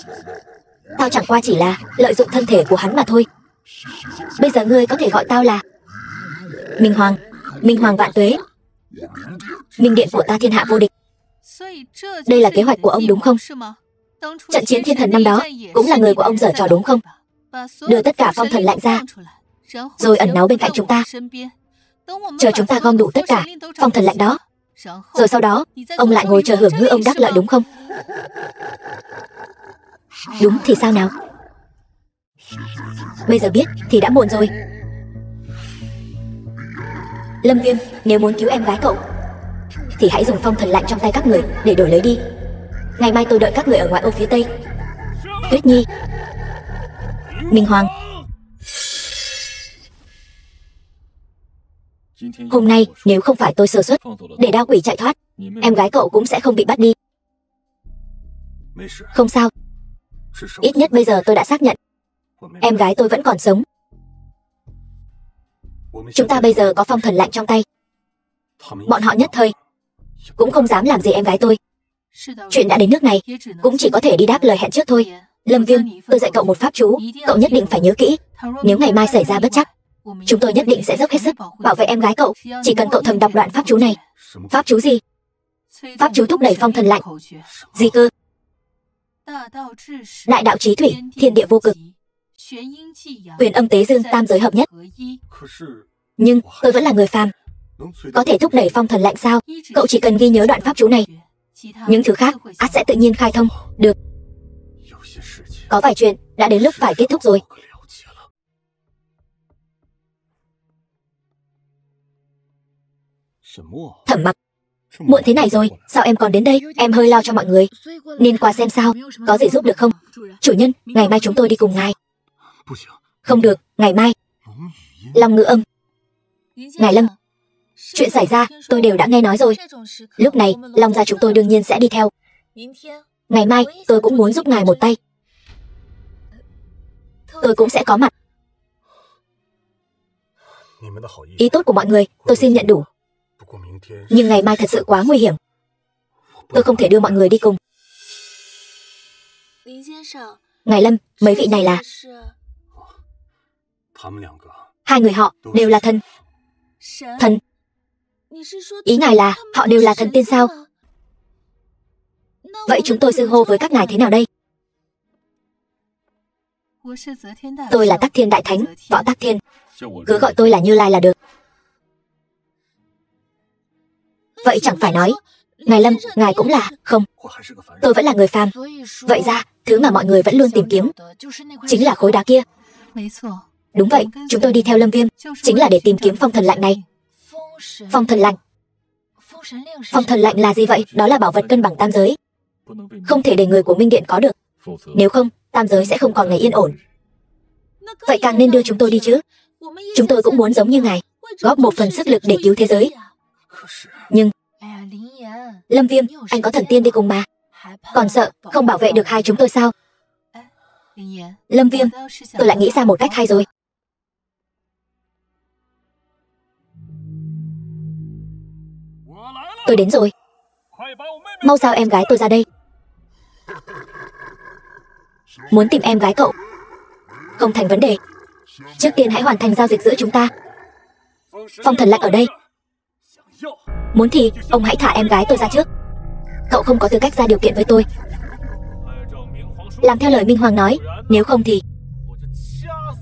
Speaker 1: Tao chẳng qua chỉ là lợi dụng thân thể của hắn mà thôi. Bây giờ ngươi có thể gọi tao là Minh Hoàng. Minh Hoàng vạn tuế. Minh điện của ta thiên hạ vô địch. Đây là kế hoạch của ông đúng không? Trận chiến thiên thần năm đó cũng là người của ông giở trò đúng không? Đưa tất cả phong thần lạnh ra, rồi ẩn náu bên cạnh chúng ta, chờ chúng ta gom đủ tất cả phong thần lạnh đó, rồi sau đó ông lại ngồi chờ hưởng ngư ông đắc lợi đúng không? Đúng thì sao nào? Bây giờ biết thì đã muộn rồi. Lâm Viêm, nếu muốn cứu em gái cậu thì hãy dùng phong thần lạnh trong tay các người để đổi lấy đi. Ngày mai tôi đợi các người ở ngoại ô phía tây. Tuyết Nhi, Minh Hoàng, hôm nay nếu không phải tôi sơ suất để đao quỷ chạy thoát, em gái cậu cũng sẽ không bị bắt đi. Không sao, ít nhất bây giờ tôi đã xác nhận em gái tôi vẫn còn sống. Chúng ta bây giờ có phong thần lạnh trong tay, bọn họ nhất thời cũng không dám làm gì em gái tôi. Chuyện đã đến nước này cũng chỉ có thể đi đáp lời hẹn trước thôi. Lâm Viêm, tôi dạy cậu một pháp chú, cậu nhất định phải nhớ kỹ. Nếu ngày mai xảy ra bất trắc, chúng tôi nhất định sẽ dốc hết sức bảo vệ em gái cậu. Chỉ cần cậu thầm đọc đoạn pháp chú này, Pháp chú gì? Pháp chú thúc đẩy phong thần lạnh. Gì cơ? Đại đạo chí thủy, thiên địa vô cực, huyền âm tế dương, tam giới hợp nhất. Nhưng tôi vẫn là người phàm, có thể thúc đẩy phong thần lạnh sao? Cậu chỉ cần ghi nhớ đoạn pháp chú này, những thứ khác ắt sẽ tự nhiên khai thông. Được. Có vài chuyện đã đến lúc phải kết thúc rồi. Thẩm Mặc, muộn thế này rồi, sao em còn đến đây? Em hơi lo cho mọi người, nên qua xem sao, có gì giúp được không? Chủ nhân, ngày mai chúng tôi đi cùng ngài. Không được, ngày mai. Long ngữ âm. Ngài Lâm, chuyện xảy ra tôi đều đã nghe nói rồi. Lúc này Long gia chúng tôi đương nhiên sẽ đi theo. Ngày mai tôi cũng muốn giúp ngài một tay. Tôi cũng sẽ có mặt. Ý tốt của mọi người tôi xin nhận đủ, nhưng ngày mai thật sự quá nguy hiểm, tôi không thể đưa mọi người đi cùng. Ngài Lâm, mấy vị này là? Hai người họ đều là thần. Thần? Ý ngài là họ đều là thần tiên sao? Vậy chúng tôi xưng hô với các ngài thế nào đây? Tôi là Tắc Thiên Đại Thánh, Võ Tắc Thiên. Cứ gọi tôi là Như Lai là được. Vậy chẳng phải nói ngài Lâm, ngài cũng là? Không, tôi vẫn là người phàm. Vậy ra thứ mà mọi người vẫn luôn tìm kiếm chính là khối đá kia. Đúng vậy, chúng tôi đi theo Lâm Viêm chính là để tìm kiếm phong thần lạnh này. Phong thần lạnh? Phong thần lạnh là gì vậy? Đó là bảo vật cân bằng tam giới, không thể để người của Minh Điện có được, nếu không tam giới sẽ không còn ngày yên ổn. Vậy càng nên đưa chúng tôi đi chứ. Chúng tôi cũng muốn giống như ngài, góp một phần sức lực để cứu thế giới. Nhưng Lâm Viêm, anh có thần tiên đi cùng mà, còn sợ không bảo vệ được hai chúng tôi sao? Lâm Viêm, tôi lại nghĩ ra một cách hay rồi. Tôi đến rồi. Mau giao em gái tôi ra đây. Muốn tìm em gái cậu? Không thành vấn đề. Trước tiên hãy hoàn thành giao dịch giữa chúng ta. Phong thần lạnh ở đây. Muốn thì ông hãy thả em gái tôi ra trước. Cậu không có tư cách ra điều kiện với tôi. Làm theo lời Minh Hoàng nói, nếu không thì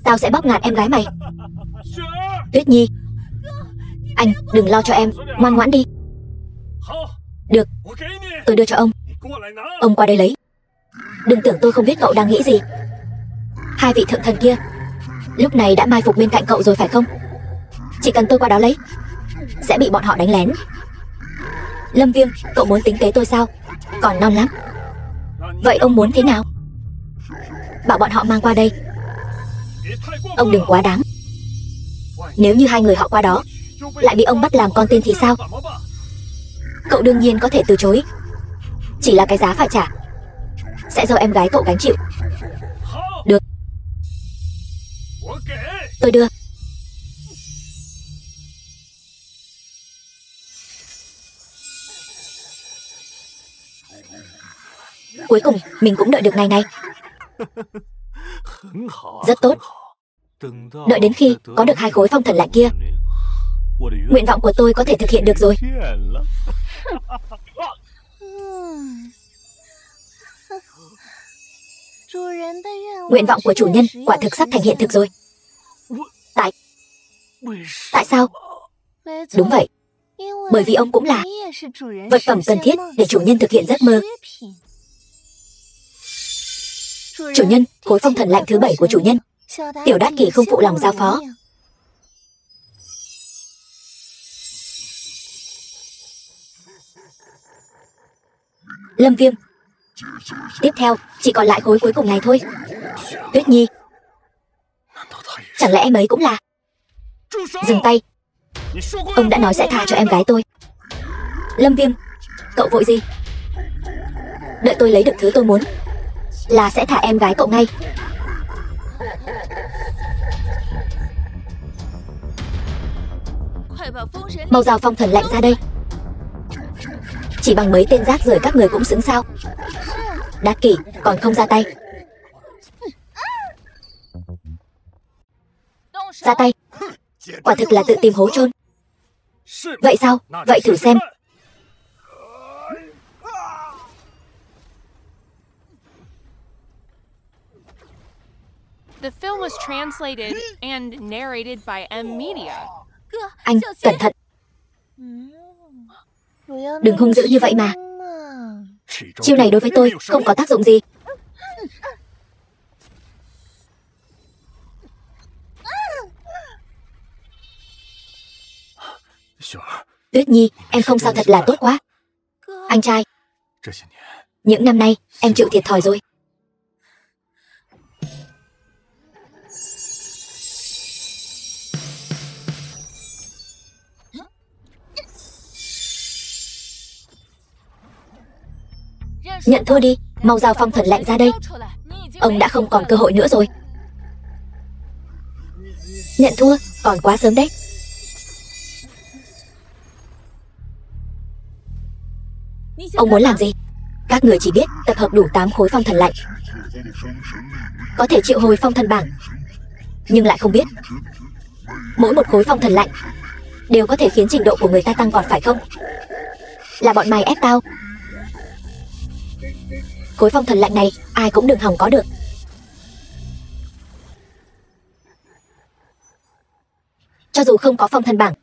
Speaker 1: tao sẽ bóp ngạt em gái mày. Tuyết Nhi, anh đừng lo cho em, ngoan ngoãn đi. Được, tôi đưa cho ông. Ông qua đây lấy. Đừng tưởng tôi không biết cậu đang nghĩ gì. Hai vị thượng thần kia lúc này đã mai phục bên cạnh cậu rồi phải không? Chỉ cần tôi qua đó lấy, sẽ bị bọn họ đánh lén. Lâm Viêm, cậu muốn tính kế tôi sao? Còn non lắm. Vậy ông muốn thế nào? Bảo bọn họ mang qua đây. Ông đừng quá đáng. Nếu như hai người họ qua đó lại bị ông bắt làm con tin thì sao? Cậu đương nhiên có thể từ chối, chỉ là cái giá phải trả sẽ do em gái cậu gánh chịu. Được, tôi đưa. Cuối cùng mình cũng đợi được ngày này. Rất tốt. Đợi đến khi có được hai khối phong thần lạnh kia, nguyện vọng của tôi có thể thực hiện được rồi. Nguyện vọng của chủ nhân quả thực sắp thành hiện thực rồi. Tại sao? Đúng vậy, bởi vì ông cũng là vật phẩm cần thiết để chủ nhân thực hiện giấc mơ. Chủ nhân, khối phong thần lạnh thứ 7 của chủ nhân. Tiểu Đát Kỷ không phụ lòng giao phó. Lâm Viêm, tiếp theo chỉ còn lại khối cuối cùng này thôi. Tuyết Nhi, chẳng lẽ em ấy cũng là? Dừng tay. Ông đã nói sẽ tha cho em gái tôi. Lâm Viêm, cậu vội gì? Đợi tôi lấy được thứ tôi muốn là sẽ thả em gái cậu ngay. Mau giao phong thần lạnh ra đây. Chỉ bằng mấy tên rác rưởi các người cũng xứng sao? Đát Kỷ còn không ra tay. Ra tay. Quả thực là tự tìm hố chôn. Vậy sao? Vậy thử xem
Speaker 2: The film was translated and narrated by M Media.
Speaker 1: Anh, cẩn thận. Đừng hung dữ như vậy mà. Chiêu này đối với tôi không có tác dụng gì. Tuyết Nhi, em không sao thật là tốt quá. Anh trai, những năm nay em chịu thiệt thòi rồi. Nhận thua đi, mau giao phong thần lạnh ra đây. Ông đã không còn cơ hội nữa rồi. Nhận thua, còn quá sớm đấy. Ông muốn làm gì? Các người chỉ biết tập hợp đủ 8 khối phong thần lạnh, có thể triệu hồi phong thần bảng, nhưng lại không biết mỗi một khối phong thần lạnh đều có thể khiến trình độ của người ta tăng vọt, phải không? Là bọn mày ép tao. Khối phong thần lạnh này ai cũng đừng hòng có được. Cho dù không có phong thần bảng,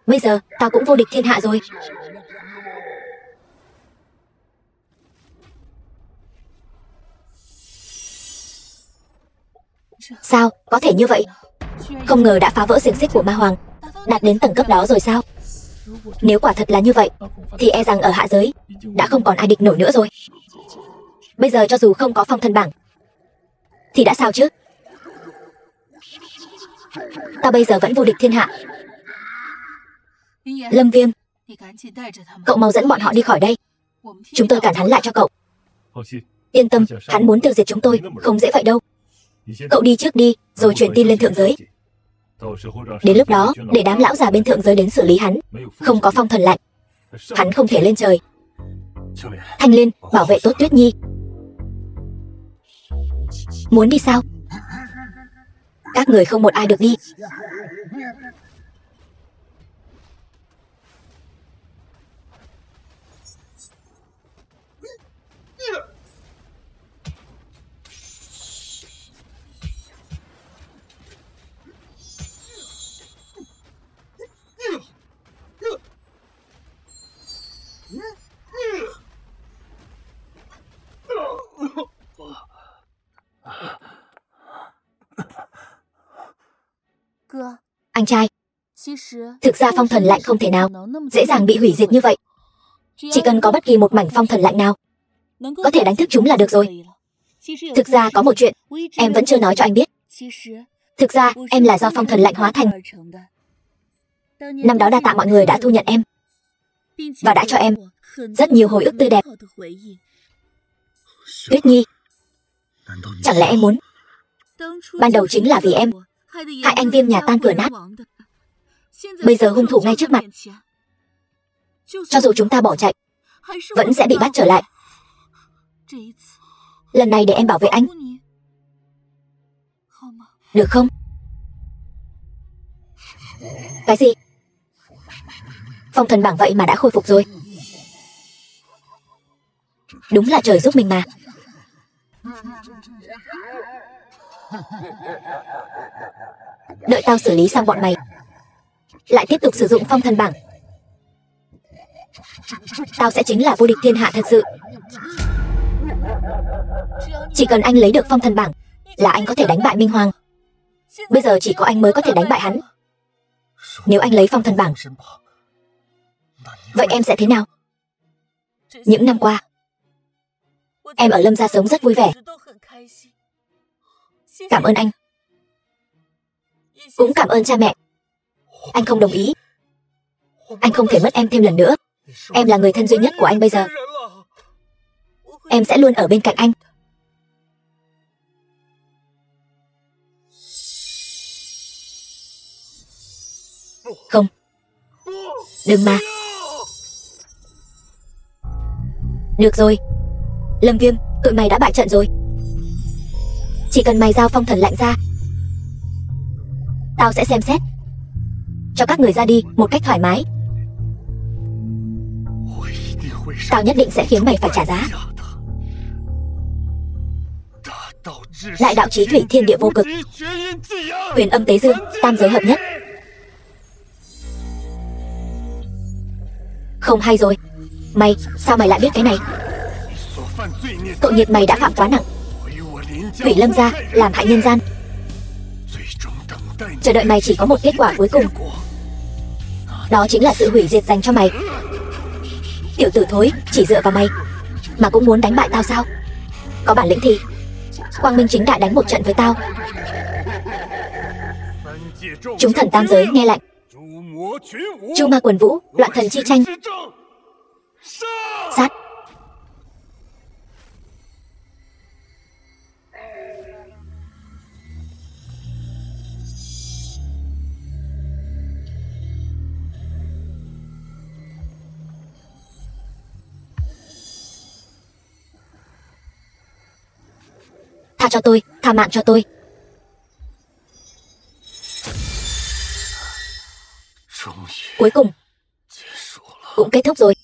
Speaker 1: bây giờ tao cũng vô địch thiên hạ rồi. Sao có thể như vậy? Không ngờ đã phá vỡ xiềng xích của ma hoàng, đạt đến tầng cấp đó rồi sao? Nếu quả thật là như vậy thì e rằng ở hạ giới đã không còn ai địch nổi nữa rồi. Bây giờ cho dù không có phong thần bảng thì đã sao chứ? Tao bây giờ vẫn vô địch thiên hạ. Lâm Viêm, cậu mau dẫn bọn họ đi khỏi đây. Chúng tôi cản hắn lại cho cậu. Yên tâm, hắn muốn tiêu diệt chúng tôi không dễ vậy đâu. Cậu đi trước đi, rồi truyền tin lên thượng giới. Đến lúc đó, để đám lão già bên thượng giới đến xử lý hắn. Không có phong thần lạnh, hắn không thể lên trời. Thanh Liên, bảo vệ tốt Tuyết Nhi. Muốn đi sao? Các người không một ai được đi. Anh trai, thực ra phong thần lạnh không thể nào dễ dàng bị hủy diệt như vậy. Chỉ cần có bất kỳ một mảnh phong thần lạnh nào có thể đánh thức chúng là được rồi. Thực ra có một chuyện em vẫn chưa nói cho anh biết. Thực ra em là do phong thần lạnh hóa thành. Năm đó đa tạ mọi người đã thu nhận em và đã cho em rất nhiều hồi ức tươi đẹp. Tuyết Nhi, chẳng lẽ em muốn ban đầu chính là vì em hại anh Viêm nhà tan cửa nát? Bây giờ hung thủ ngay trước mặt, cho dù chúng ta bỏ chạy vẫn sẽ bị bắt trở lại. Lần này để em bảo vệ anh, được không? Cái gì? Phong thần bảng vậy mà đã khôi phục rồi. Đúng là trời giúp mình mà. Đợi tao xử lý xong bọn mày lại tiếp tục sử dụng phong thần bảng, tao sẽ chính là vô địch thiên hạ thật sự. Chỉ cần anh lấy được phong thần bảng là anh có thể đánh bại Minh Hoàng. Bây giờ chỉ có anh mới có thể đánh bại hắn. Nếu anh lấy phong thần bảng, vậy em sẽ thế nào? Những năm qua em ở Lâm gia sống rất vui vẻ. Cảm ơn anh. Cũng cảm ơn cha mẹ. Anh không đồng ý, anh không thể mất em thêm lần nữa. Em là người thân duy nhất của anh bây giờ. Em sẽ luôn ở bên cạnh anh. Không, đừng mà. Được rồi, Lâm Viêm, tụi mày đã bại trận rồi. Chỉ cần mày giao phong thần lạnh ra, tao sẽ xem xét cho các người ra đi một cách thoải mái. Tao nhất định sẽ khiến mày phải trả giá. Đại đạo chí thủy, thiên địa vô cực, huyền âm tế dương, tam giới hợp nhất. Không hay rồi. Mày, sao mày lại biết cái này? Tội nghiệp mày đã phạm quá nặng. Hủy Lâm gia, làm hại nhân gian. Chờ đợi mày chỉ có một kết quả cuối cùng. Đó chính là sự hủy diệt dành cho mày. Tiểu tử thối, chỉ dựa vào mày mà cũng muốn đánh bại tao sao? Có bản lĩnh thì quang minh chính đại đánh một trận với tao. Chúng thần tam giới nghe lệnh. Chu ma quần vũ, loạn thần chi tranh. Sát. Tha cho tôi, tha mạng cho tôi. Cuối cùng cũng kết thúc rồi.